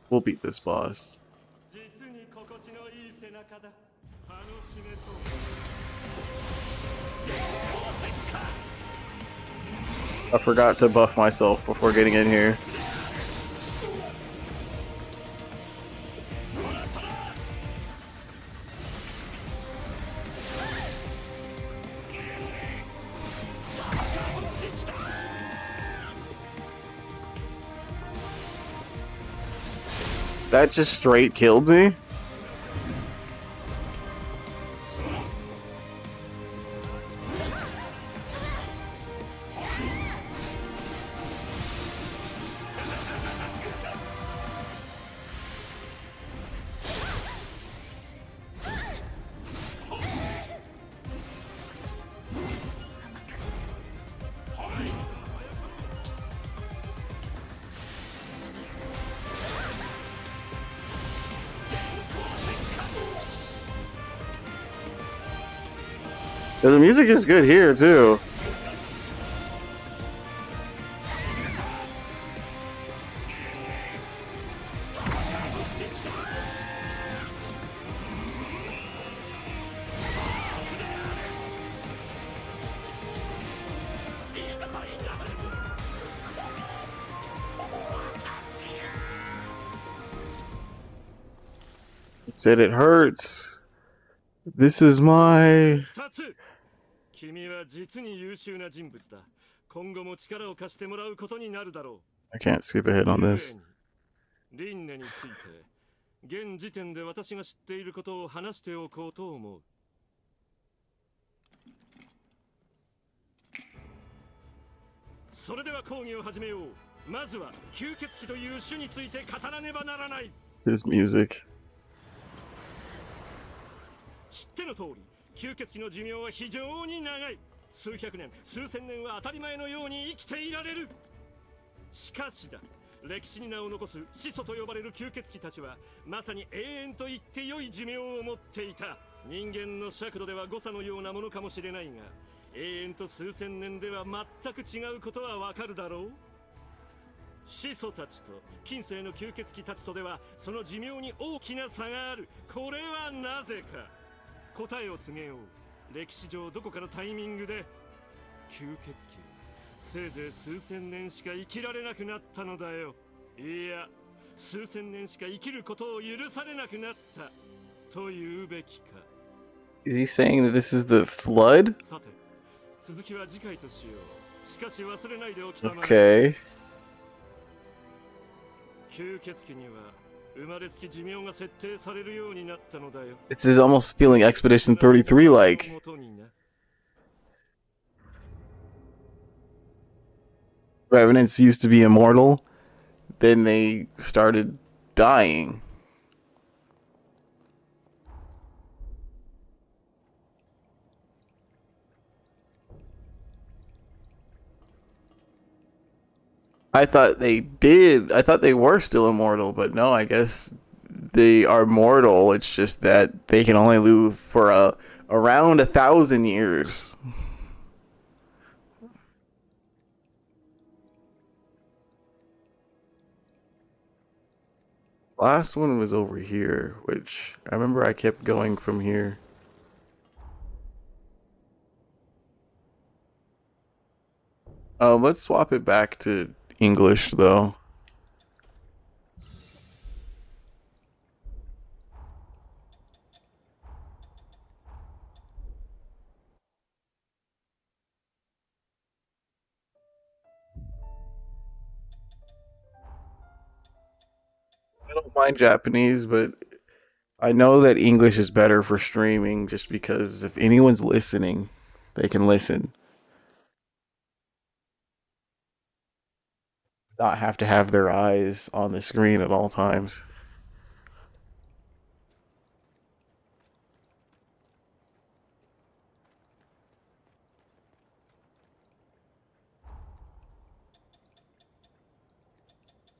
We'll beat this boss. I forgot to buff myself before getting in here. That just straight killed me? The music is good here too. Said it hurts. This is my. 君は実に優秀な人物だ。今後も力を貸してもらうことになるだろ I can't skip ahead on this. う。輪廻について、現時点で私が知っていることを話しておこうと思う。それでは講義を始めよう。まずは吸血鬼という種について語らねばならない。His music. 知っての通り、吸血鬼の寿命は非常に長い。数百年、数千年は当たり前のように生きていられる。しかしだ、歴史に名を残す始祖と呼ばれる吸血鬼たちは、まさに永遠と言って良い寿命を持っていた。人間の尺度では誤差のようなものかもしれないが、永遠と数千年では全く違うことはわかるだろう。始祖たちと近世の吸血鬼たちとではその寿命に大きな差がある。これはなぜか。答えを告げよう。歴史上どこかのタイミングで吸血鬼はせいぜい数千年しか生きられなくなったのだよ。いや、数千年しか生きることを許されなくなったと言うべきか。 Is he saying that this is the flood? さて、続きは次回としよう。しかし忘れないでおきたまえ。 Okay. 吸血鬼には生まれつき寿命が設定されるようになったのだよ。 It's almost feeling Expedition 33 like. Revenants used to be immortal, then they started dying. I thought they did. I thought they were still immortal, but no, I guess they are mortal. It's just that they can only live for around 1,000 years. Last one was over here, which I remember I kept going from here. Let's swap it back to English, though. I don't mind Japanese, but I know that English is better for streaming just because if anyone's listening, they can listen. Not have to have their eyes on the screen at all times.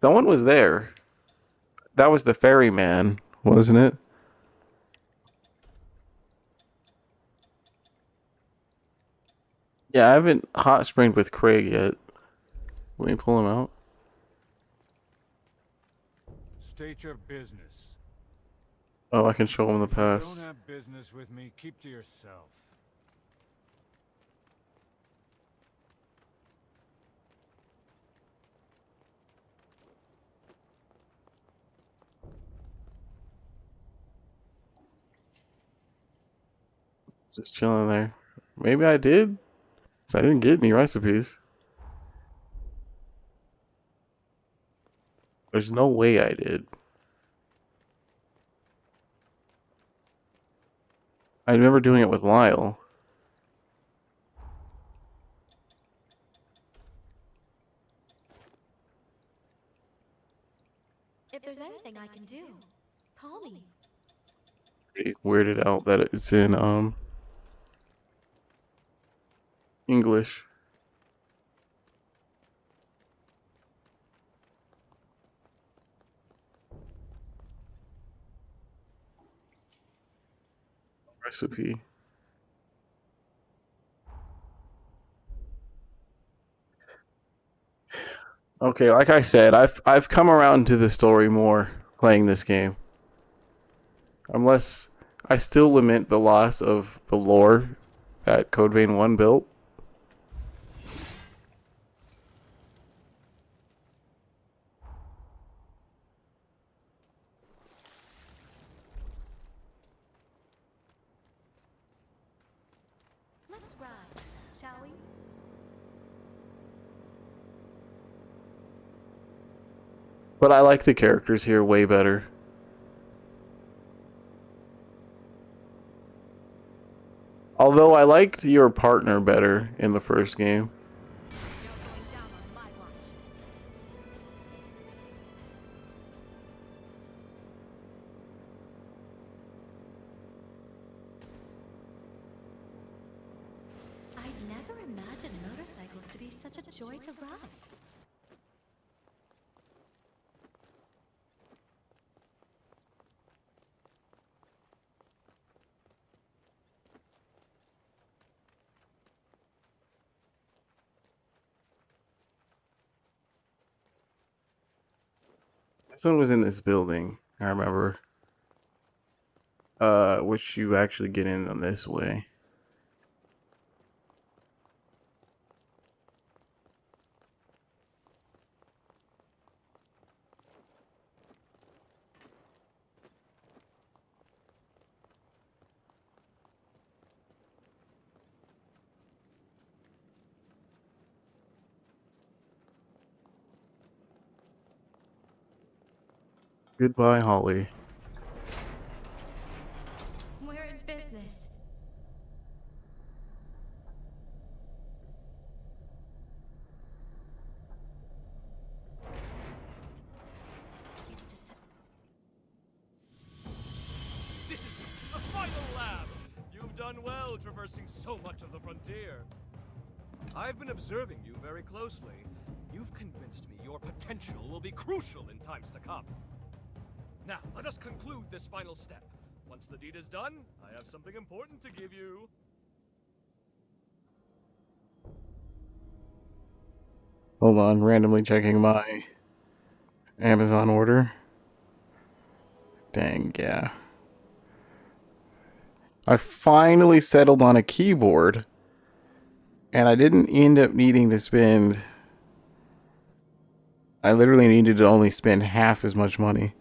Someone was there. That was the ferryman, wasn't it? Yeah, I haven't hot springed with Craig yet. Let me pull him out. State your business. Oh, I can show him the If you pass. don't have business with me, keep to yourself. Just chilling there. Maybe I did. 'Cause I didn't get any recipes. There's no way I did. I remember doing it with Lyle. If there's anything I can do, call me. Pretty weirded out that it's in English. Recipe. Okay, like I said, I've come around to the story more playing this game. Unless I still lament the loss of the lore that Code Vein 1 built. Let's ride, shall we? But I like the characters here way better. Although I liked your partner better in the first game. I'd never imagined motorcycles to be such a joy to ride. This one was in this building, I remember. Which you actually get in on this way. Goodbye, Holly. We're in business. It's to This is the final lab! You've done well traversing so much of the frontier. I've been observing you very closely. You've convinced me your potential will be crucial in times to come. Now, let us conclude this final step. Once the deed is done, I have something important to give you. Hold on, randomly checking my Amazon order. Dang, yeah. I finally settled on a keyboard, and I didn't end up needing to spend... I literally needed to only spend half as much money.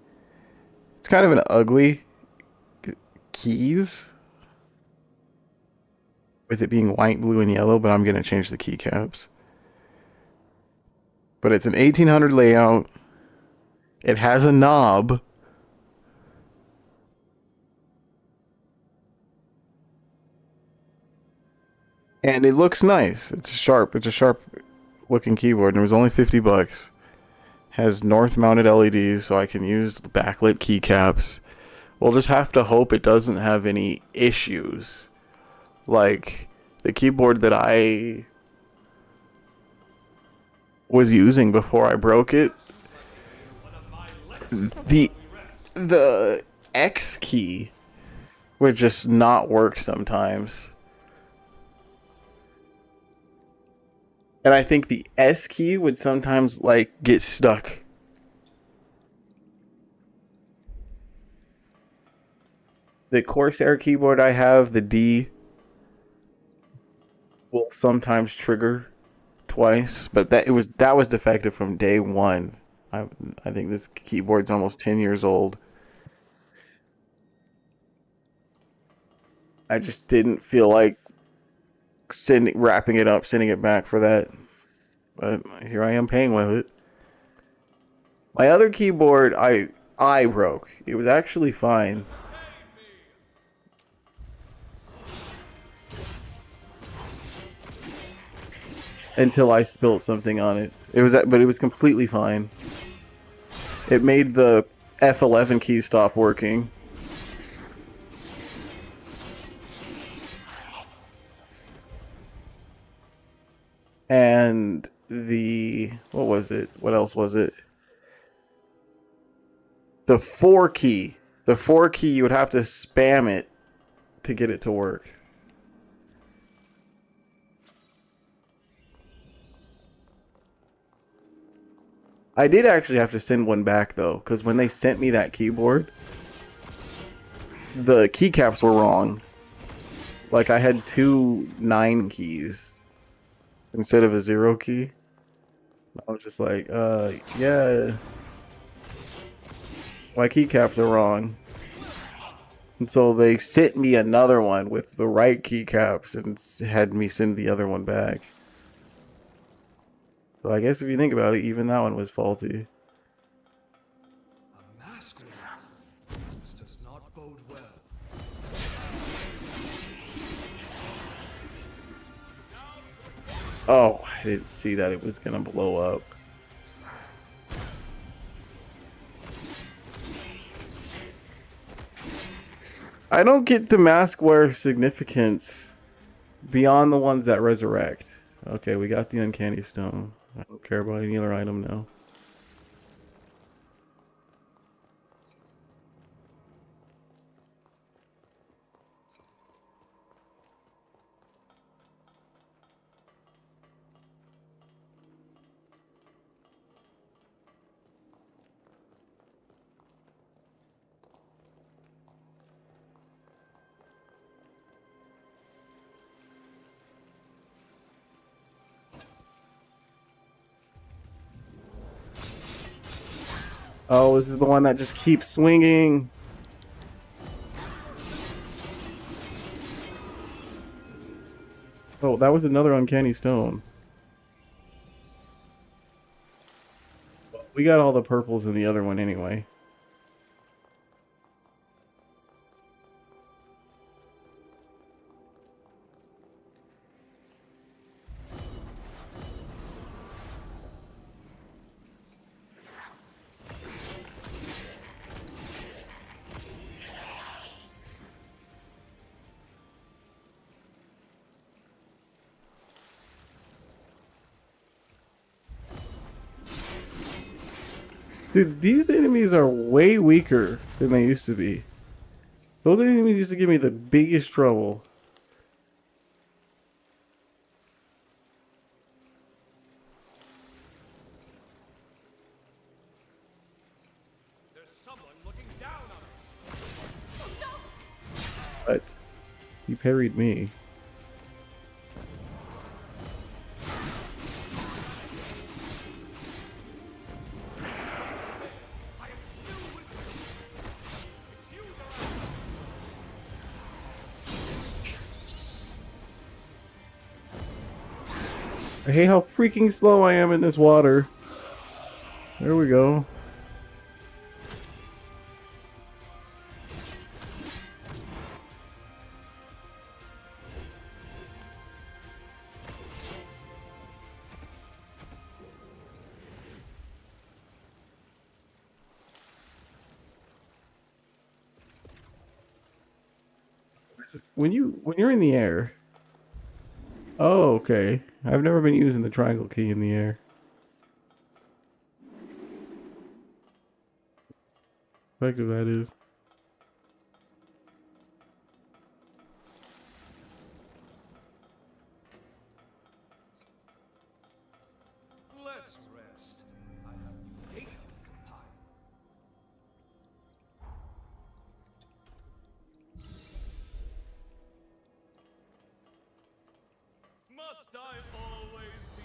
It's kind of an ugly keys, with it being white, blue, and yellow, but I'm going to change the keycaps. But it's an 1800 layout. It has a knob. And it looks nice. It's sharp. It's a sharp looking keyboard, and it was only $50. Has north mounted LEDs, so I can use the backlit keycaps. We'll just have to hope it doesn't have any issues. Like the keyboard that I was using before I broke it. The X key would just not work sometimes. And I think the S key would sometimes, like, get stuck. The Corsair keyboard I have, the D, will sometimes trigger twice, but that was defective from day one. I think this keyboard's almost 10 years old. I just didn't feel like wrapping it up, sending it back for that. But here I am paying with it. My other keyboard I broke. It was actually fine. Until I spilled something on it. But it was completely fine. It made the F11 key stop working. And what was it? What else was it? The 4 key. The 4 key, you would have to spam it to get it to work. I did actually have to send one back though, because when they sent me that keyboard, the keycaps were wrong. Like I had 2 9 keys instead of a 0 key. I was just like, yeah, my keycaps are wrong. And so they sent me another one with the right keycaps and had me send the other one back. So I guess if you think about it, even that one was faulty. A masquerade. This does not bode well. Oh, I didn't see that it was gonna blow up. I don't get the mask-wear significance beyond the ones that resurrect. Okay, we got the uncanny stone. I don't care about any other item now. Oh, this is the one that just keeps swinging. Oh, that was another uncanny stone. We got all the purples in the other one anyway. Dude, these enemies are way weaker than they used to be. Those enemies used to give me the biggest trouble. There's someone looking down on us. But he parried me. I hate how freaking slow I am in this water. There we go. When you're in the air. Oh, okay. I've never been using the triangle key in the air. How effective that is. Let's rest. I have new data to compile. Must I always be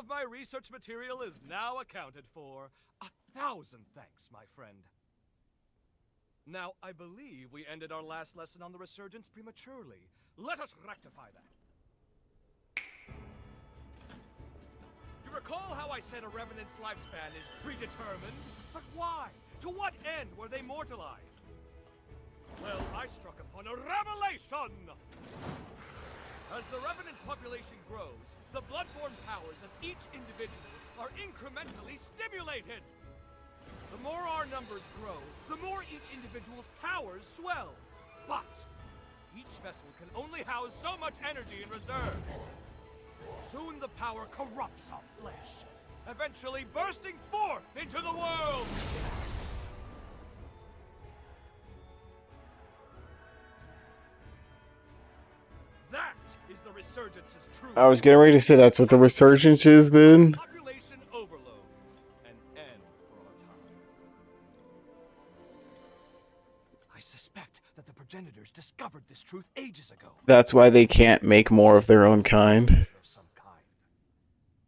of my research material is now accounted for. 1,000 thanks, my friend. Now, I believe we ended our last lesson on the Resurgence prematurely. Let us rectify that. You recall how I said a Revenant's lifespan is predetermined? But why? To what end were they mortalized? Well, I struck upon a revelation! As the Revenant population grows, the bloodborne powers of each individual are incrementally stimulated! The more our numbers grow, the more each individual's powers swell. But each vessel can only house so much energy in reserve. Soon the power corrupts our flesh, eventually bursting forth into the world! That is the Resurgence's true... I was getting ready to say that's what the Resurgence is then. Population overload. An end for our time. I suspect that the progenitors discovered this truth ages ago. That's why they can't make more of their own kind.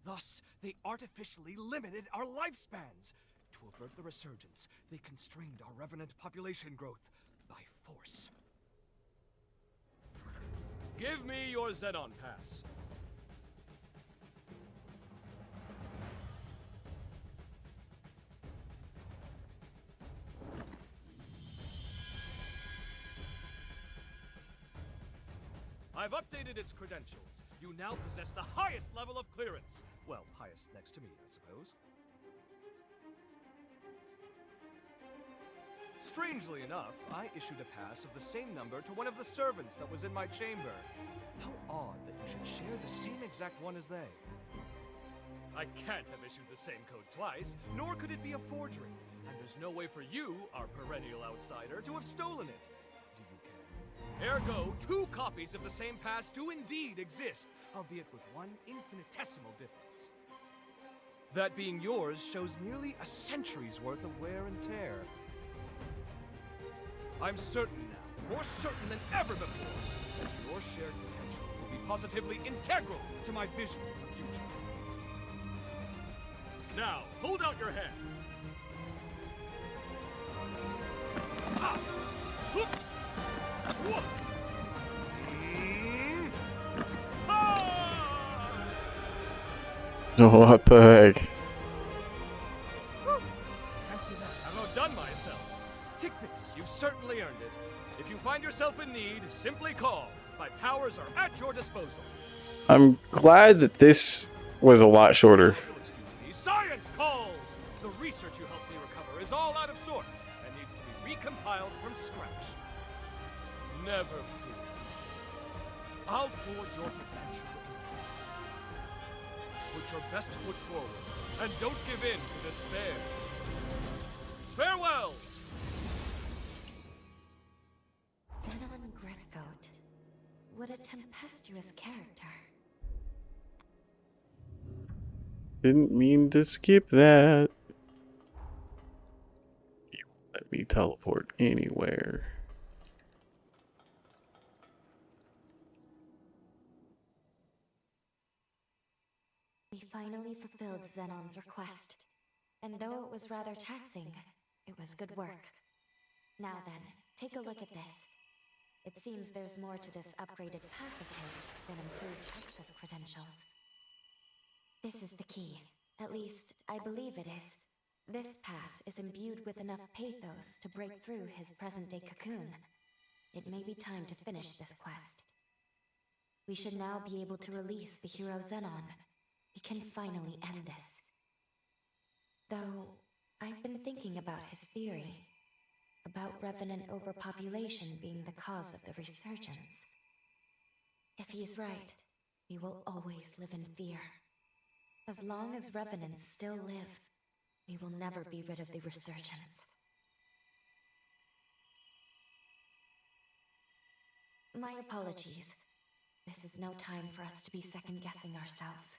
Thus, they artificially limited our lifespans. To avert the Resurgence, they constrained our Revenant population growth by force. Give me your Xenon pass. I've updated its credentials. You now possess the highest level of clearance. Well, highest next to me, I suppose. Strangely enough, I issued a pass of the same number to one of the servants that was in my chamber. How odd that you should share the same exact one as they. I can't have issued the same code twice, nor could it be a forgery. And there's no way for you, our perennial outsider, to have stolen it. Do you care? Ergo, 2 copies of the same pass do indeed exist, albeit with one infinitesimal difference. That being yours shows nearly a century's worth of wear and tear. I'm certain now, more certain than ever before, that your shared potential will be positively integral to my vision for the future. Now, hold out your hand. Ah! Whoop! Whoop! Ah! What the heck? Fancy that. I've outdone myself. Take this. You've certainly earned it. If you find yourself in need, simply call. My powers are at your disposal. I'm glad that this was a lot shorter. Excuse me. Science calls! The research you helped me recover is all out of sorts and needs to be recompiled from scratch. Never fear. I'll forge your potential into it. Put your best foot forward and don't give in to despair. Farewell! Xenon Griffgoat. What a tempestuous character. Didn't mean to skip that. You won't let me teleport anywhere. We finally fulfilled Xenon's request. And though it was rather taxing, it was good work. Now then, take a look at this. It seems there's more to this upgraded pass of his than improved access credentials. This is the key. At least, I believe it is. This pass is imbued with enough pathos to break through his present-day cocoon. It may be time to finish this quest. We should now be able to release the hero Xenon. We can finally end this. Though, I've been thinking about his theory. About Revenant overpopulation being the cause of the Resurgence. If he's right, we will always live in fear. As long as Revenants still live, we will never be rid of the Resurgence. My apologies. This is no time for us to be second-guessing ourselves.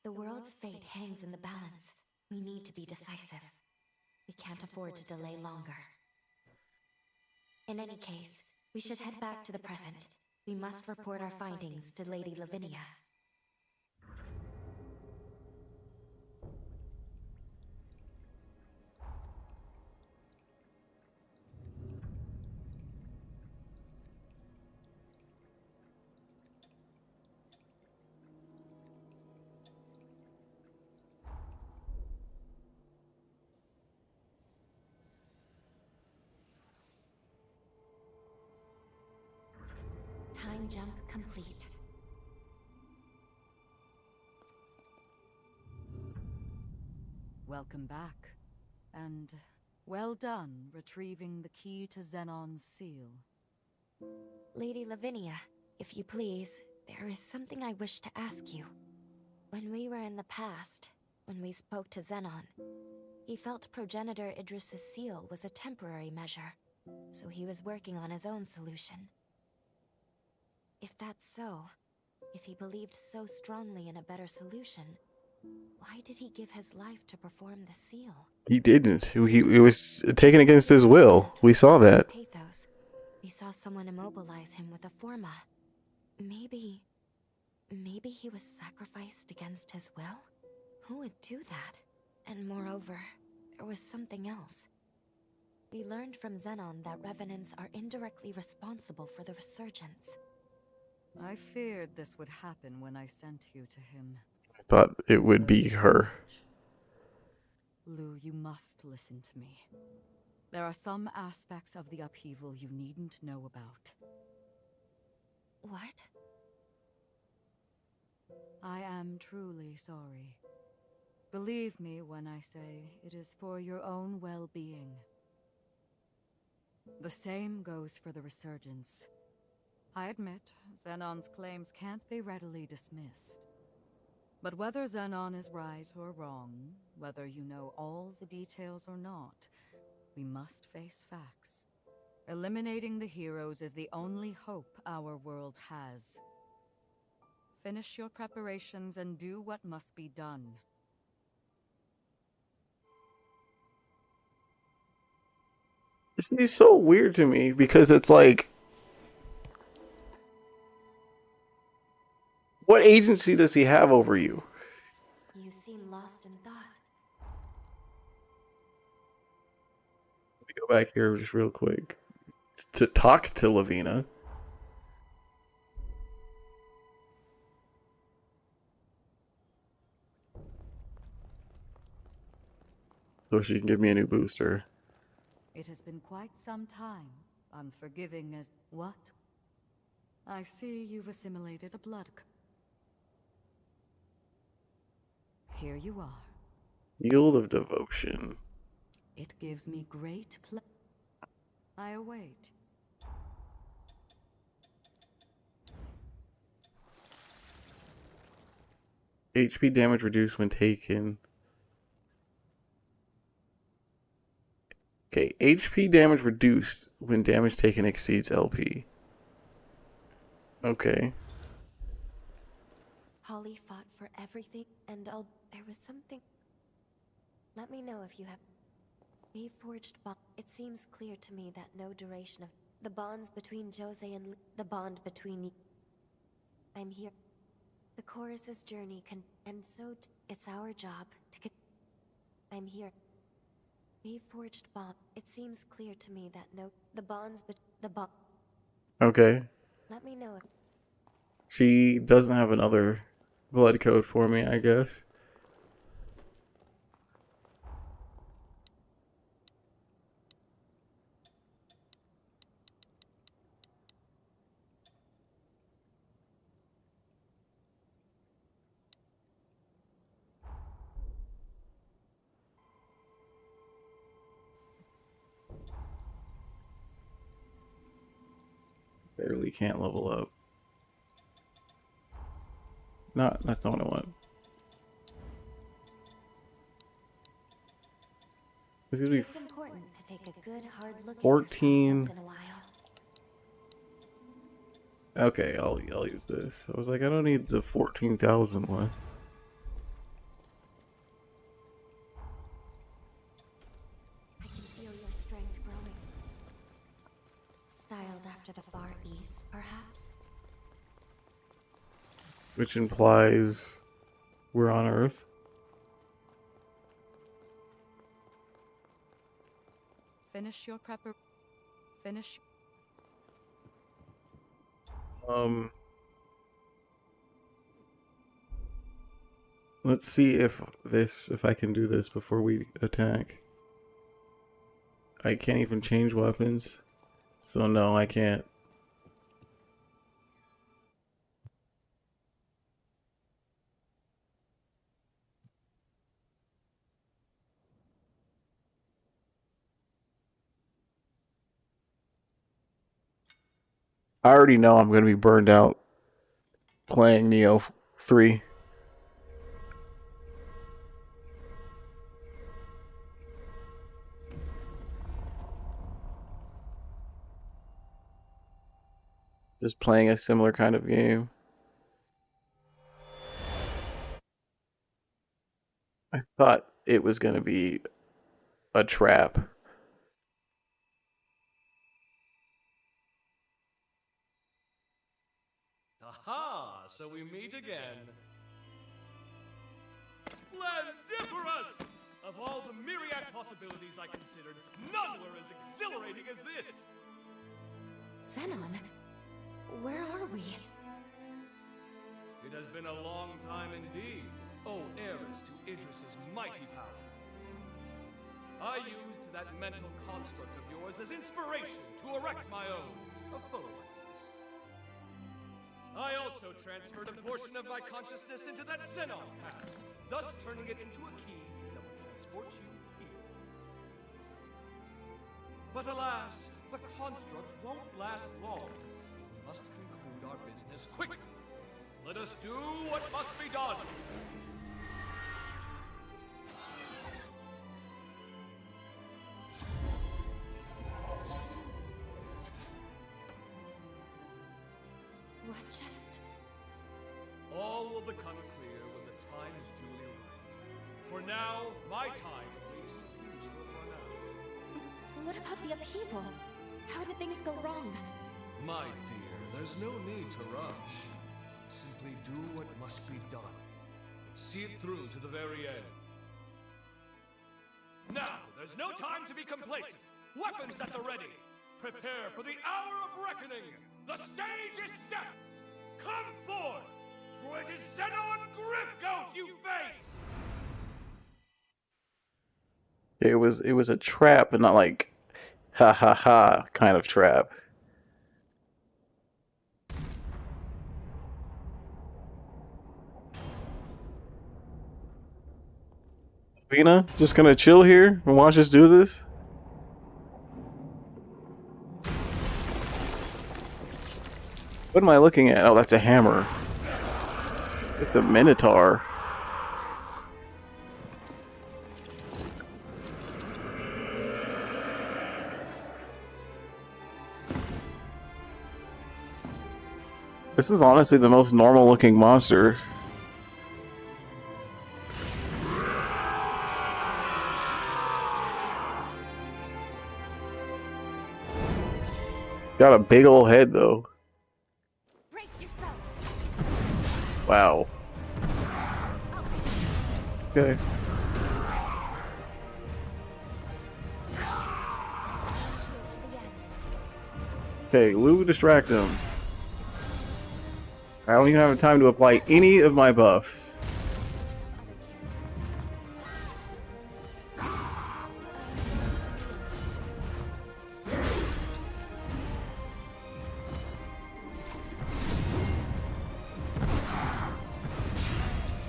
The world's fate hangs in the balance. We need to be decisive. We can't afford to delay longer. In any case, we should head back to the present. We must report our findings to Lady Lavinia. time jump complete. Welcome back. And well done retrieving the key to Xenon's seal. Lady Lavinia, if you please, there is something I wish to ask you. When we were in the past, when we spoke to Xenon, he felt Progenitor Idris's seal was a temporary measure, so he was working on his own solution. If that's so, if he believed so strongly in a better solution, why did he give his life to perform the seal? He didn't. He was taken against his will. We saw that. Pathos. We saw someone immobilize him with a forma. Maybe he was sacrificed against his will? Who would do that? And moreover, there was something else. We learned from Xenon that Revenants are indirectly responsible for the resurgence. I feared this would happen when I sent you to him. I thought it would be her. Lou, you must listen to me. There are some aspects of the upheaval you needn't know about. What? I am truly sorry. Believe me when I say it is for your own well-being. The same goes for the resurgence. I admit, Xenon's claims can't be readily dismissed. But whether Xenon is right or wrong, whether you know all the details or not, we must face facts. Eliminating the heroes is the only hope our world has. Finish your preparations and do what must be done. She's so weird to me because it's like, what agency does he have over you? You seem lost in thought. Let me go back here just real quick to talk to Lavina. So she can give me a new booster. It has been quite some time, unforgiving as... What? I see you've assimilated a blood... Here you are. Yield of Devotion. It gives me great pleasure. I await. HP damage reduced when taken. Okay, HP damage reduced when damage taken exceeds LP. Okay. Holly fought for everything, and there was something... Let me know if you have... We forged bond. It seems clear to me that no duration of... The bonds between Jose and... The bond between... I'm here. The chorus's journey can... And so it's our job to... I'm here. We forged bond. It seems clear to me that no... The bonds the bond... Okay. Let me know if... She doesn't have another blood code for me, I guess. Barely can't level up. That's not what I want. This is gonna be It's important to take a good hard look 14. at yourself once in a while. Okay, I'll use this. I was like, I don't need the 14,000 one. I can feel your strength growing. Styled after the Far East, perhaps? Which implies we're on Earth. Finish your prepper... Finish... Let's see if I can do this before we attack. I can't even change weapons. So no, I can't. I already know I'm going to be burned out playing Neo 3. Just playing a similar kind of game. I thought it was going to be a trap. Aha! So we meet again. Splendiferous! Of all the myriad possibilities I considered, none were as exhilarating as this! Xenon, where are we? It has been a long time indeed, O heiress to Idris's mighty power. I used that mental construct of yours as inspiration to erect my own, a photorex. I also transferred a portion of my consciousness into that Xenon pass, thus turning it into a key that will transport you here. But alas, the construct won't last long. We must conclude our business quickly. Let us do what must be done. What just... All will become clear when the time is duly ripe. For now, my time at least is run out. What about the upheaval? How did things go wrong? My dear, there's no need to rush. Simply do what must be done. See it through to the very end. Now, there's no time to be complacent. Weapons at the ready. Prepare for the hour of reckoning. The stage is set. Come forth, for it is Xenon Griffgoat you face. It was a trap, but not like ha ha ha kind of trap. Vina, just gonna chill here and watch us do this? What am I looking at? Oh, that's a hammer. It's a minotaur. This is honestly the most normal looking monster. Got a big old head though. Brace yourself. Wow. Okay. Okay, Lou, distract him. I don't even have time to apply any of my buffs.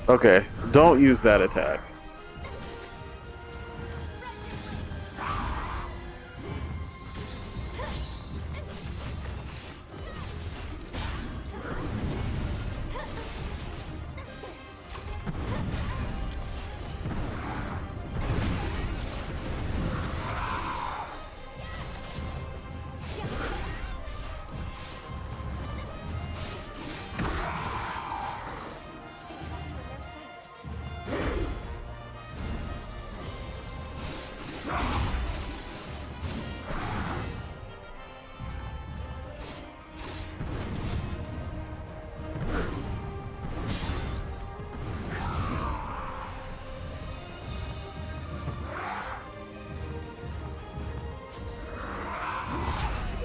Okay, don't use that attack.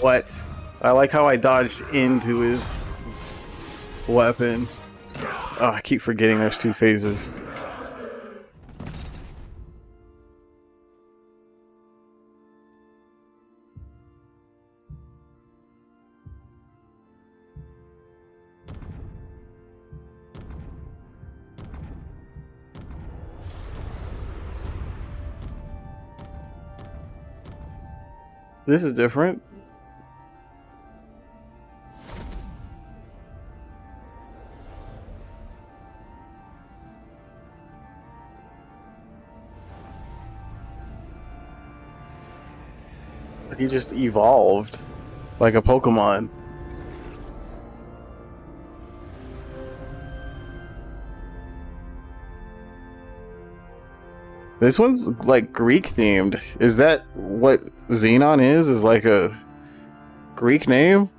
What? I like how I dodged into his weapon. Oh, I keep forgetting there's two phases. This is different. He just evolved like a Pokemon. This one's like Greek themed. Is that what Xenon is? Is like a Greek name?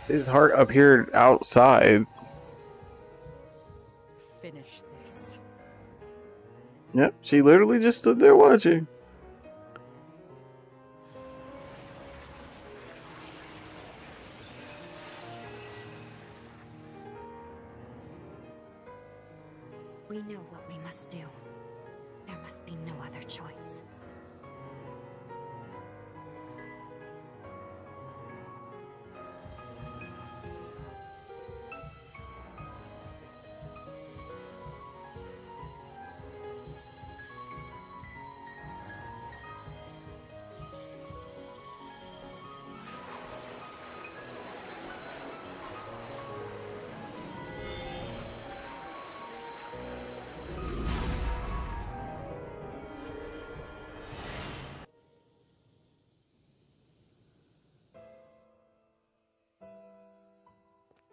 His heart appeared outside. Finish this. Yep, she literally just stood there watching. We know what we must do. There must be no other choice.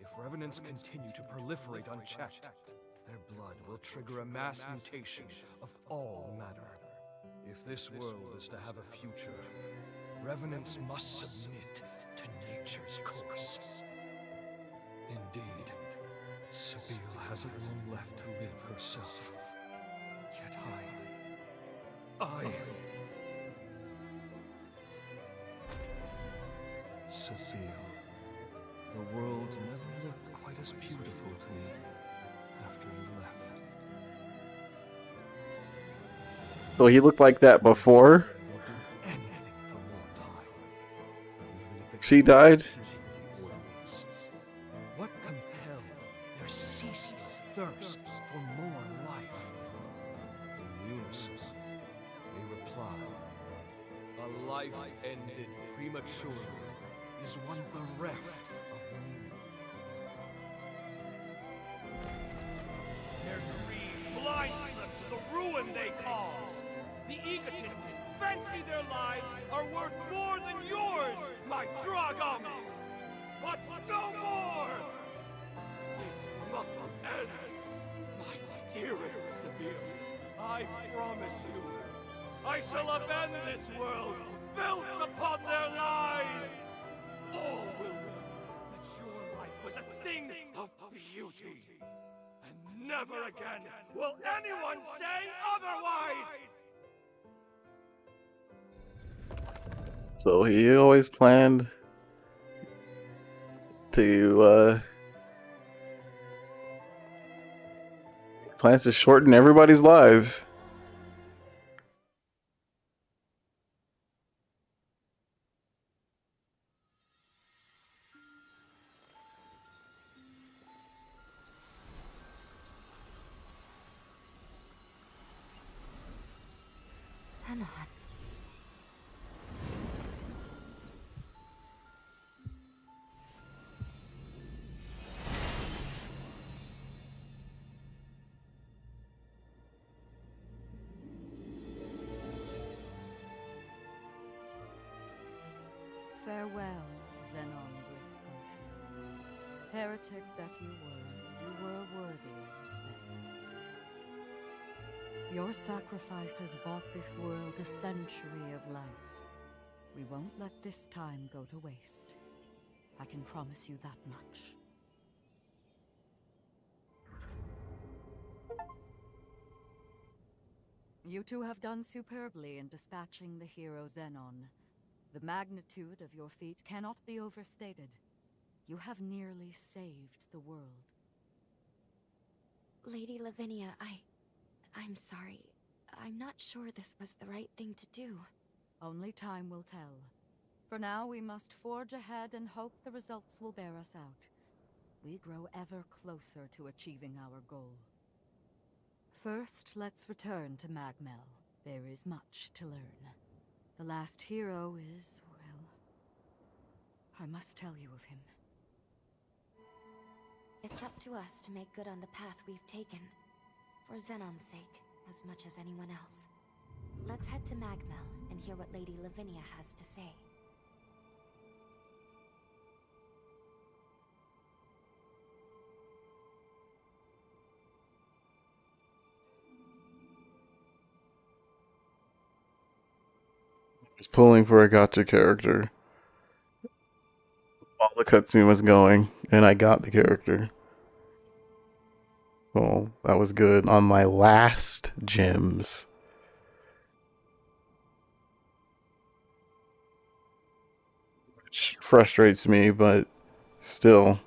If revenants continue to proliferate unchecked, their blood will trigger a mass mutation of all matter. If this world is to have a future, revenants must submit to nature's course. Indeed, Sabine hasn't long left to live herself. Yet Sabine, the world never looked quite as beautiful to me after you left. So he looked like that before she died. What compelled their ceaseless thirst for more life? In unison, they reply, a life ended prematurely is one bereft of meaning. Their greed blinds them to the ruin they cause. The egotists fancy their lives are worth more than yours, my Dragami! But no more! This must end! My dearest Sabine, I promise you, I shall upend this world built upon their lies! All will know that your life was a thing of beauty. And never again will anyone say otherwise! So he always planned to plans to shorten everybody's lives. Xenon. Farewell, Xenon Griffcoat. Heretic that you were worthy of respect. Your sacrifice has bought this world a century of life. We won't let this time go to waste. I can promise you that much. You two have done superbly in dispatching the hero Xenon. The magnitude of your feat cannot be overstated. You have nearly saved the world. Lady Lavinia, I'm sorry. I'm not sure this was the right thing to do. Only time will tell. For now, we must forge ahead and hope the results will bear us out. We grow ever closer to achieving our goal. First, let's return to Magmel. There is much to learn. The last hero is, well, I must tell you of him. It's up to us to make good on the path we've taken. For Xenon's sake, as much as anyone else. Let's head to Magmel and hear what Lady Lavinia has to say. Was pulling for a gotcha character while the cutscene was going, and I got the character. So that was good on my last gems. Which frustrates me, but still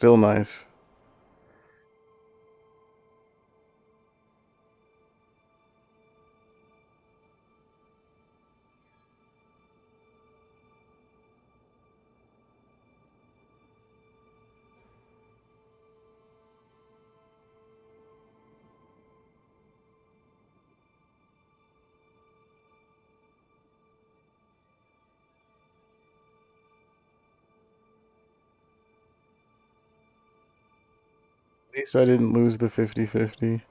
nice. At least I didn't lose the 50-50.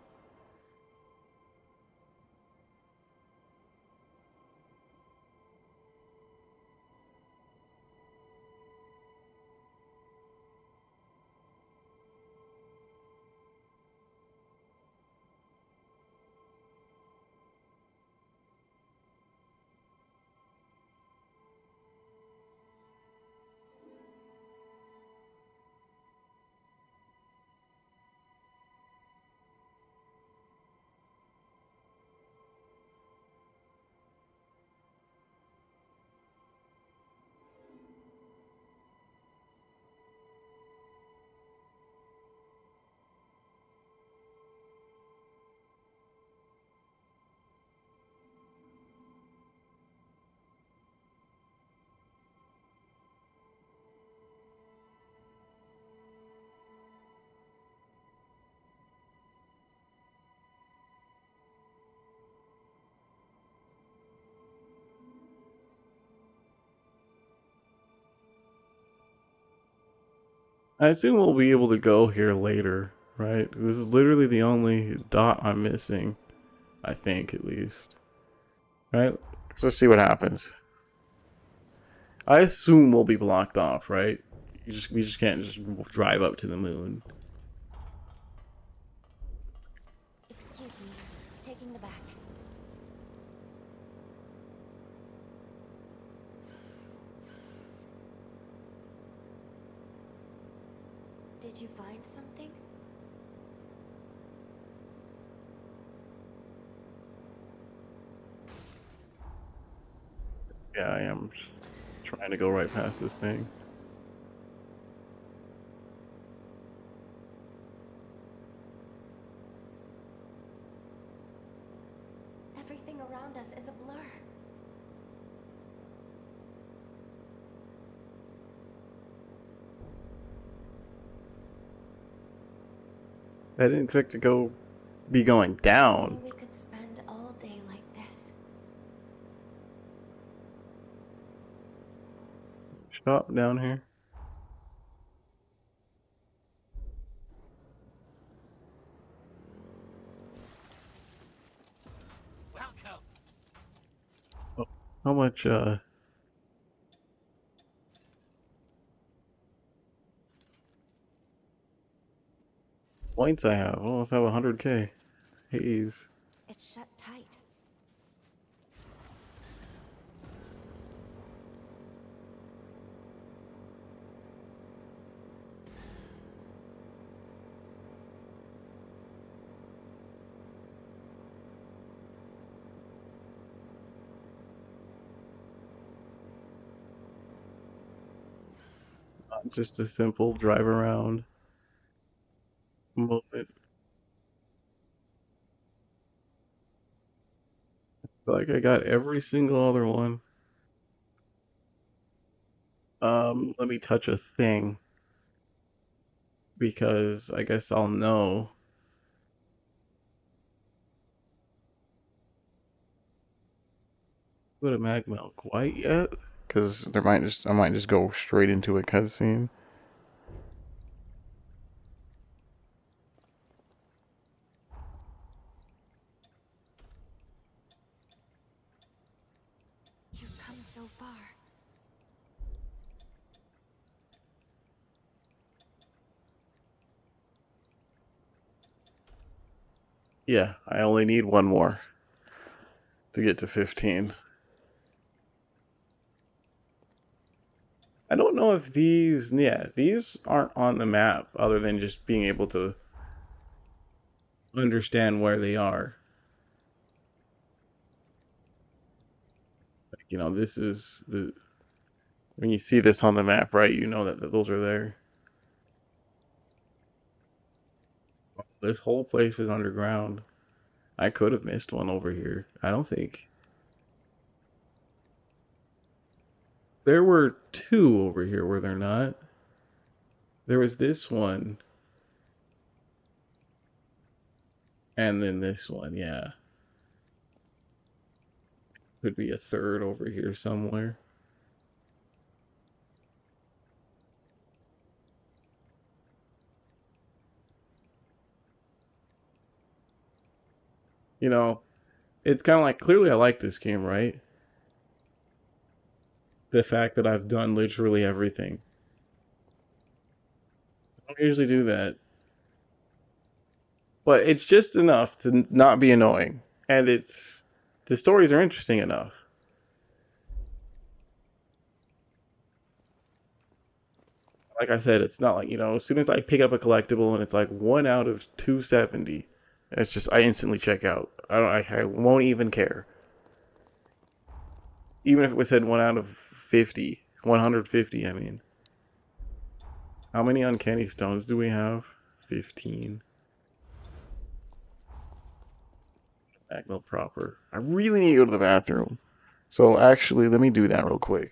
I assume we'll be able to go here later, right? This is literally the only dot I'm missing. I think, at least. Right? So let's see what happens. I assume we'll be blocked off, right? We just can't just drive up to the moon. Excuse me, taking the back. Did you find something? Yeah, I am trying to go right past this thing. Everything around us is a blur. I didn't expect to be going down. Maybe we could spend all day like this. shop down here. Welcome. Oh, how much points I have? I almost have 100k. Haze. It's shut tight. Not just a simple drive around moment. Like I got every single other one. Let me touch a thing because I guess I'll know. Go to Magmel quite yet? Because I might just go straight into a cutscene. You've come so far. Yeah, I only need one more to get to 15. I don't know if these aren't on the map other than just being able to understand where they are. Like, you know, this is the when you see this on the map, right? You know that those are there. This whole place is underground. I could have missed one over here. I don't think. There were two over here, were there not? There was this one. And then this one, yeah. Could be a third over here somewhere. You know, it's kind of like, clearly I like this game, right? The fact that I've done literally everything. I don't usually do that. But it's just enough to not be annoying. And the stories are interesting enough. Like I said, it's not like, you know, as soon as I pick up a collectible and it's like 1 out of 270, it's just, I instantly check out. I won't even care. Even if it was said 1 out of 50, 150, I mean. How many uncanny stones do we have? 15. Magmel proper. I really need to go to the bathroom. So actually, let me do that real quick.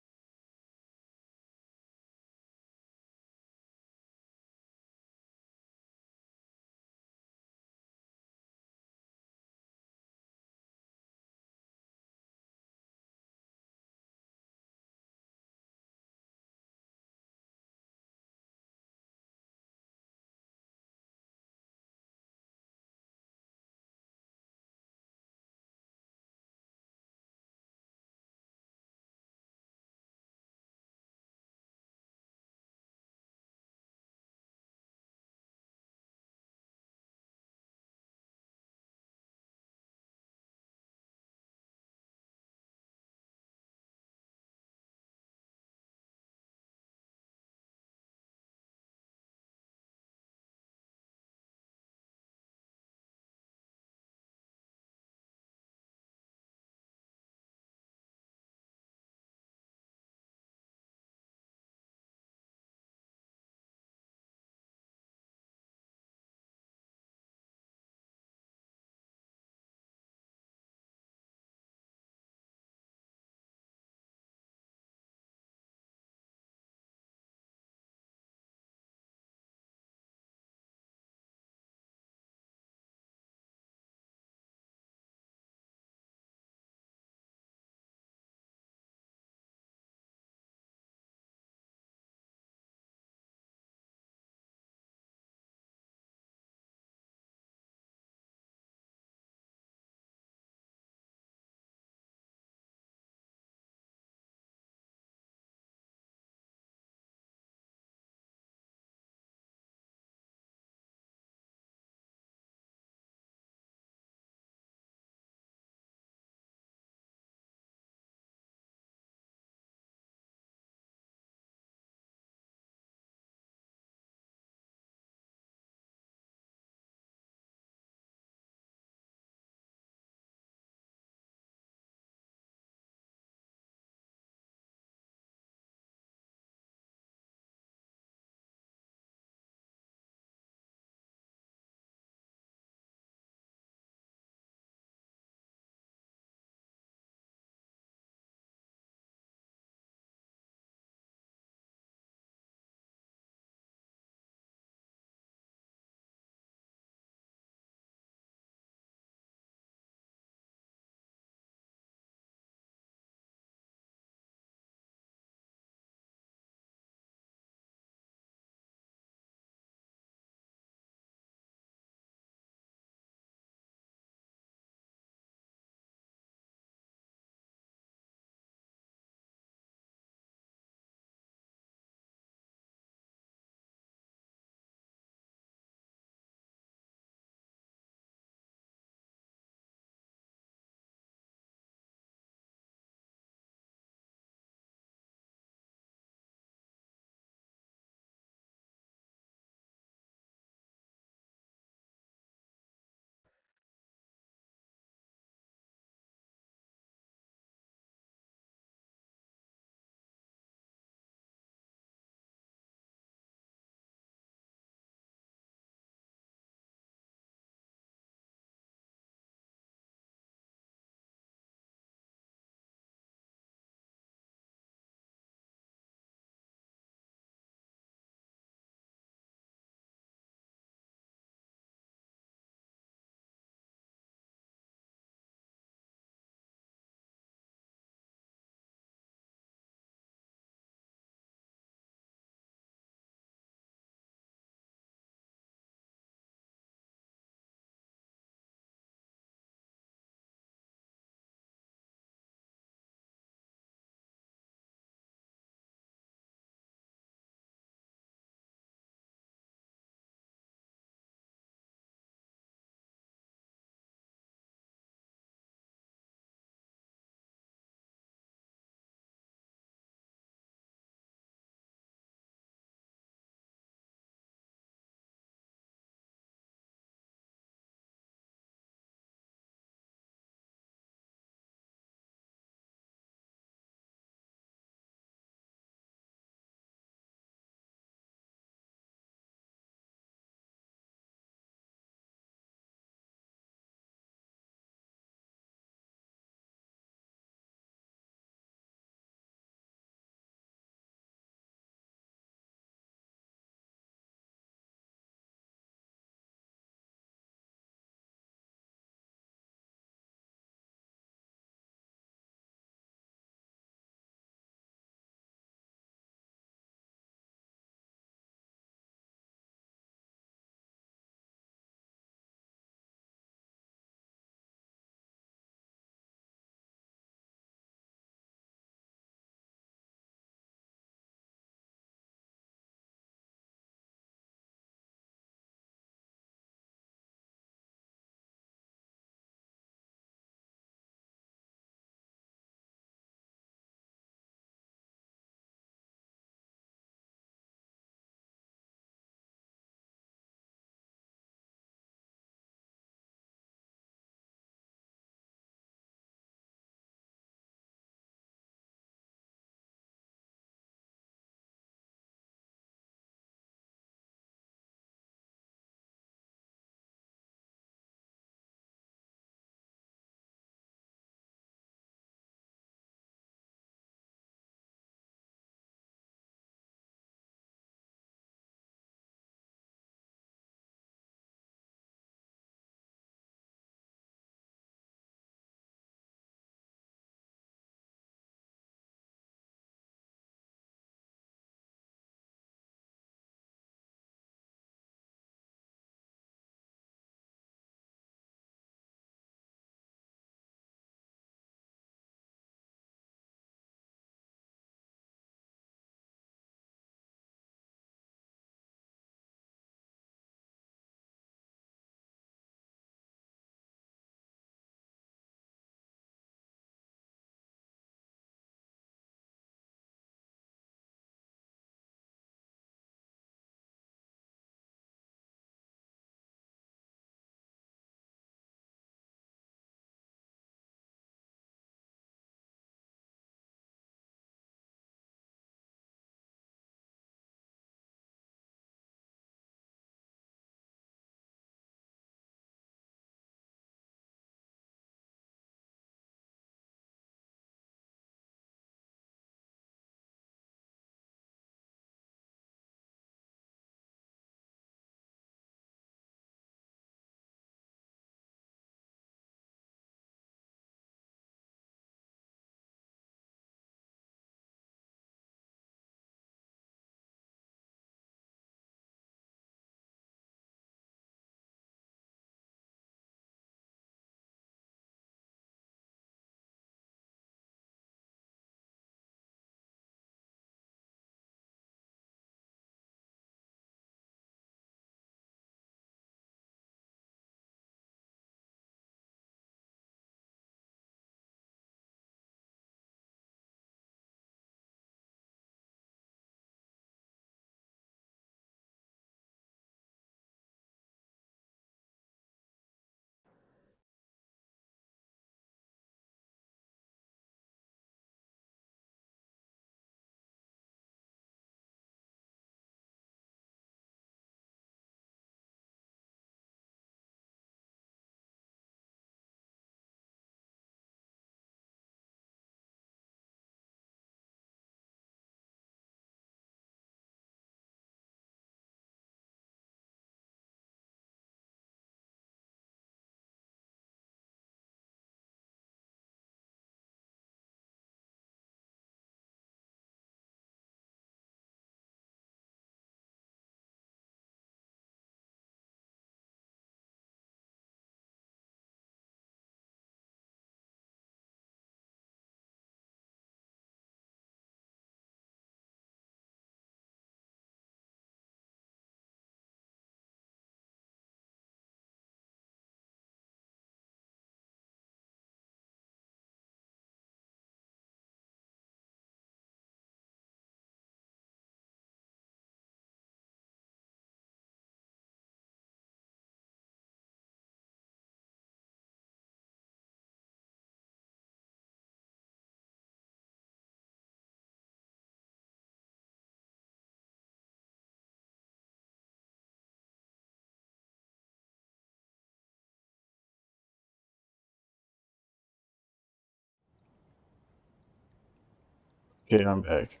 Okay, I'm back.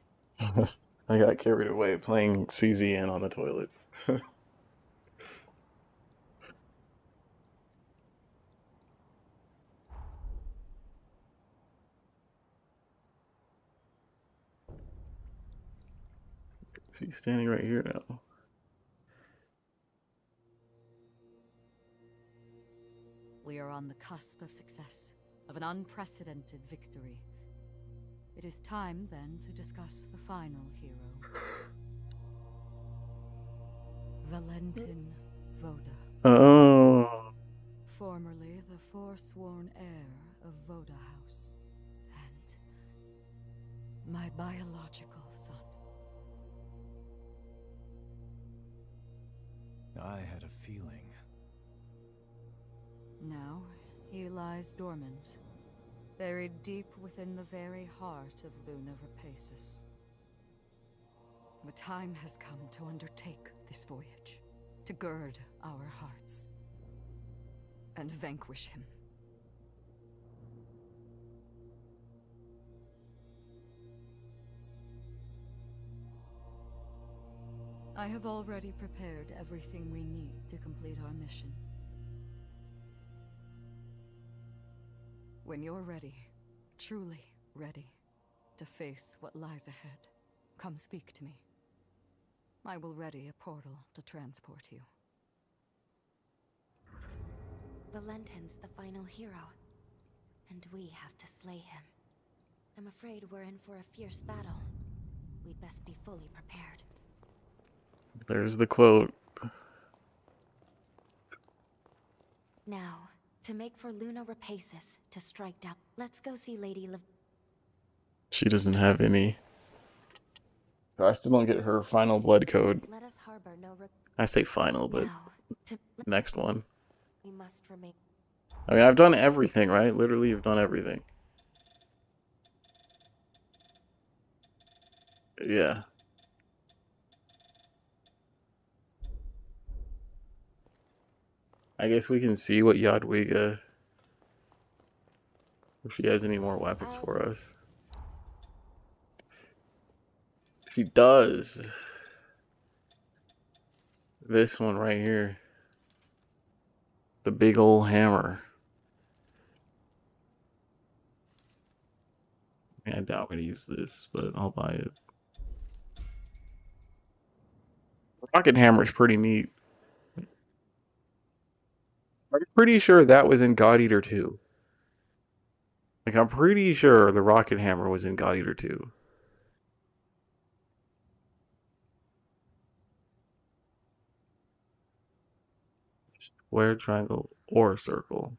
I got carried away playing CZN on the toilet. She's standing right here now. We are on the cusp of success, of an unprecedented victory. It is time, then, to discuss the final hero. Valentin Voda. Oh. Formerly the forsworn heir of Voda House. And my biological son. I had a feeling. Now, he lies dormant, buried deep within the very heart of Luna Rapaces. The time has come to undertake this voyage, to gird our hearts, and vanquish him. I have already prepared everything we need to complete our mission. When you're ready, truly ready, to face what lies ahead, come speak to me. I will ready a portal to transport you. Valentin's the final hero, and we have to slay him. I'm afraid we're in for a fierce battle. We'd best be fully prepared. There's the quote. Now, to make for Luna Rapaces, to strike down. Let's go see Lady Lev. She doesn't have any. So I still don't get her final blood code. Let us harbor no I say final, but now, next one. we must remain. I mean, I've done everything, right? Literally, I've done everything. Yeah. I guess we can see what Jadwiga, if she has any more weapons for us. She does. This one right here. The big old hammer. I doubt I'm gonna use this, but I'll buy it. Rocket hammer is pretty neat. I'm pretty sure that was in God Eater 2. Like, I'm pretty sure the rocket hammer was in God Eater 2. Square, triangle, or circle.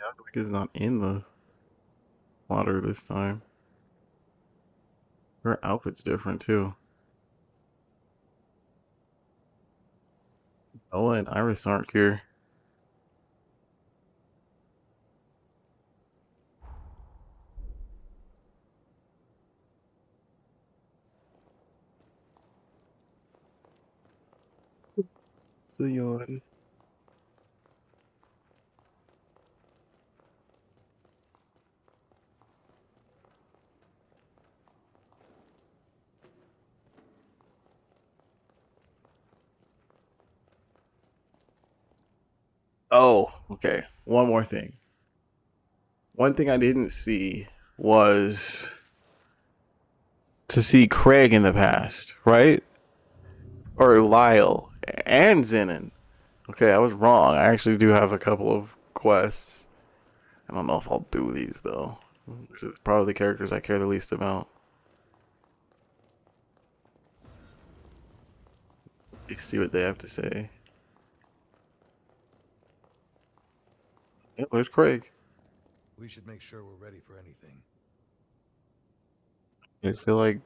Jadwiga is not in the water this time. Her outfit's different too. Oh, and Iris aren't here. So yawn. Oh, okay. One more thing. One thing I didn't see was to see Craig in the past, right? Or Lyle and Zenon. Okay, I was wrong. I actually do have a couple of quests. I don't know if I'll do these though. This is probably the characters I care the least about. Let's see what they have to say. Yeah, where's Craig? We should make sure we're ready for anything. I feel like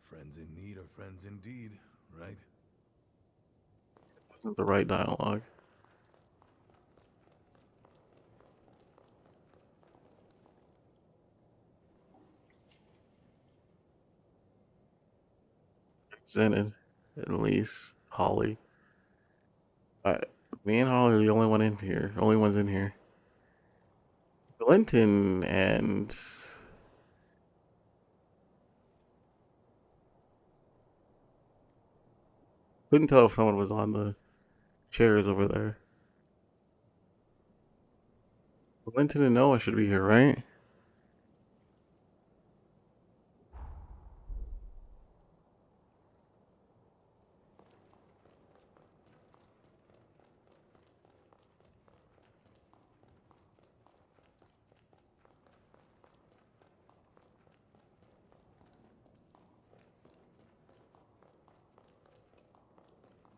Friends in need are friends indeed, right? it wasn't the right dialogue. Zenith, at least Holly. Me and Holly are the only only ones in here. Glinton and couldn't tell if someone was on the chairs over there. Glinton and Noah should be here, right?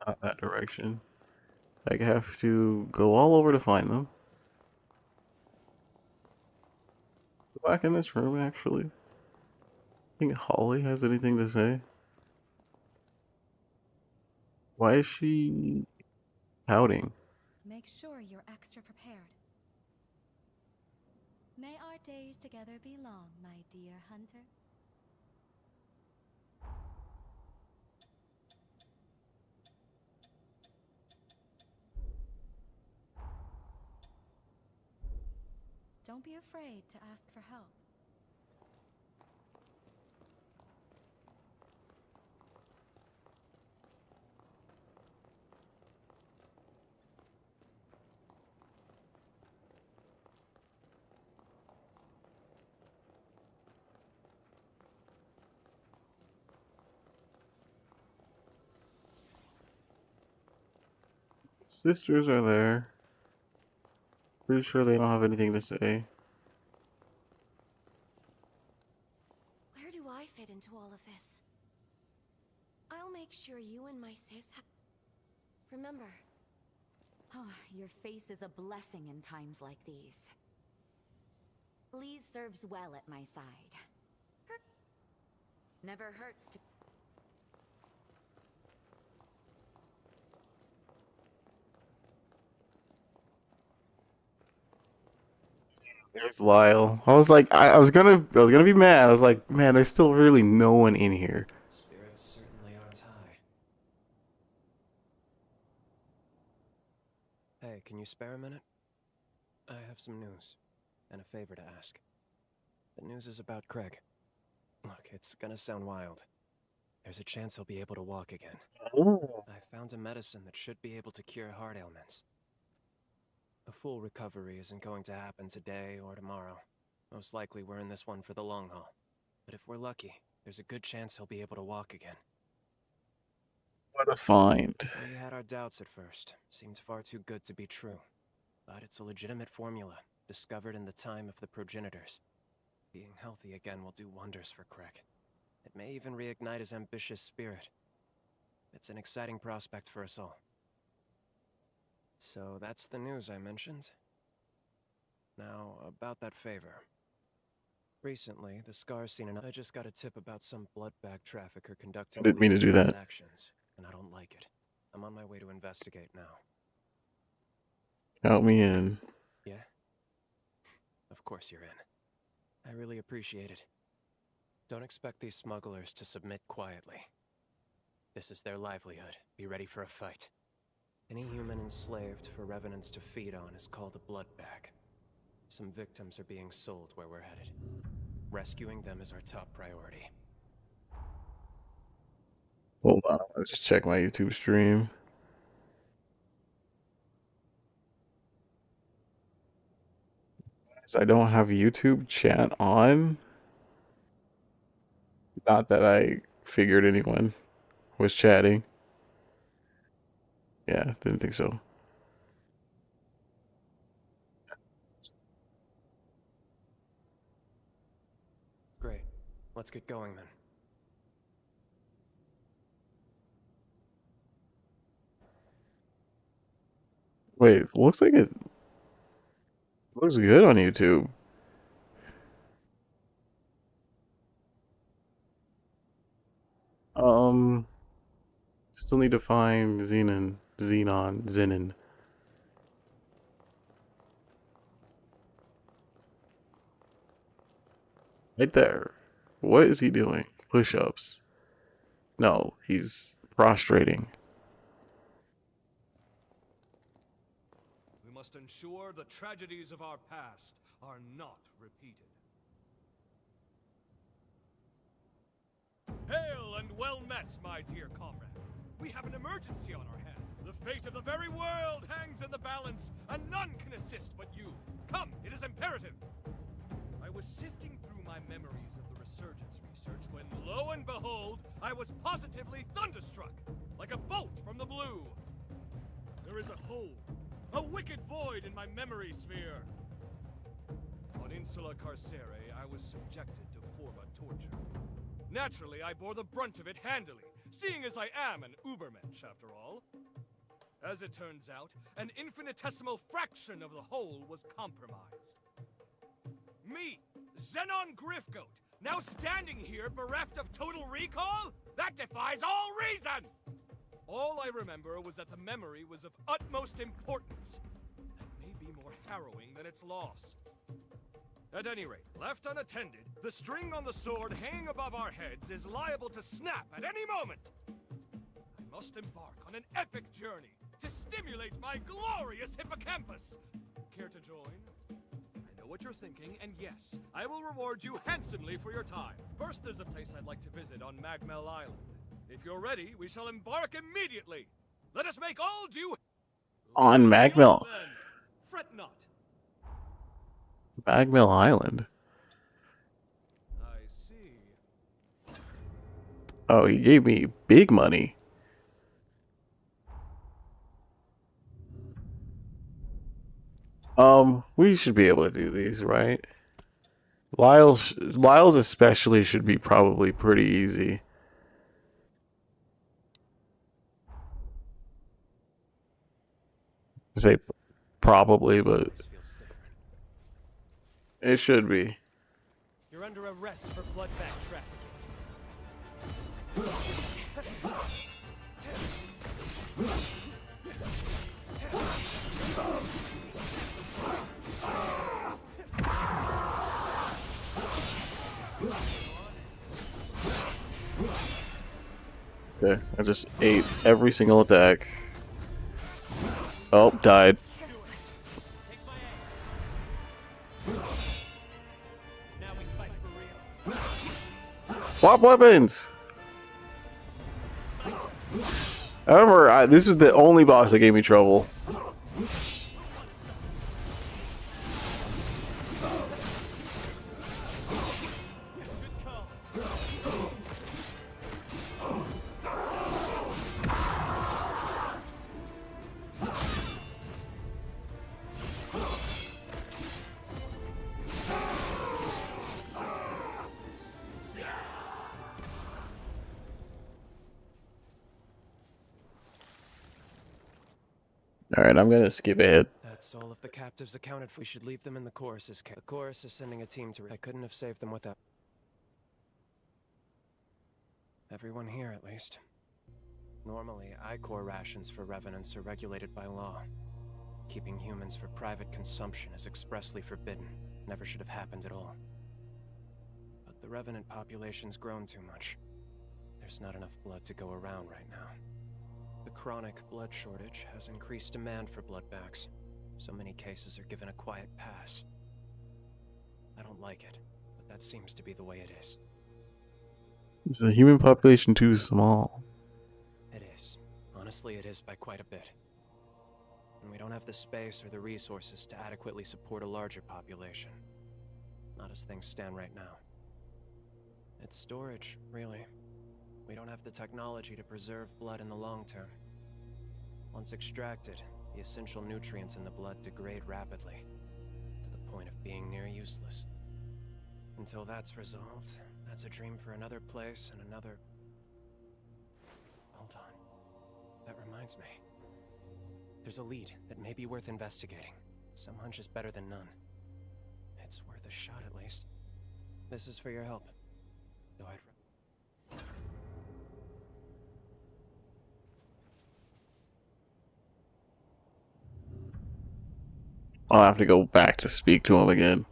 Not that direction. I have to go all over to find them. Go back in this room, actually. Think Holly has anything to say? Why is she pouting? Make sure you're extra prepared. May our days together be long, my dear hunter. Don't be afraid to ask for help. Sisters are there. Pretty sure they don't have anything to say. Where do I fit into all of this? I'll make sure you and my sis remember. Oh, your face is a blessing in times like these. Lee serves well at my side. Never hurts to... There's Lyle. I was like, I was gonna be mad. I was like, man, there's still really no one in here. Spirits certainly aren't high. Hey, can you spare a minute? I have some news, and a favor to ask. The news is about Craig. Look, it's gonna sound wild. There's a chance he'll be able to walk again. Oh. I found a medicine that should be able to cure heart ailments. A full recovery isn't going to happen today or tomorrow. Most likely we're in this one for the long haul. But if we're lucky, there's a good chance he'll be able to walk again. What a find. We had our doubts at first. Seemed far too good to be true. But it's a legitimate formula, discovered in the time of the progenitors. Being healthy again will do wonders for Craig. It may even reignite his ambitious spirit. It's an exciting prospect for us all. So that's the news I mentioned. Now, about that favor. Recently, the Scar's seen I just got a tip about some blood bag trafficker conducting I didn't mean to illegal do that. transactions, and I don't like it. I'm on my way to investigate now. Count me in. Yeah? Of course you're in. I really appreciate it. Don't expect these smugglers to submit quietly. This is their livelihood. Be ready for a fight. Any human enslaved for revenants to feed on is called a blood bag. Some victims are being sold where we're headed. Rescuing them is our top priority. Hold on, I'll just check my YouTube stream. I don't have YouTube chat on. Not that I figured anyone was chatting. Yeah, didn't think so. Great. Let's get going then. Wait, looks like it looks good on YouTube. Still need to find Zenon. Right there. What is he doing? Push-ups. No, he's prostrating. We must ensure the tragedies of our past are not repeated. Hail and well met, my dear comrade. We have an emergency on our hands. The fate of the very world hangs in the balance, and none can assist but you. Come, it is imperative. I was sifting through my memories of the Resurgence research when, lo and behold, I was positively thunderstruck, like a bolt from the blue. There is a hole, a wicked void in my memory sphere. On Insula Carcere, I was subjected to Forma torture. Naturally, I bore the brunt of it handily, seeing as I am an Ubermensch, after all. As it turns out, an infinitesimal fraction of the whole was compromised. Me, Xenon Griffgoat, now standing here bereft of total recall? That defies all reason! All I remember was that the memory was of utmost importance. That may be more harrowing than its loss. At any rate, left unattended, the string on the sword hanging above our heads is liable to snap at any moment. I must embark on an epic journey to stimulate my glorious hippocampus. Care to join? I know what you're thinking, and yes, I will reward you handsomely for your time. First, there's a place I'd like to visit on Magmel Island. If you're ready, we shall embark immediately. Let us make all due... On Magmel. Fret not. Magmel Island. I see. Oh, he gave me big money. We should be able to do these, right? Lyle's especially should be probably pretty easy. I say probably, but it should be. You're under arrest for bloodbath trafficking. Okay, I just ate every single attack. Oh, died. Swap weapons! I remember this was the only boss that gave me trouble. Alright, I'm gonna skip ahead. That's all of the captives accounted for. We should leave them in the Chorus's camp. The Chorus is sending a team to... I couldn't have saved them without... everyone here, at least. Normally, Ichor rations for revenants are regulated by law. Keeping humans for private consumption is expressly forbidden. Never should have happened at all. But the revenant population's grown too much. There's not enough blood to go around right now. The chronic blood shortage has increased demand for blood bags. So many cases are given a quiet pass. I don't like it, but that seems to be the way it is. Is the human population too small? It is. Honestly, it is by quite a bit. And we don't have the space or the resources to adequately support a larger population. Not as things stand right now. It's storage, really. We don't have the technology to preserve blood in the long term. Once extracted, the essential nutrients in the blood degrade rapidly, to the point of being near useless. Until that's resolved, that's a dream for another place and another... Hold on. That reminds me. There's a lead that may be worth investigating. Some hunch is better than none. It's worth a shot at least. This is for your help. Though I'd... I'll have to go back to speak to him again.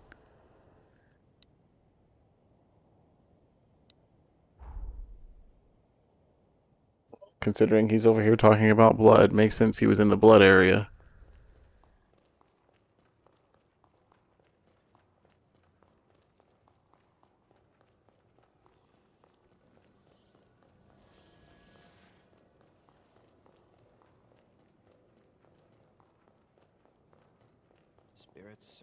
Considering he's over here talking about blood, makes sense he was in the blood area. Spirits.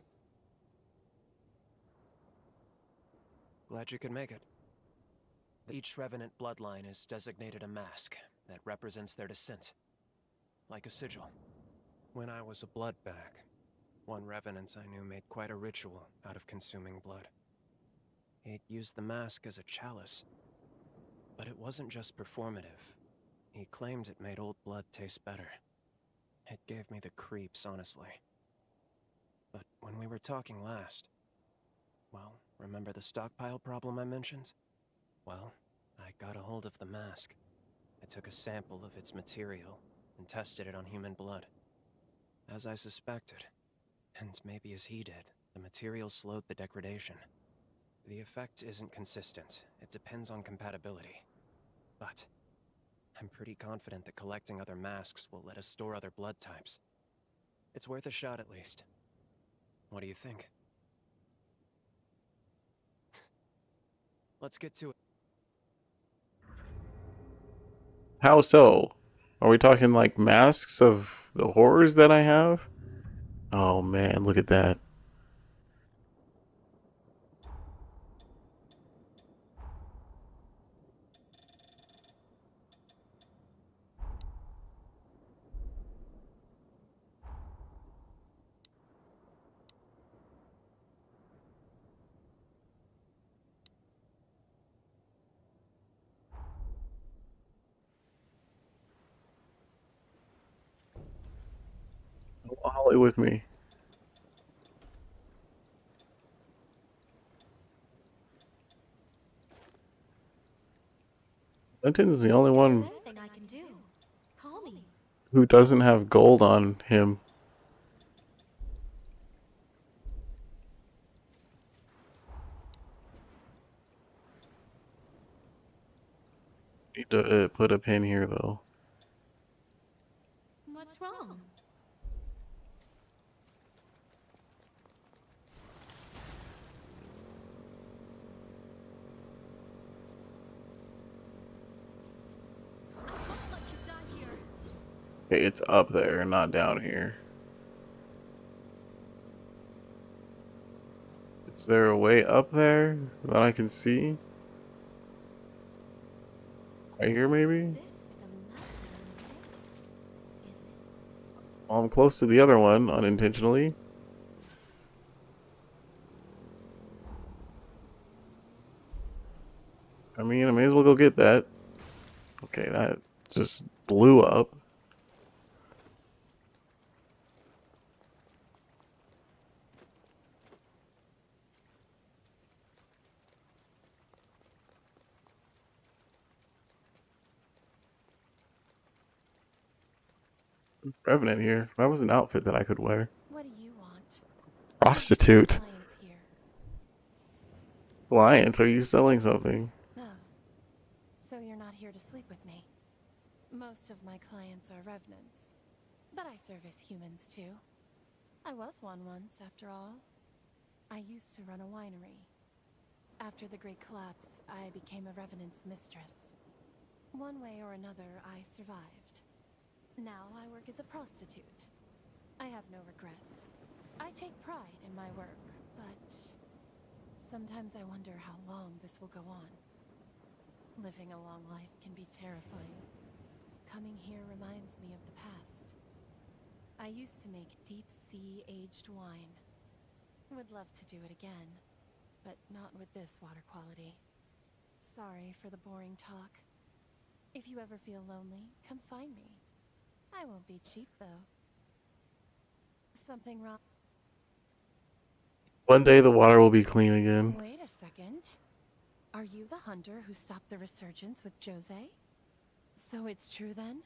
Glad you could make it. Each Revenant bloodline is designated a mask that represents their descent, like a sigil. When I was a blood bag, one Revenant I knew made quite a ritual out of consuming blood. He'd used the mask as a chalice, but it wasn't just performative. He claimed it made old blood taste better. It gave me the creeps, honestly. But when we were talking last, well, remember the stockpile problem I mentioned? Well, I got a hold of the mask. I took a sample of its material and tested it on human blood. As I suspected, and maybe as he did, the material slowed the degradation. The effect isn't consistent. It depends on compatibility. But I'm pretty confident that collecting other masks will let us store other blood types. It's worth a shot at least. What do you think? Let's get to it. How so? Are we talking like masks of the horrors that I have? Oh man, look at that. Holly with me. Linton's the only one Anything I can do. Call me. who doesn't have gold on him. Need to put a pin here though. What's wrong? I won't let you die here. Okay, it's up there, not down here. Is there a way up there that I can see? Right here, maybe? This is a lovely day, isn't it? Well, I'm close to the other one, unintentionally. I mean, I may as well go get that. Okay, that just blew up. Revenant here. That was an outfit that I could wear. What do you want? Prostitute. Clients here. Clients, are you selling something? Oh. So you're not here to sleep with me. Most of my clients are revenants, but I service humans too. I was one once, after all. I used to run a winery. After the Great Collapse, I became a revenant's mistress. One way or another, I survived. Now I work as a prostitute. I have no regrets. I take pride in my work, but sometimes I wonder how long this will go on. Living a long life can be terrifying. Coming here reminds me of the past. I used to make deep-sea aged wine. Would love to do it again, but not with this water quality. Sorry for the boring talk. If you ever feel lonely, come find me. I won't be cheap, though. something wrong? One day the water will be clean again. Wait a second. Are you the hunter who stopped the resurgence with Jose? So it's true then?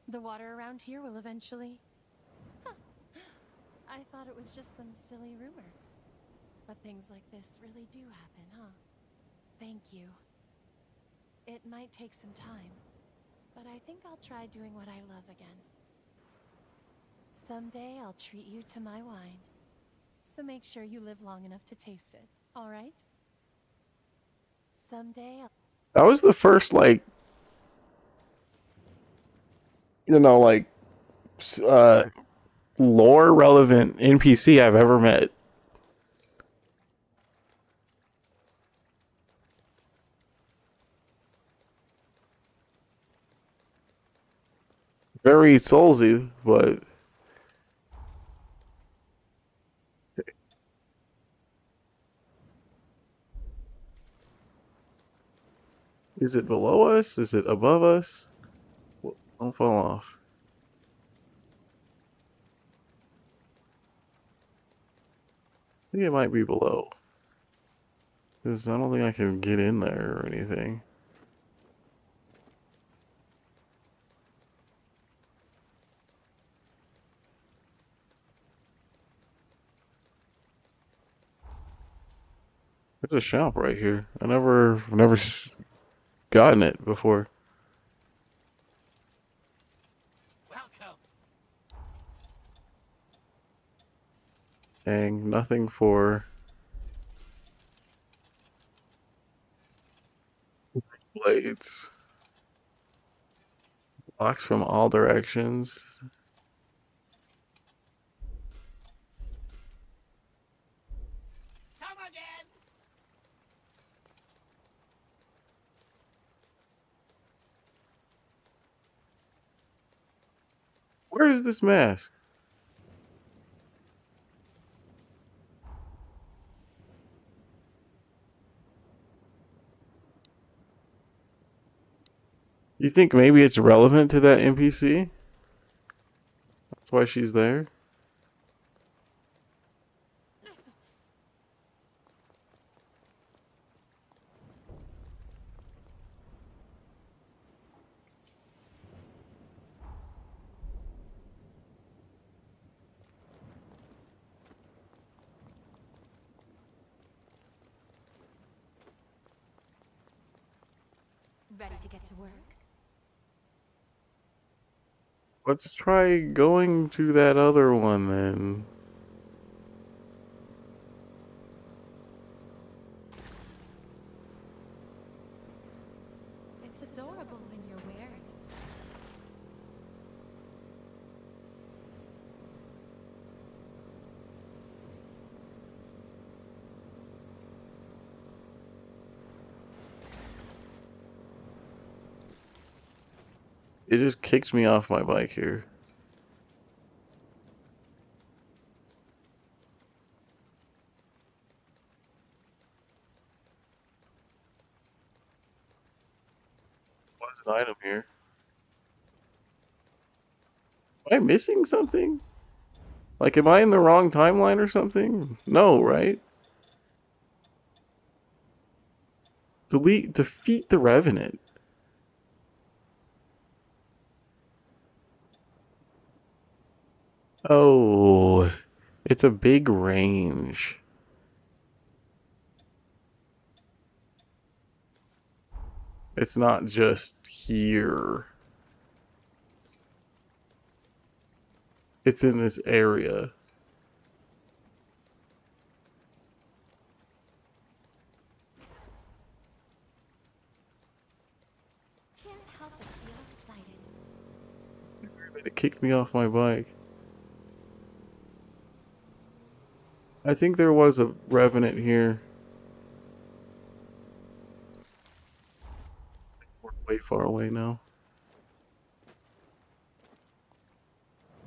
The water around here will eventually... Huh. I thought it was just some silly rumor. But things like this really do happen, huh? Thank you. It might take some time, but I think I'll try doing what I love again. Someday I'll treat you to my wine. So make sure you live long enough to taste it, alright? Someday I'll... That was the first, like, you know, like, lore relevant NPC I've ever met. Very soulsy, but is it below us? Is it above us? Don't fall off. I think it might be below. Because I don't think I can get in there or anything. There's a shop right here. I've never gotten it before. Welcome. Dang, nothing for blades. Blocks from all directions. Come again. Where is this mask? You think maybe it's relevant to that NPC? That's why she's there? Ready to get to work? Let's try going to that other one then. It's adorable when you're wearing it. It just kicks me off my bike here. What's an item here? Am I missing something? Like, am I in the wrong timeline or something? No, right? Defeat the Revenant. Oh, it's a big range. It's not just here. It's in this area. Can't help but feel excited. It kicked me off my bike. I think there was a Revenant here. We're way far away now.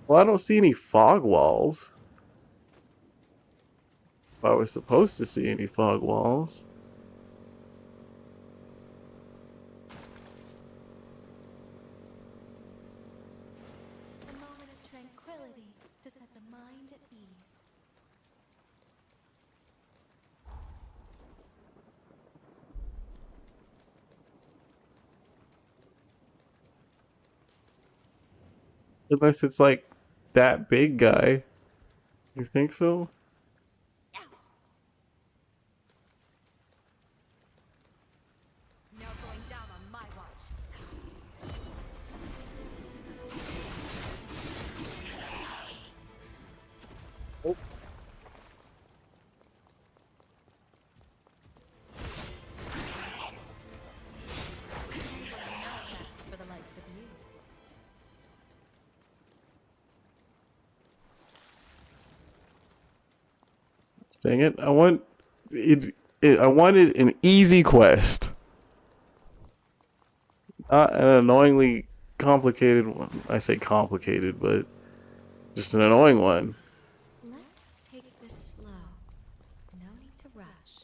Well, I don't see any fog walls. If I was supposed to see any fog walls. A moment of tranquility to set the mind Unless it's like that big guy. You think so? No going down on my watch. For the likes of you. Dang it! I want it. I wanted an easy quest, not an annoyingly complicated one. I say complicated, but just an annoying one. Let's take this slow. No need to rush.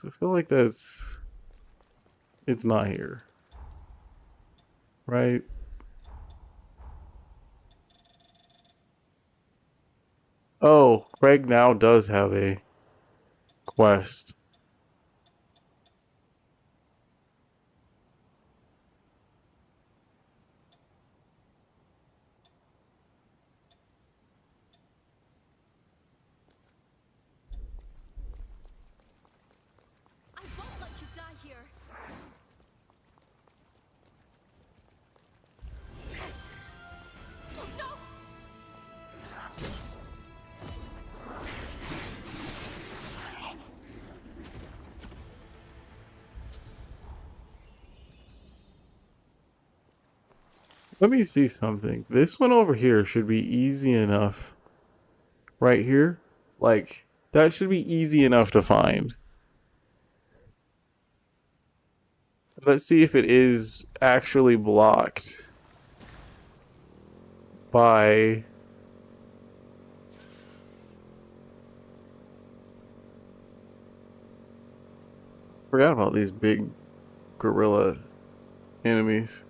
I feel like it's not here, right? Oh, Craig now does have a quest. I won't let you die here. Oh no! Let me see something. This one over here should be easy enough. Right here? Like, that should be easy enough to find. Let's see if it is actually blocked by... Forgot about these big gorilla enemies.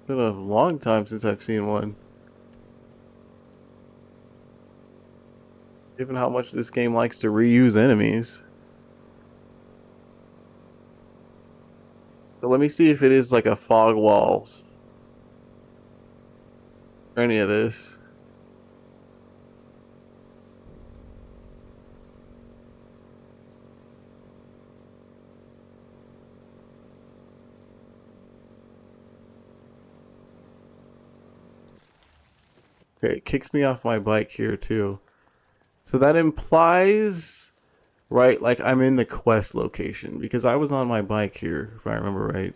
Been a long time since I've seen one. Given how much this game likes to reuse enemies. So let me see if it is like a fog walls. Or any of this. Okay, it kicks me off my bike here too. So that implies, right, like I'm in the quest location because I was on my bike here, if I remember right.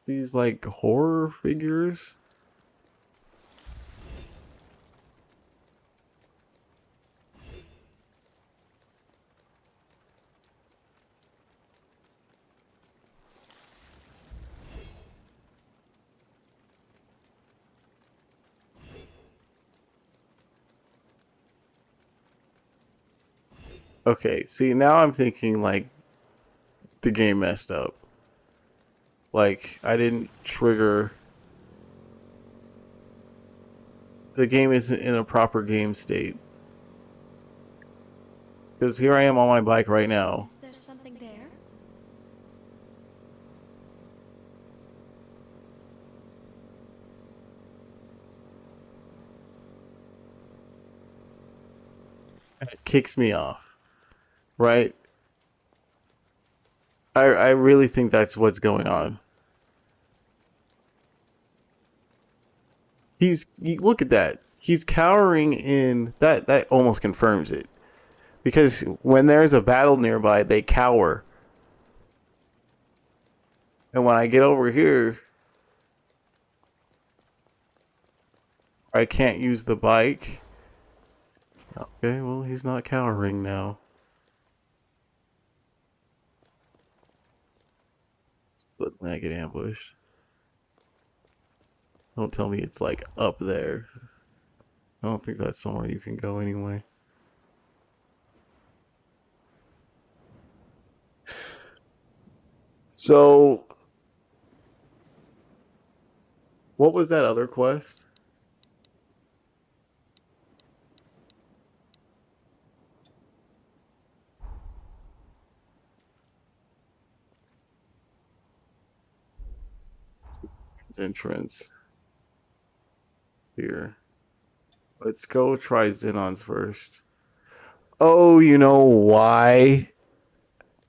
These like horror figures. Okay, see now I'm thinking like the game messed up. Like I didn't trigger. The game isn't in a proper game state. Because here I am on my bike right now. Is there something there? And it kicks me off. Right? I really think that's what's going on. Look at that. He's cowering in that almost confirms it. Because when there's a battle nearby, they cower. And when I get over here, I can't use the bike. Okay, well, he's not cowering now. Just let me get ambushed. Don't tell me it's like up there. I don't think that's somewhere you can go anyway. So, what was that other quest? entrance. Here. Let's go try Xenon's first. Oh, you know why?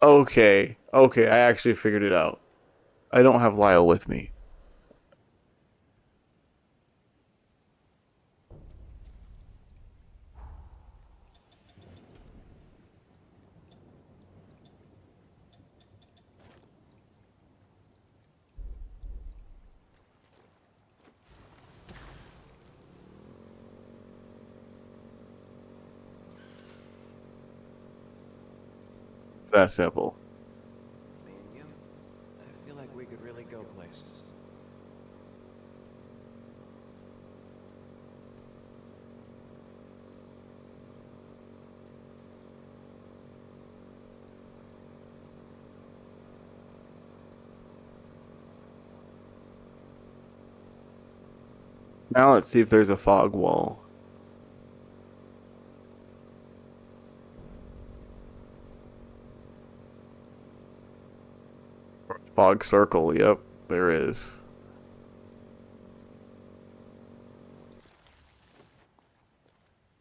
Okay. Okay, I actually figured it out. I don't have Lyle with me. It's that simple. Me and you, I feel like we could really go places. Now let's see if there's a fog wall. Fog circle, yep, there is.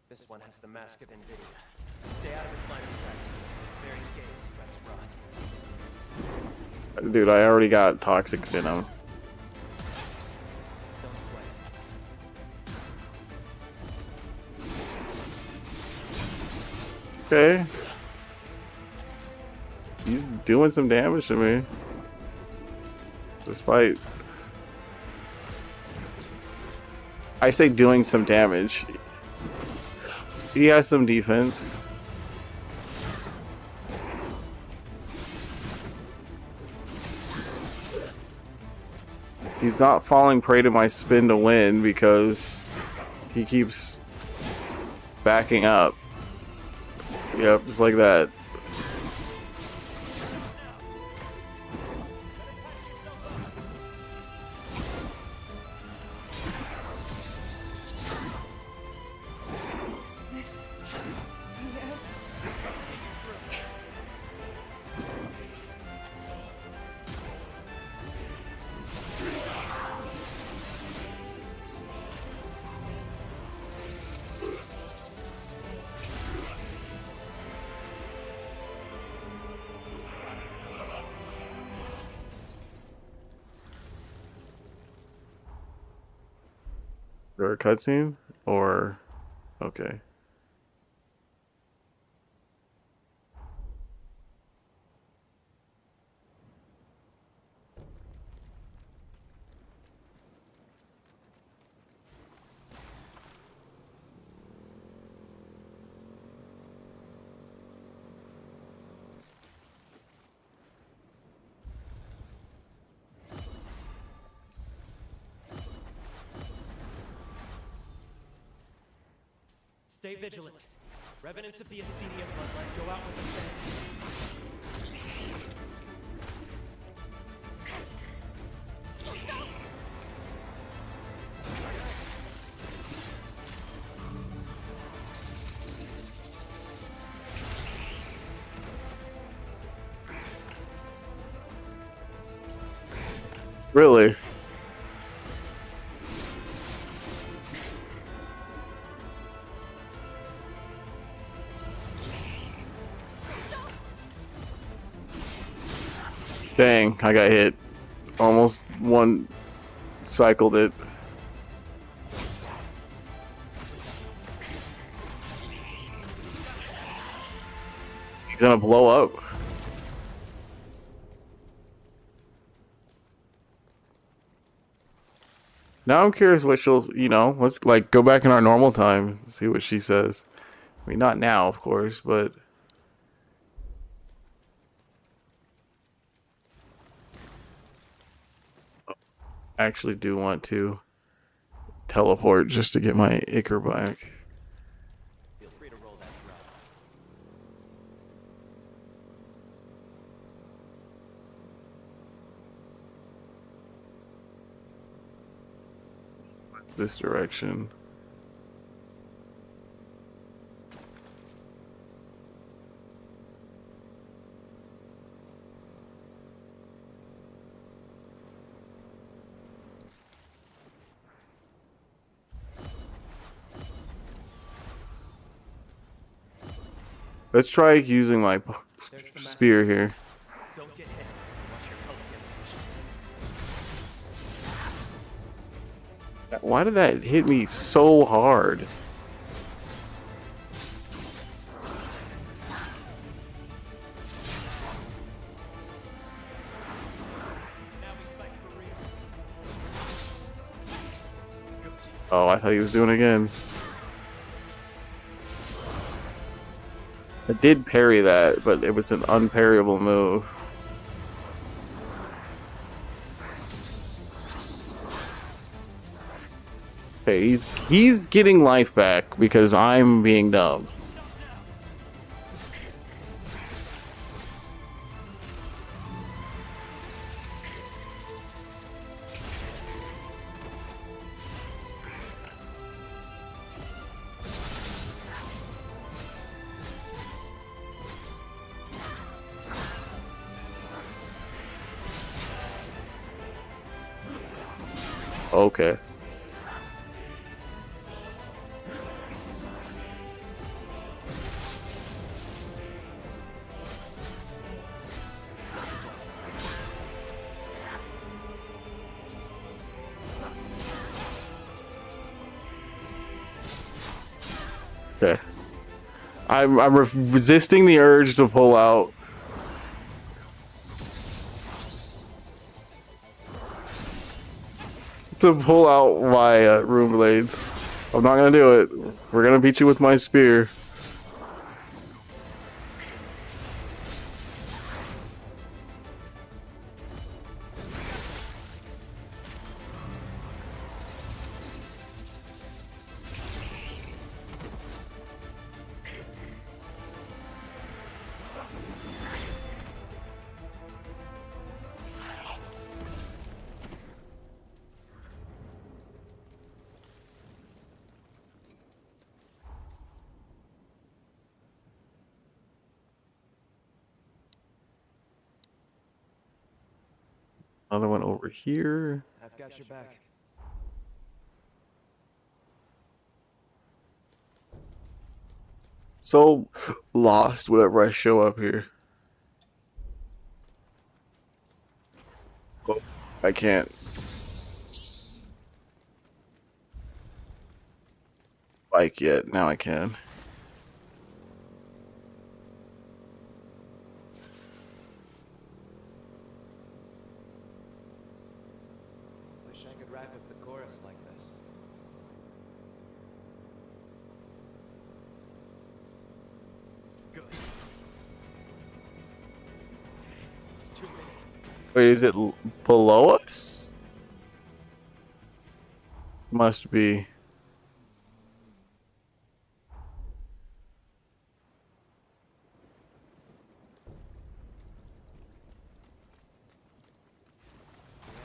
This one has the mask of Nvidia. Stay out of its line of sight. Its very gaze spreads rot. Dude, I already got toxic venom. Don't sweat it. Okay. He's doing some damage to me. Despite... I say doing some damage. He has some defense. He's not falling prey to my spin to win because he keeps backing up. Yep, just like that. Or a cutscene? Or... okay. Stay vigilant. Revenants of the Ascenian bloodline go out with the Senate. Really? Dang, I got hit. Almost one cycled it. He's gonna blow up. Now I'm curious what she'll, you know, let's like go back in our normal time, see what she says. I mean, not now, of course, but I actually do want to teleport just to get my Ichor back. Feel free to roll that drop. This direction. Let's try using my spear here. Don't get hit. Watch your health get pushed. Why did that hit me so hard? Oh, I thought he was doing it again. I did parry that, but it was an unparryable move. Okay, he's getting life back because I'm being dumb. Okay. Okay. I'm resisting the urge to pull out. To pull out my rune blades. I'm not gonna do it. We're gonna beat you with my spear. Another one over here. I've got your back. So lost whenever I show up here. Oh, I can't. Bike yet. Now I can. Wish I could wrap up the chorus like this. Good. It's too many. Wait, is it below us? Must be. The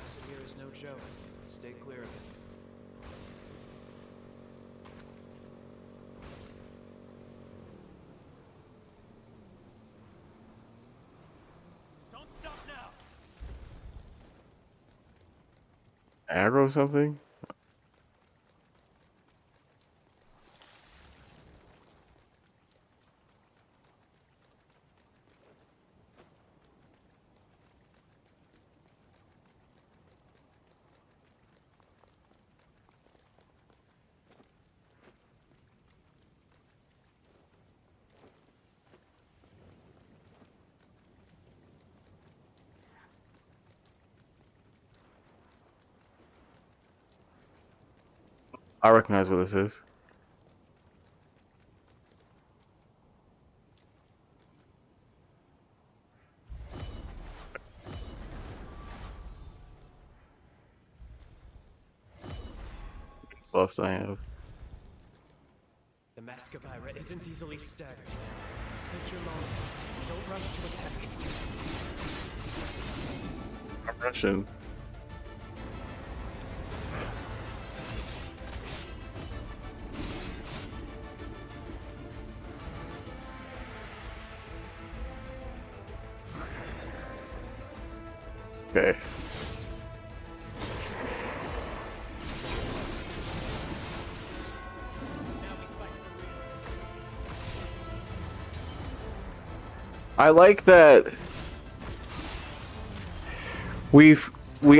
acid here is no joke. Stay clear of it. Don't stop now. Aggro something? I recognize what this is. Buffs I have. The Mascavira isn't easily staggered. Take your moments. Don't rush to attack. I'm rushing. Okay. I like that we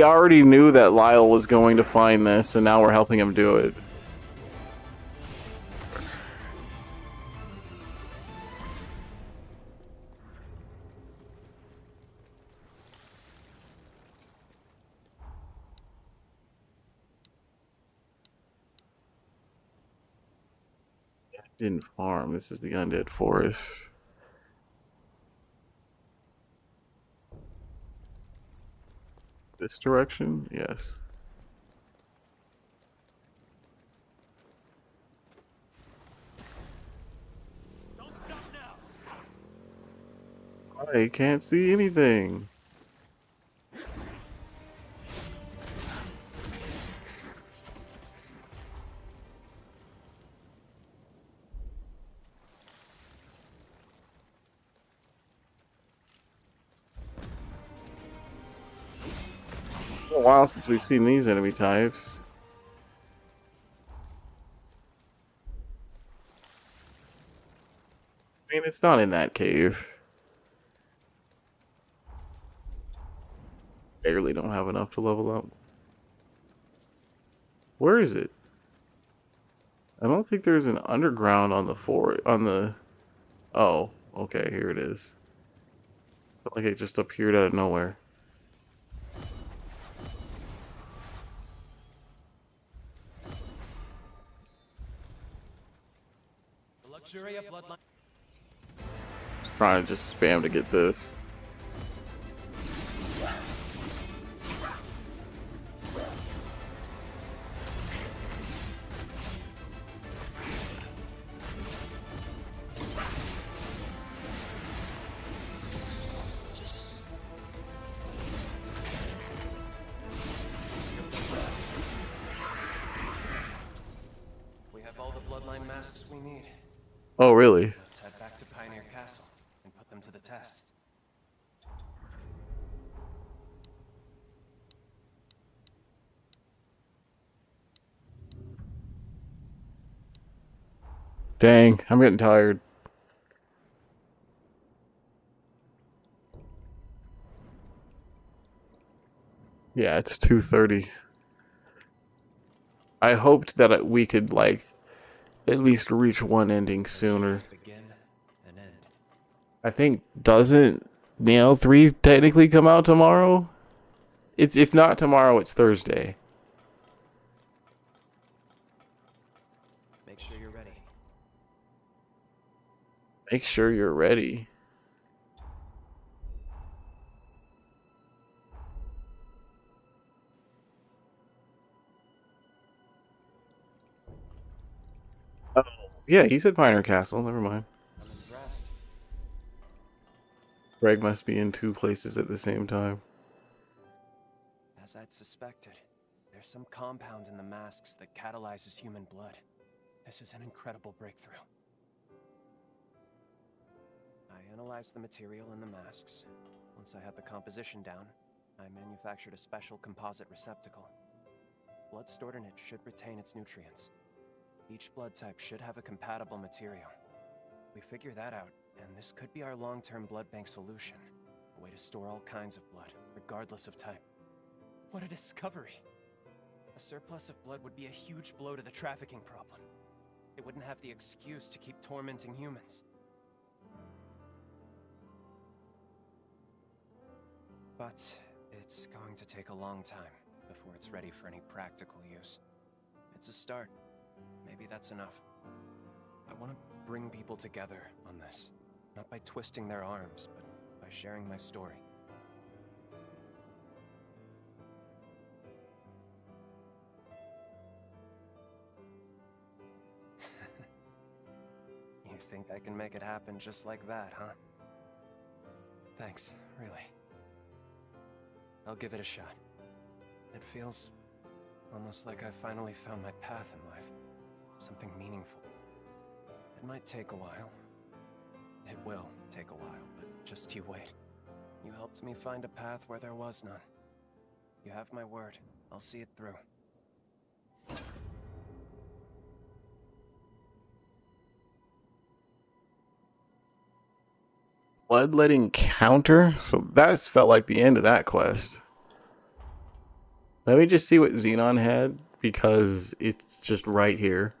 already knew that Lyle was going to find this, and now we're helping him do it. Didn't farm. This is the undead forest. This direction? Yes. I can't see anything. It's been a while since we've seen these enemy types. I mean, it's not in that cave. Barely don't have enough to level up. Where is it? I don't think there's an underground on the Oh, okay, here it is. Felt like it just appeared out of nowhere. The luxury of bloodline. Trying to just spam to get this. We have all the bloodline masks we need. Oh, really? Let's head back to Pioneer Castle and put them to the test. Dang, I'm getting tired. Yeah, it's 2:30. I hoped that we could, like, at least reach one ending sooner. Begin and end. I think, doesn't Neo 3 technically come out tomorrow? It's, if not tomorrow, it's Thursday. Make sure you're ready. Make sure you're ready. Oh, yeah, he said Pioneer Castle. Never mind. I'm impressed. Greg must be in two places at the same time. As I'd suspected, there's some compound in the masks that catalyzes human blood. This is an incredible breakthrough. I analyzed the material in the masks. Once I had the composition down, I manufactured a special composite receptacle. Blood stored in it should retain its nutrients. Each blood type should have a compatible material. We figure that out, and this could be our long-term blood bank solution. A way to store all kinds of blood, regardless of type. What a discovery! A surplus of blood would be a huge blow to the trafficking problem. It wouldn't have the excuse to keep tormenting humans. But it's going to take a long time before it's ready for any practical use. It's a start. Maybe that's enough. I want to bring people together on this. Not by twisting their arms, but by sharing my story. You think I can make it happen just like that, huh? Thanks, really. I'll give it a shot. It feels almost like I finally found my path in life. Something meaningful. It might take a while. It will take a while, but just you wait. You helped me find a path where there was none. You have my word. I'll see it through. Bloodletting counter? So that's felt like the end of that quest. Let me just see what Xenon had, because it's just right here.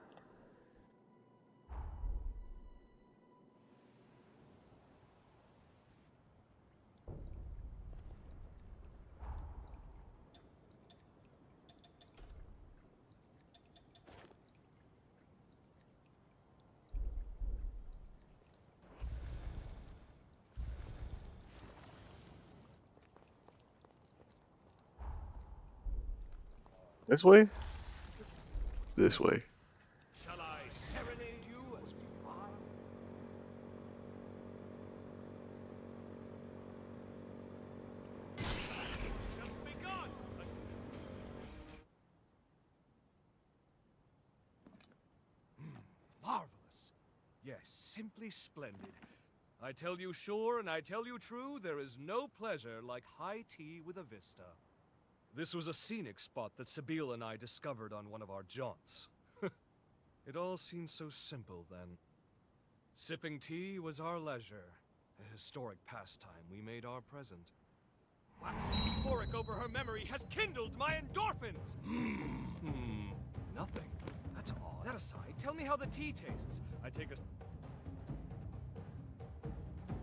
This way? This way. Shall I serenade you as we ride? Just begun! Marvelous. Yes, simply splendid. I tell you sure and I tell you true, there is no pleasure like high tea with a vista. This was a scenic spot that Sabine and I discovered on one of our jaunts. It all seemed so simple then. Sipping tea was our leisure, a historic pastime we made our present. Waxing euphoric over her memory has kindled my endorphins! Nothing. That's odd. That aside, tell me how the tea tastes. I take a...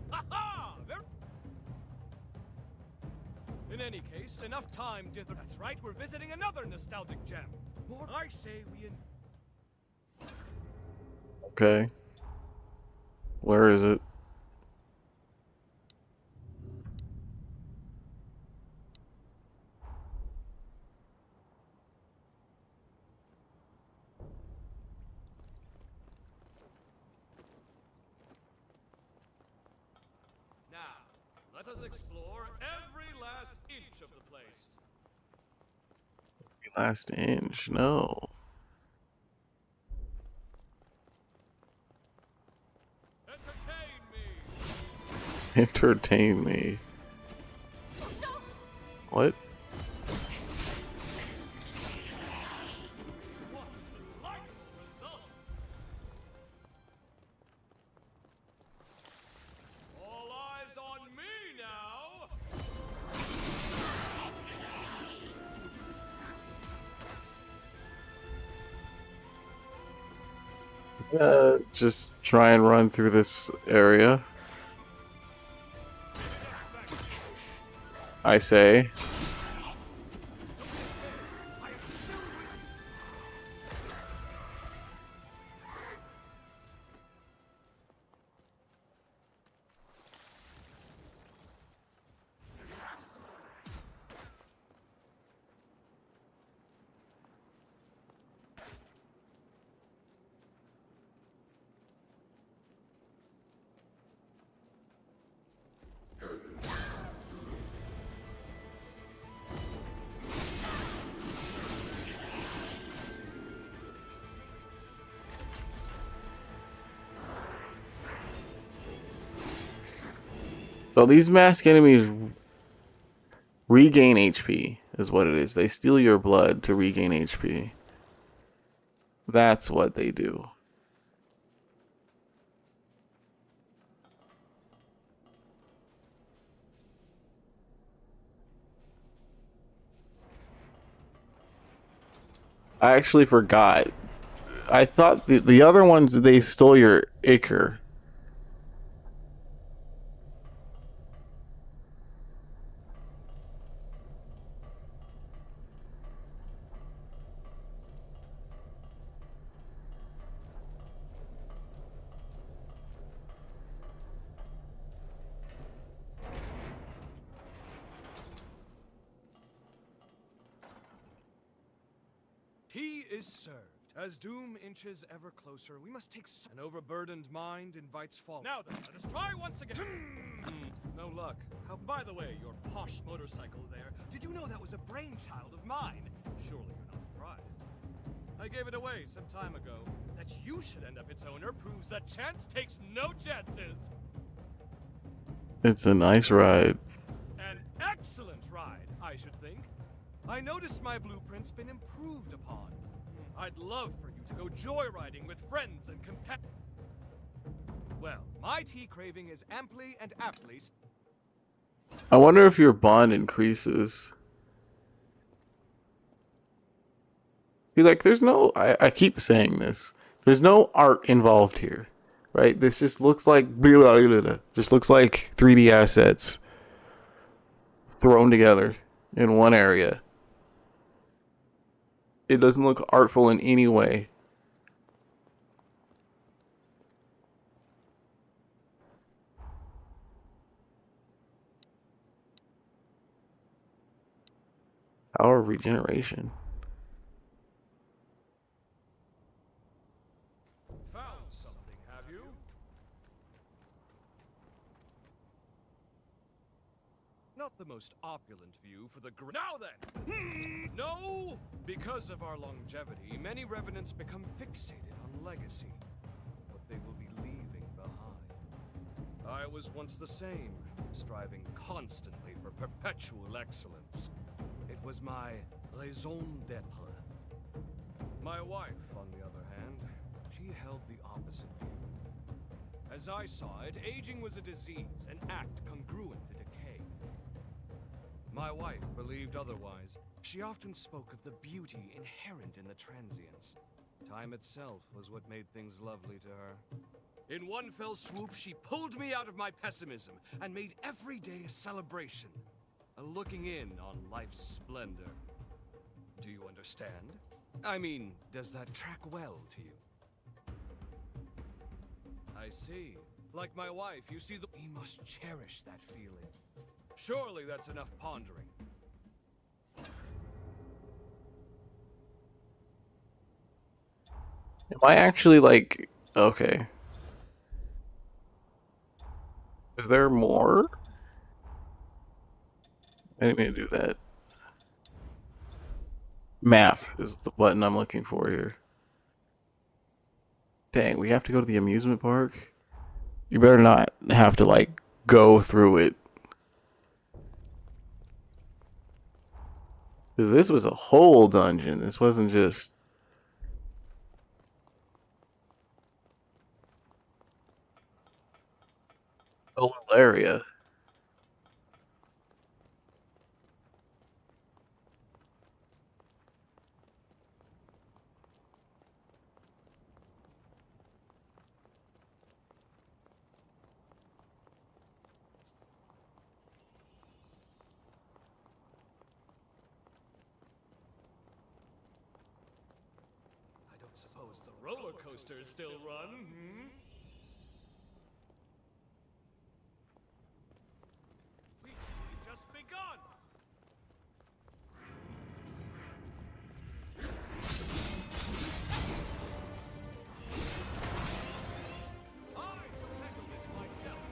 Ha-ha! In any case, enough time dither. That's right, we're visiting another nostalgic gem. More, I say we... Okay. Where is it? Now, let us explore every last inch of the place. Last inch, no. Entertain me. What? All eyes on me now. Just try and run through this area. I say. So these mask enemies regain HP, is what it is. They steal your blood to regain HP. That's what they do. I actually forgot. I thought the other ones, they stole your ichor. Tea is served. As doom inches ever closer, we must take an overburdened mind invites fall. Now then, let us try once again. No luck. How, by the way, your posh motorcycle there, did you know that was a brainchild of mine? Surely you're not surprised. I gave it away some time ago. That you should end up its owner proves that chance takes no chances. It's a nice ride. An excellent ride, I should think. I noticed my blueprint's been improved upon. I'd love for you to go joyriding with friends and companions. Well, my tea craving is amply and aptly. I wonder if your bond increases. See, like, there's no. I keep saying this. There's no art involved here, right? This just looks like. Just looks like 3D assets thrown together in one area. It doesn't look artful in any way. Power of regeneration. Found something, have you? Not the most opulent view for the Now then! No! Because of our longevity, many revenants become fixated on legacy. What they will be leaving behind. I was once the same, striving constantly for perpetual excellence. It was my raison d'etre. My wife, on the other hand, she held the opposite view. As I saw it, aging was a disease, an act congruent to decay. My wife believed otherwise. She often spoke of the beauty inherent in the transience. Time itself was what made things lovely to her. In one fell swoop, she pulled me out of my pessimism and made every day a celebration. A looking in on life's splendor. Do you understand? I mean, does that track well to you? I see. Like my wife, you see we must cherish that feeling. Surely that's enough pondering. Am I actually like... Okay. Is there more? I didn't mean to do that. Map is the button I'm looking for here. Dang, we have to go to the amusement park? You better not have to, like, go through it. Because this was a whole dungeon. This wasn't just... a little area. Suppose the roller coasters still run, hmm? We've just begun! I shall handle this myself.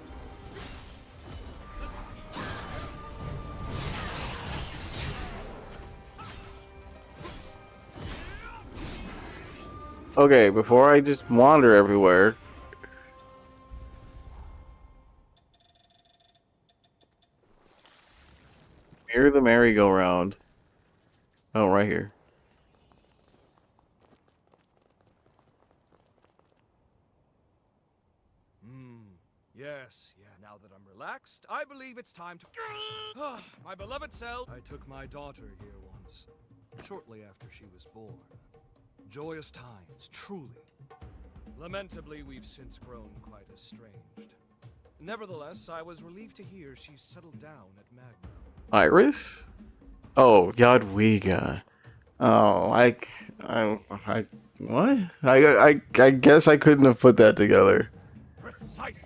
Okay, before I just wander everywhere. Near the merry-go-round. Oh, right here. Yes, now that I'm relaxed, I believe it's time to... My beloved cell! I took my daughter here once, shortly after she was born. Joyous times, truly. Lamentably, we've since grown quite estranged. Nevertheless, I was relieved to hear she's settled down at Magna. Iris? Oh, Jadwiga. Oh, what? I guess I couldn't have put that together. Precisely.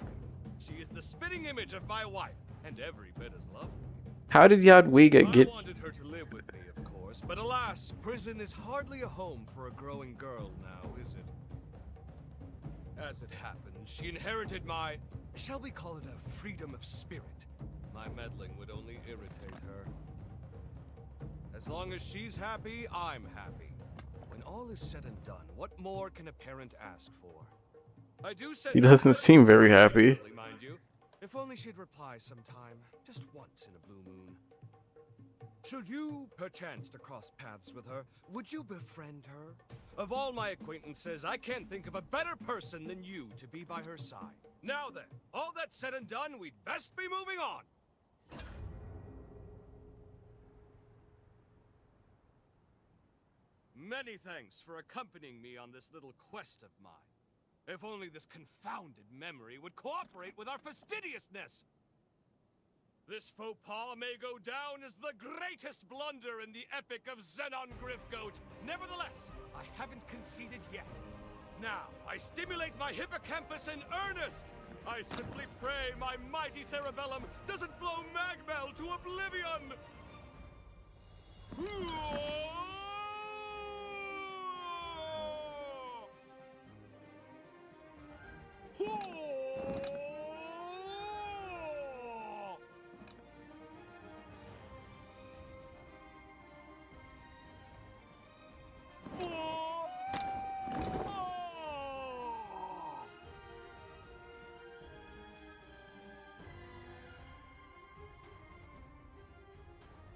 She is the spitting image of my wife, and every bit as lovely. How did Jadwiga get... I wanted her to live with me, of course, but alas, prison is hardly a home for a growing girl now, is it? As it happens, she inherited my, shall we call it a freedom of spirit? My meddling would only irritate her. As long as she's happy, I'm happy. When all is said and done, what more can a parent ask for? I do send He doesn't seem very happy. mind you. If only she'd reply sometime, just once in a blue moon. Should you, perchance, to cross paths with her, would you befriend her? Of all my acquaintances, I can't think of a better person than you to be by her side. Now then, all that said and done, we'd best be moving on. Many thanks for accompanying me on this little quest of mine. If only this confounded memory would cooperate with our fastidiousness! This faux pas may go down as the greatest blunder in the epic of Xenon Grifgoat. Nevertheless, I haven't conceded yet. Now, I stimulate my hippocampus in earnest! I simply pray my mighty cerebellum doesn't blow Magmel to oblivion!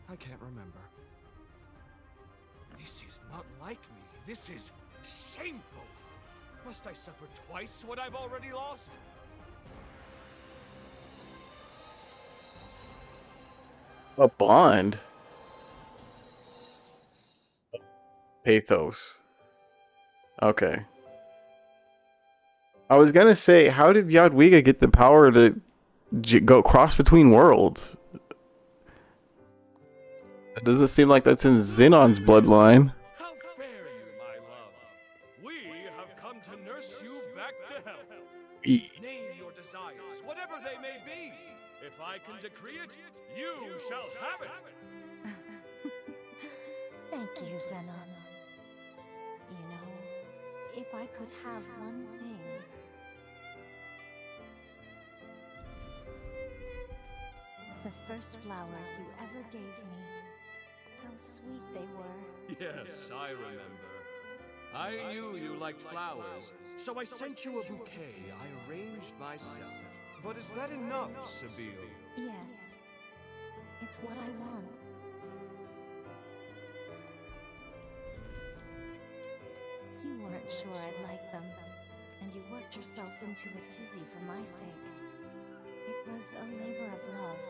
I can't remember. This is not like me. This is shameful. Must I suffer twice what I've already lost? A bond? Pathos. Okay. I was gonna say, how did Jadwiga get the power to go cross between worlds? It doesn't seem like that's in Xenon's bloodline. How fare you, my love? We have come to nurse you back to health. Name your desires, whatever they may be. If I can decree it, you shall have it. Thank you, Xenon. You know, if I could have one thing. The first flowers you ever gave me. How sweet they were. Yes, I remember. I knew you liked flowers, so I sent you a bouquet I arranged myself. But is that enough, Sabine? Yes. It's what I want. You weren't sure I'd like them, and you worked yourself into a tizzy for my sake. It was a labor of love,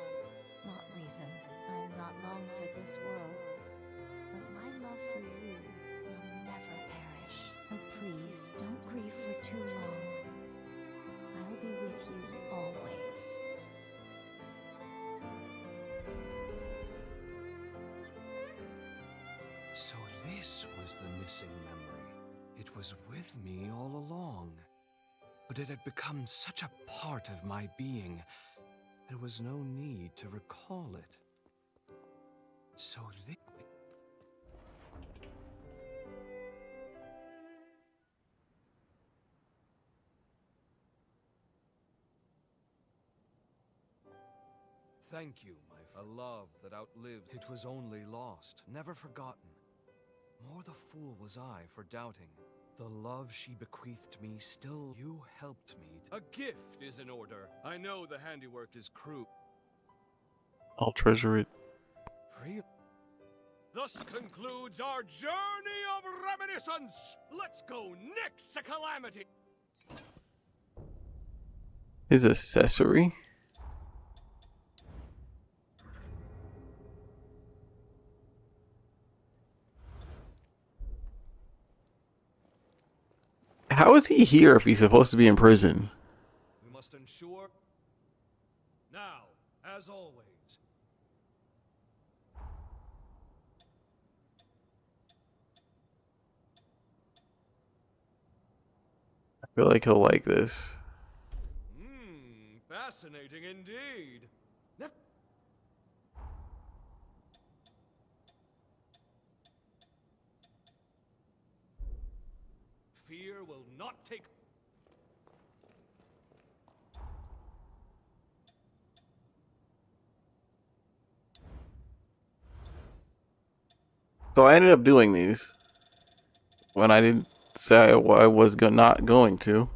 not reason. I'm not long for this world, but my love for you will never perish. So please, don't grieve for too long. I'll be with you always. So this was the missing memory. It was with me all along. But it had become such a part of my being, there was no need to recall it. So this... Thank you, a love that outlived. It was only lost, never forgotten. More the fool was I for doubting. The love she bequeathed me, still you helped me. A gift is in order. I know the handiwork is crude. I'll treasure it. Thus concludes our journey of reminiscence. Let's go nix a calamity. His accessory? How is he here if he's supposed to be in prison? We must ensure. Now, as always. I feel like he'll like this. Fascinating indeed. Fear will not take. So I ended up doing these when I didn't say I was not going to.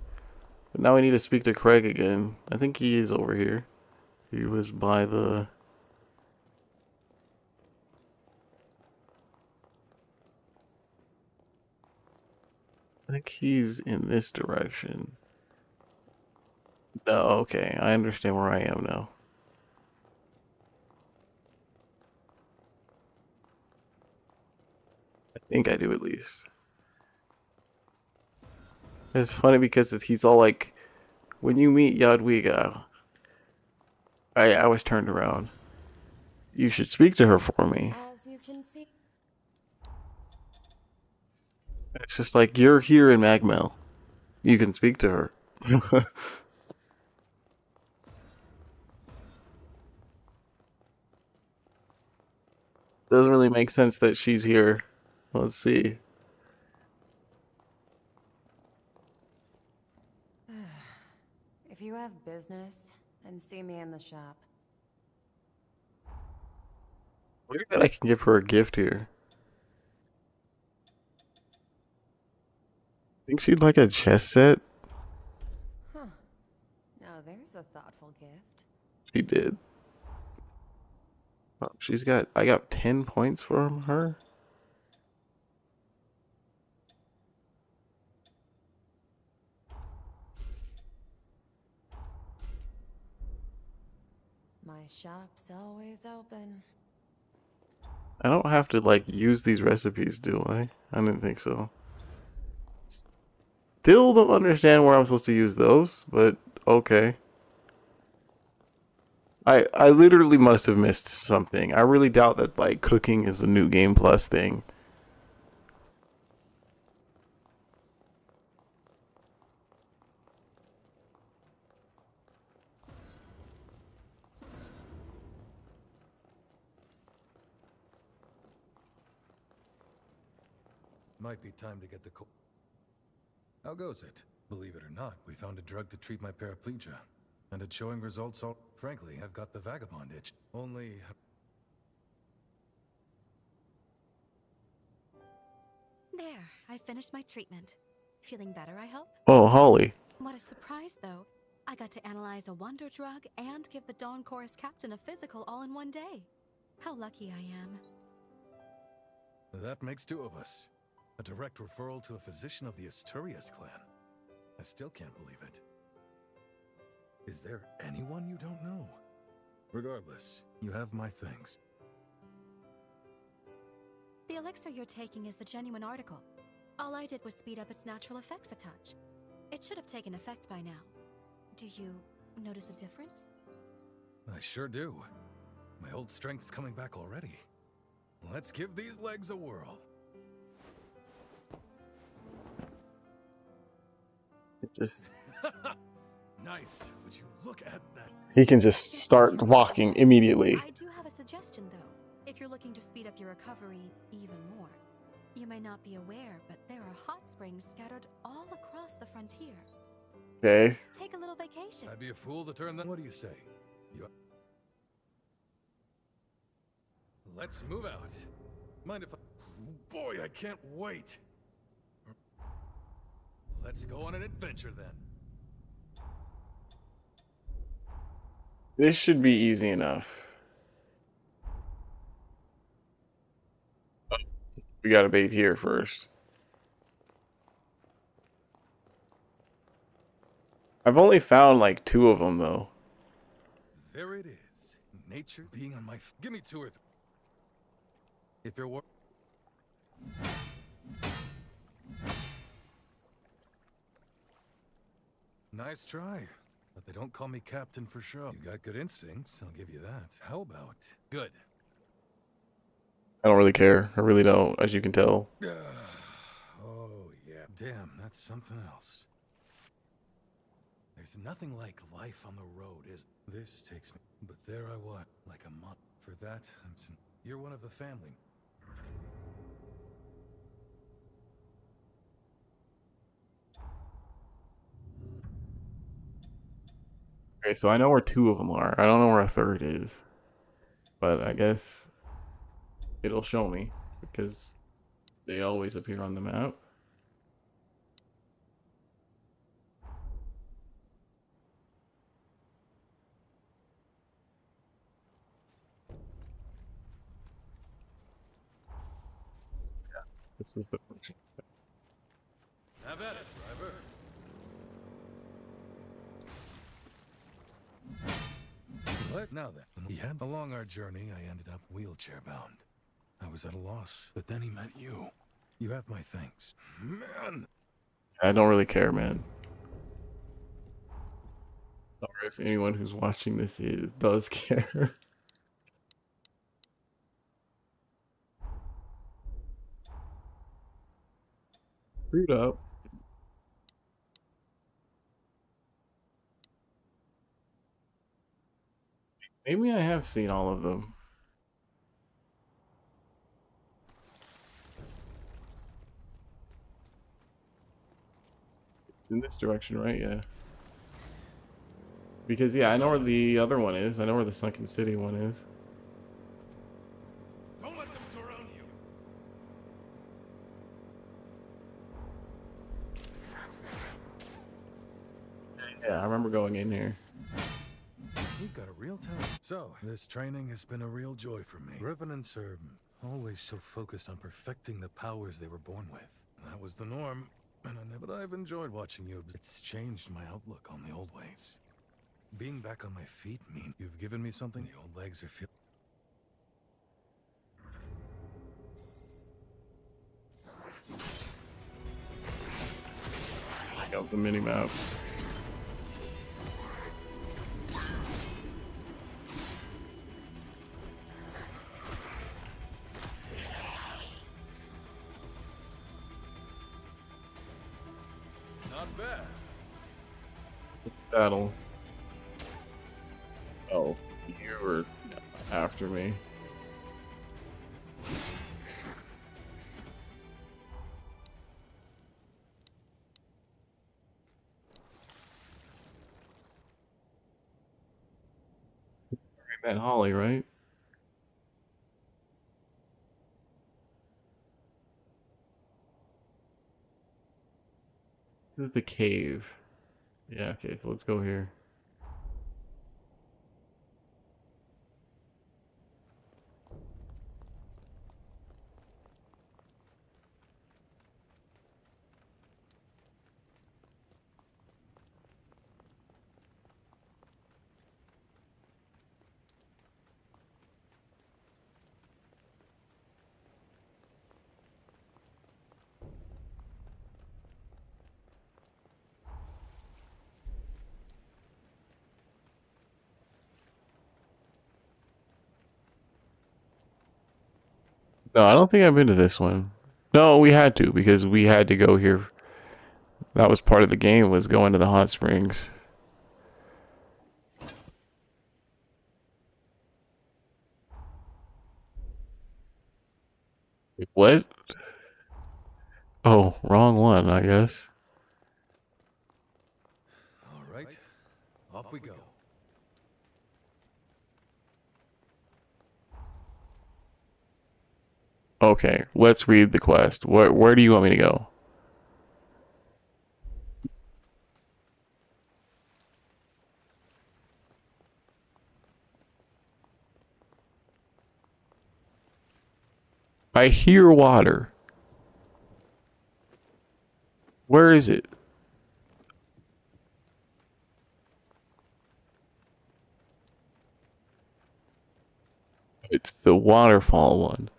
But now we need to speak to Craig again. I think he is over here. He was by the... I think he's in this direction. No, okay. I understand where I am now. I think I do at least. It's funny because he's all like, when you meet Jadwiga, I was turned around. You should speak to her for me. As you can see. It's just like, you're here in Magmel. You can speak to her. Doesn't really make sense that she's here. Let's see. If you have business, then see me in the shop. Weird that I can give her a gift here. Think she'd like a chess set? Huh. Now there's a thoughtful gift. She did. Oh, I got 10 points from her? My shop's always open. I don't have to, like, use these recipes, do I? I didn't think so. Still don't understand where I'm supposed to use those, but okay. I literally must have missed something. I really doubt that, like, cooking is a new Game Plus thing. Might be time to get the How goes it? Believe it or not, we found a drug to treat my paraplegia. And it's showing results all... Frankly, I've got the vagabond itch. Only... There, I finished my treatment. Feeling better, I hope? Oh, Holly. What a surprise, though. I got to analyze a wonder drug and give the Dawn Chorus captain a physical all in one day. How lucky I am. That makes two of us. A direct referral to a physician of the Asturias clan. I still can't believe it. Is there anyone you don't know? Regardless, you have my thanks. The elixir you're taking is the genuine article. All I did was speed up its natural effects a touch. It should have taken effect by now. Do you notice a difference? I sure do. My old strength's coming back already. Let's give these legs a whirl. Just... Nice. Would you look at that? He can just start walking immediately. I do have a suggestion, though. If you're looking to speed up your recovery even more. You may not be aware, but there are hot springs scattered all across the frontier. Okay. Take a little vacation. I'd be a fool to turn them. What do you say? Let's move out. Mind if I... Boy, I can't wait. Let's go on an adventure then. This should be easy enough. We gotta bait here first. I've only found like 2 of them though. There it is. Nature being on my... Give me 2 or 3. If you're... Nice try. But they don't call me captain for show. You got good instincts, I'll give you that. How about... Good. I don't really care. I really don't, as you can tell. Oh, yeah. Damn, that's something else. There's nothing like life on the road, is... This takes me... But there I was, like a month. For that, you're one of the family. Okay, so I know where 2 of them are. I don't know where a 3rd is. But I guess it'll show me because they always appear on the map. Yeah, this was the function. Have at it, driver. Now then, along our journey, I ended up wheelchair-bound. I was at a loss, but then he met you. You have my thanks. Man! I don't really care, man. Sorry if anyone who's watching this does care. Screwed up. Maybe I have seen all of them. It's in this direction, right? Yeah. Because, yeah, I know where the other one is. I know where the Sunken City one is. Don't let them surround you. Yeah, I remember going in here. We've got a real talent. So, this training has been a real joy for me. Revenants are always so focused on perfecting the powers they were born with. That was the norm, and but I've enjoyed watching you. It's changed my outlook on the old ways. Being back on my feet means you've given me something the old legs are feeling. I got the mini-map. Not bad. Battle. Oh, you were after me. I met Holly, right? This is the cave. Yeah, okay, so let's go here. No, I don't think I've been to this one. No, we had to because we had to go here. That was part of the game, was going to the hot springs. Wait, what? Oh, wrong one, I guess. All right, off we go. Okay, let's read the quest. Where do you want me to go? I hear water. Where is it? It's the waterfall one.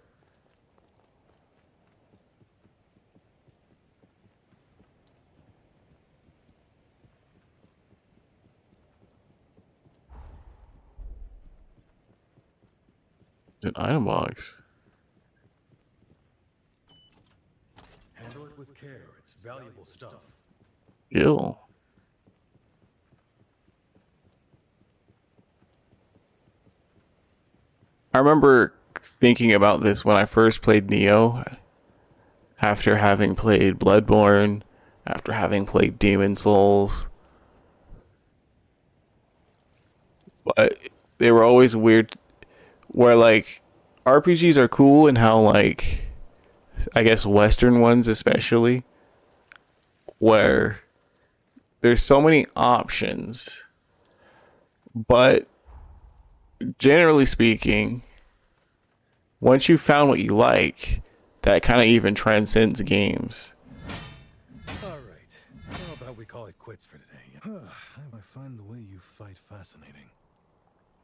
An item box. Handle it with care. It's valuable stuff. Ew. I remember thinking about this when I first played Nioh. After having played Bloodborne, after having played Demon Souls. But they were always weird. Where, like, RPGs are cool and how, like, I guess Western ones especially, where there's so many options, but generally speaking, once you've found what you like, that kind of even transcends games. All right, how about we call it quits for today? I find the way you fight fascinating.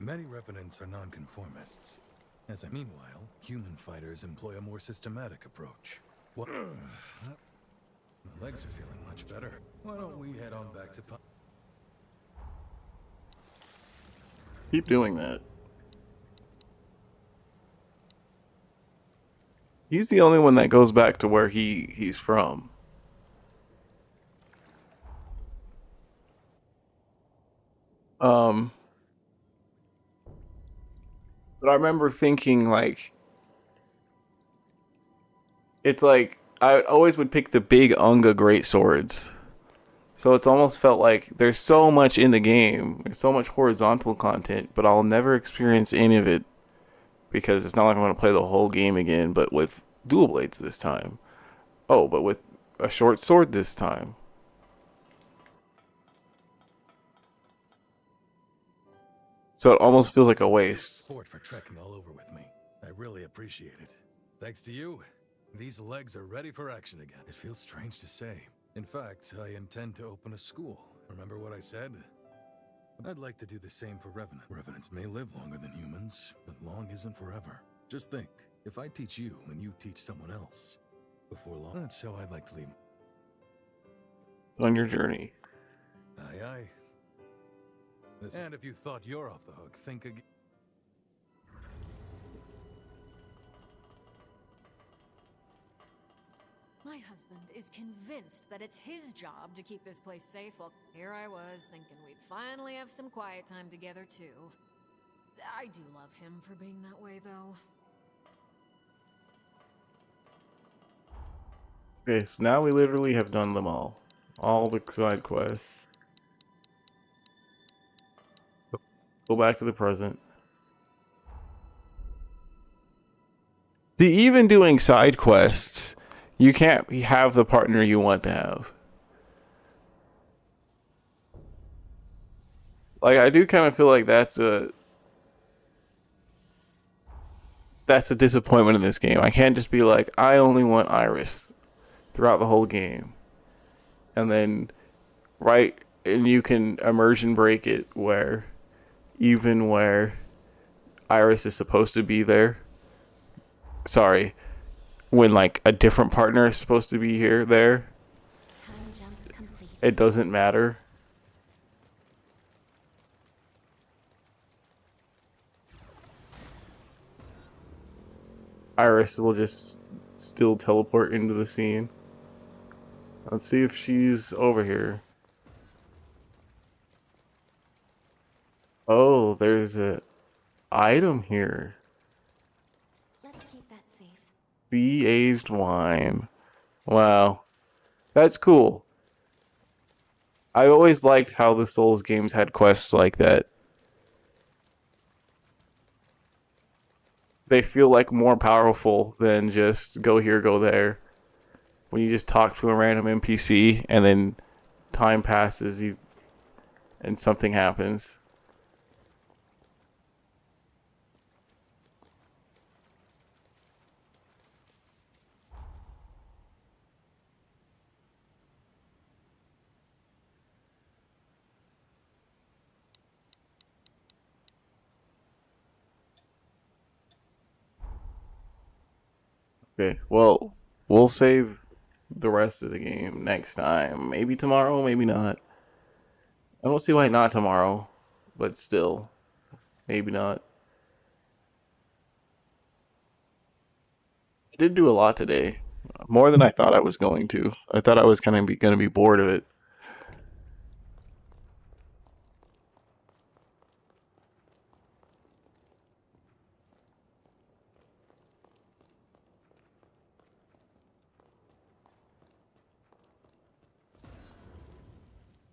Many revenants are nonconformists. Meanwhile, human fighters employ a more systematic approach. What? My legs are feeling much better. Why don't we head on back to Keep doing that. He's the only one that goes back to where he's from. But I remember thinking, like, it's like I always would pick the big Unga great swords. So it's almost felt like there's so much in the game, there's so much horizontal content, but I'll never experience any of it because it's not like I'm going to play the whole game again, but with dual blades this time. Oh, but with a short sword this time. So it almost feels like a waste. Support for trekking all over with me. I really appreciate it. Thanks to you, these legs are ready for action again. It feels strange to say. In fact, I intend to open a school. Remember what I said? I'd like to do the same for Revenant. Revenants may live longer than humans, but long isn't forever. Just think, if I teach you and you teach someone else, before long, that's how I'd like to leave. On your journey. Aye, aye. And if you thought you're off the hook, think again. My husband is convinced that it's his job to keep this place safe. Well, here I was thinking we'd finally have some quiet time together too. I do love him for being that way, though. Okay, so now we literally have done them all. All the side quests. Go back to the present. See, even doing side quests, you can't have the partner you want to have. Like, I do kind of feel like that's a disappointment in this game. I can't just be like, I only want Iris throughout the whole game. And then, and you can immersion break it where Iris is supposed to be there. Sorry. When, like, a different partner is supposed to be there. It doesn't matter. Iris will just still teleport into the scene. Let's see if she's over here. Oh, there's a item here. Let's keep that safe. Aged wine. Wow. That's cool. I always liked how the Souls games had quests like that. They feel like more powerful than just go here, go there. When you just talk to a random NPC and then time passes and something happens. Okay, well, we'll save the rest of the game next time. Maybe tomorrow, maybe not. I don't see why not tomorrow, but still, maybe not. I did do a lot today. More than I thought I was going to. I thought I was kind of going to be bored of it.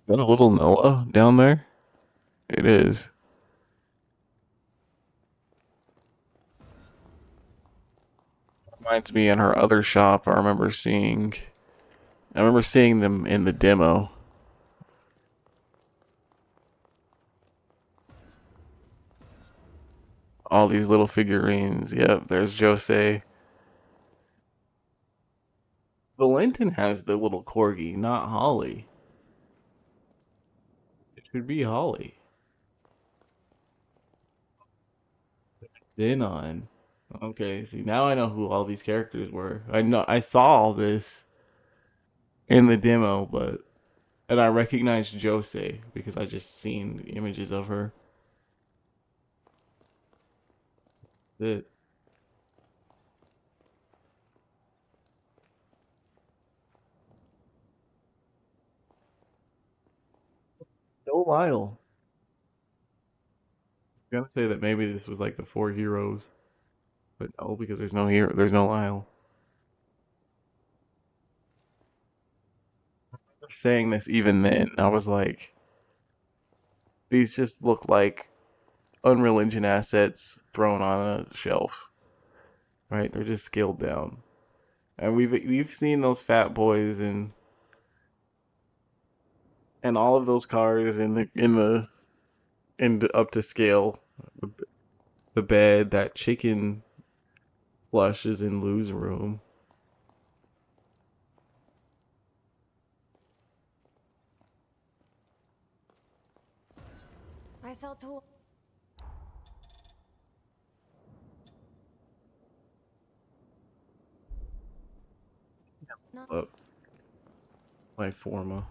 Is that a little Noah down there? It is. Reminds me in her other shop. I remember seeing them in the demo. All these little figurines. Yep, there's Jose. Valentin has the little corgi, not Holly. It should be Holly. Zenon. Okay, see now I know who all these characters were. I saw all this in the demo, and I recognized Jose because I just seen images of her. That's it. No Lyle. I'm gonna say that maybe this was like the four heroes, but no, because there's no hero. There's no Lyle. Saying this even then, I was like, these just look like Unreal Engine assets thrown on a shelf, right? They're just scaled down, and we've seen those fat boys and all of those cars in the up to scale. The bed, that chicken plush is in Lou's room. I sell tools. Up my Forma.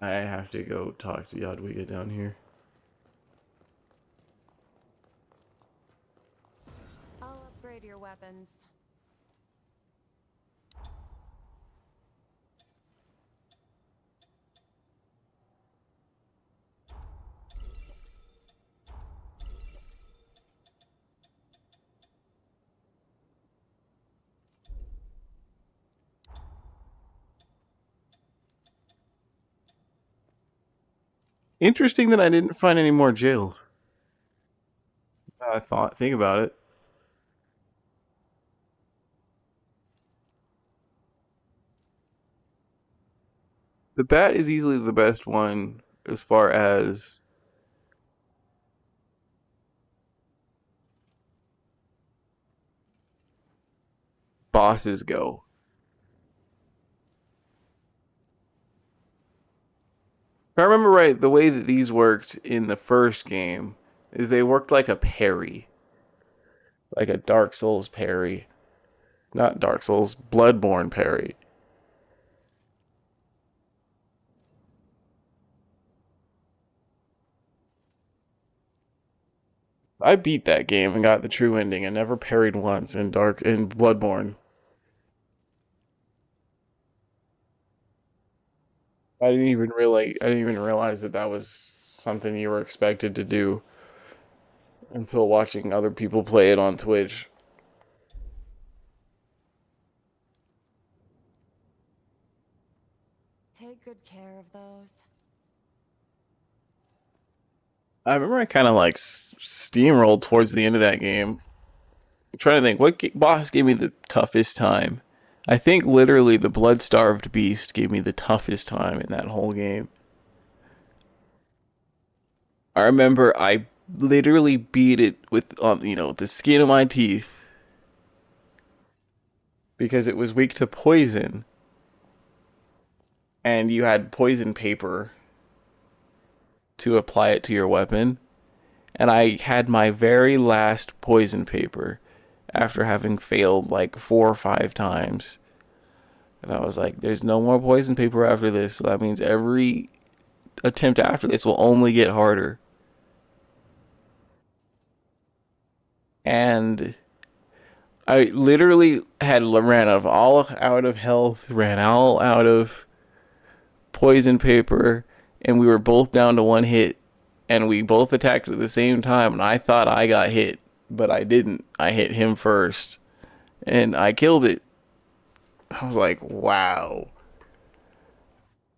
I have to go talk to Yadwiga down here. I'll upgrade your weapons. Interesting that I didn't find any more jails. Think about it. The bat is easily the best one as far as bosses go. If I remember right, the way that these worked in the first game is they worked like a parry. Like a Dark Souls parry. Not Dark Souls, Bloodborne parry. I beat that game and got the true ending and never parried once in Bloodborne. I didn't even realize that that was something you were expected to do until watching other people play it on Twitch. Take good care of those. I remember I kind of like steamrolled towards the end of that game. I'm trying to think, what boss gave me the toughest time? I think literally the Blood-Starved Beast gave me the toughest time in that whole game. I remember I literally beat it with, the skin of my teeth because it was weak to poison, and you had poison paper to apply it to your weapon. And I had my very last poison paper after having failed like 4 or 5 times. And I was like, there's no more poison paper after this. So that means every attempt after this will only get harder. And I literally ran out of health, ran all out of poison paper, and we were both down to 1 hit. And we both attacked at the same time, and I thought I got hit, but I didn't. I hit him first, and I killed it. I was like, wow.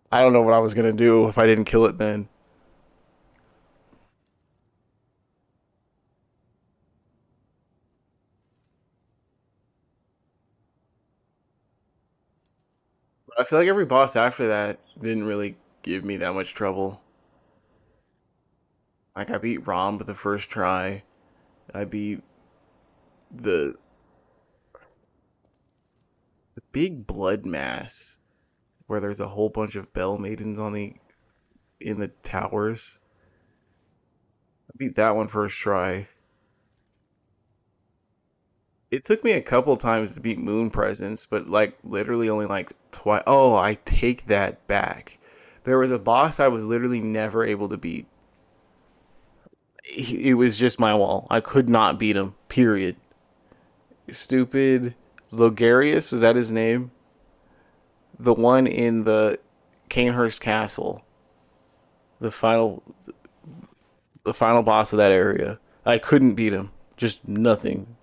I don't know what I was going to do if I didn't kill it then. I feel like every boss after that didn't really give me that much trouble. Like, I beat Rom the first try. I beat the The big blood mass where there's a whole bunch of Bell Maidens in the towers. I beat that one first try. It took me a couple times to beat Moon Presence, but like literally only like twice. Oh, I take that back. There was a boss I was literally never able to beat. It was just my wall. I could not beat him. Period. Stupid Logarius, was that his name? The one in the Canehurst Castle. The final boss of that area. I couldn't beat him. Just nothing.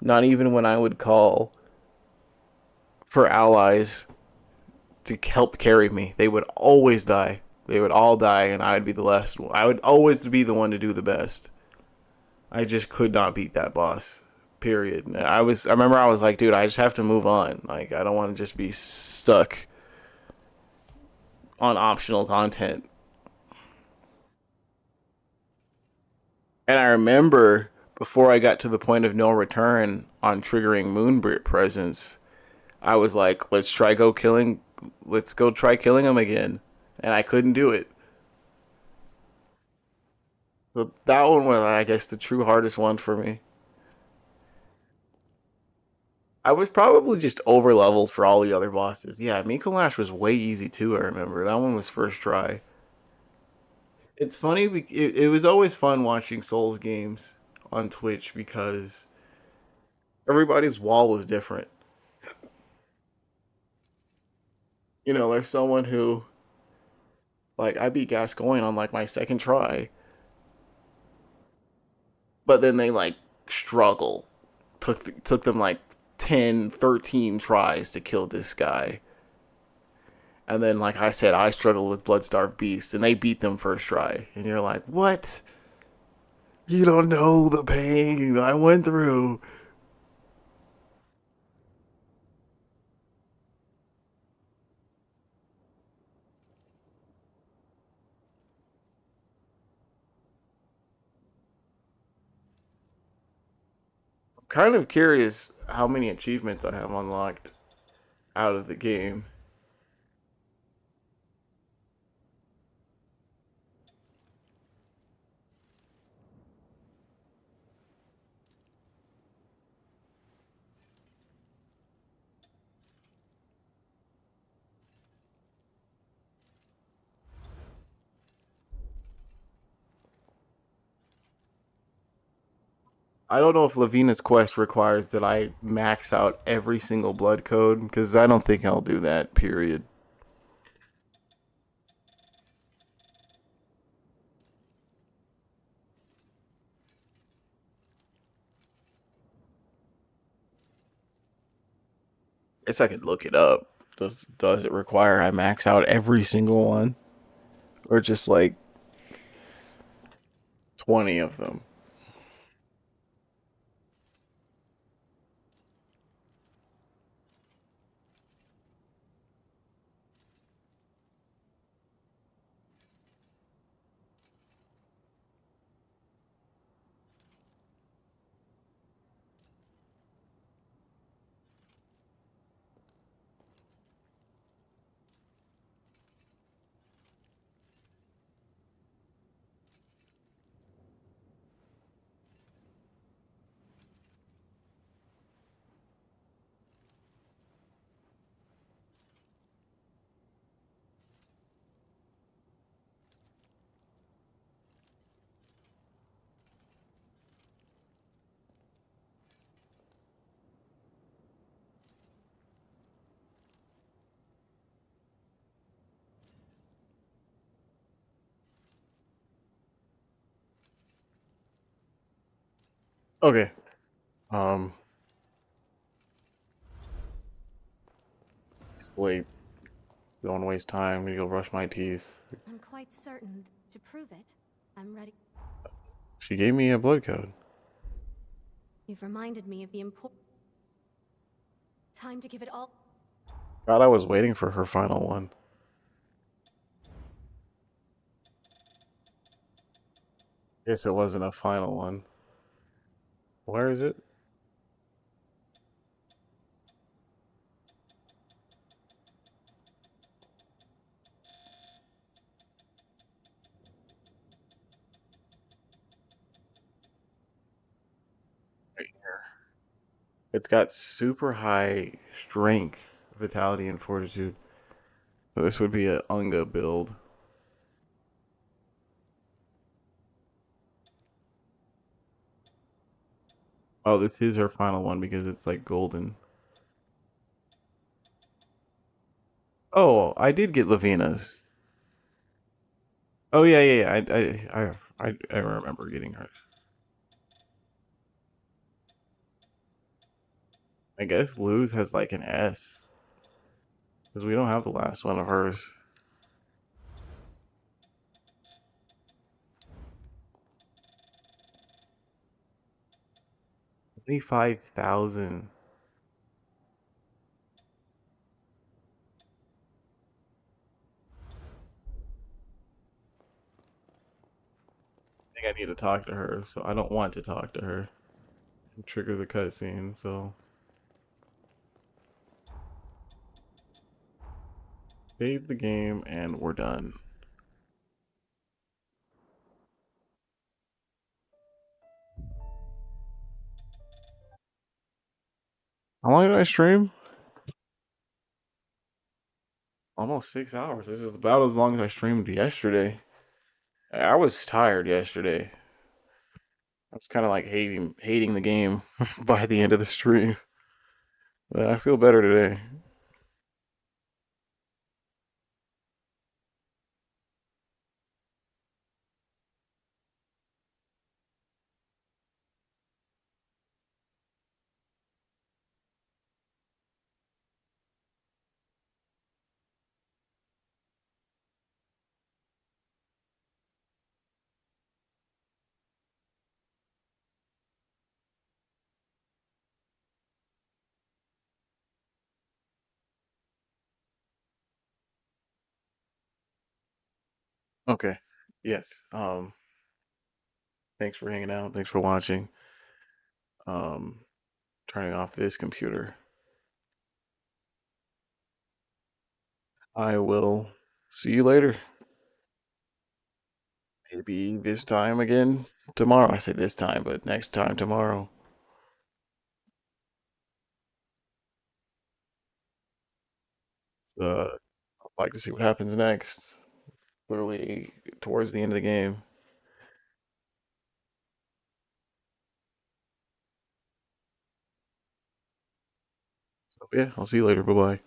Not even when I would call for allies to help carry me. They would always die. They would all die, and I would be the last one. I would always be the one to do the best. I just could not beat that boss. Period. I remember I was like, dude, I just have to move on. Like, I don't want to just be stuck on optional content. And I remember before I got to the point of no return on triggering Moon Presence, I was like, let's go try killing him again. And I couldn't do it. So that one was, I guess, the true hardest one for me. I was probably just over leveled for all the other bosses. Yeah, Mikolash was way easy too, I remember. That one was first try. It's funny, it was always fun watching Souls games on Twitch because everybody's wall was different. You know, there's someone who, like, I beat Gascoigne on, like, my second try. But then they, like, struggle. Took them, like, 10, 13 tries to kill this guy. And then, like I said, I struggled with Bloodstarved Beast, and they beat them first try. And you're like, what? You don't know the pain I went through. I'm kind of curious how many achievements I have unlocked out of the game. I don't know if Lavina's quest requires that I max out every single blood code, because I don't think I'll do that, period. Guess I could look it up. Does it require I max out every single one? Or just like 20 of them? Okay. Wait. Don't want to waste time. I'm gonna go brush my teeth. I'm quite certain to prove it. I'm ready. She gave me a blood code. You've reminded me of the important time to give it all. God, I was waiting for her final one. Guess it wasn't a final one. Where is it? It's got super high strength, vitality, and fortitude. So this would be a Unga build. Oh, this is her final one because it's like golden. Oh, I did get Lavina's. Oh yeah. I remember getting hers. I guess Luz has like an S. Because we don't have the last one of hers. 25,000. I think I need to talk to her, so I don't want to talk to her. And trigger the cutscene, so. Save the game and we're done. How long did I stream? Almost 6 hours. This is about as long as I streamed yesterday. I was tired yesterday. I was kind of like hating the game by the end of the stream. But I feel better today. Okay. Yes. Thanks for hanging out. Thanks for watching. Turning off this computer. I will see you later. Maybe this time again tomorrow. I say this time, but next time tomorrow. I'd like to see what happens next. Literally towards the end of the game. So yeah, I'll see you later. Bye bye.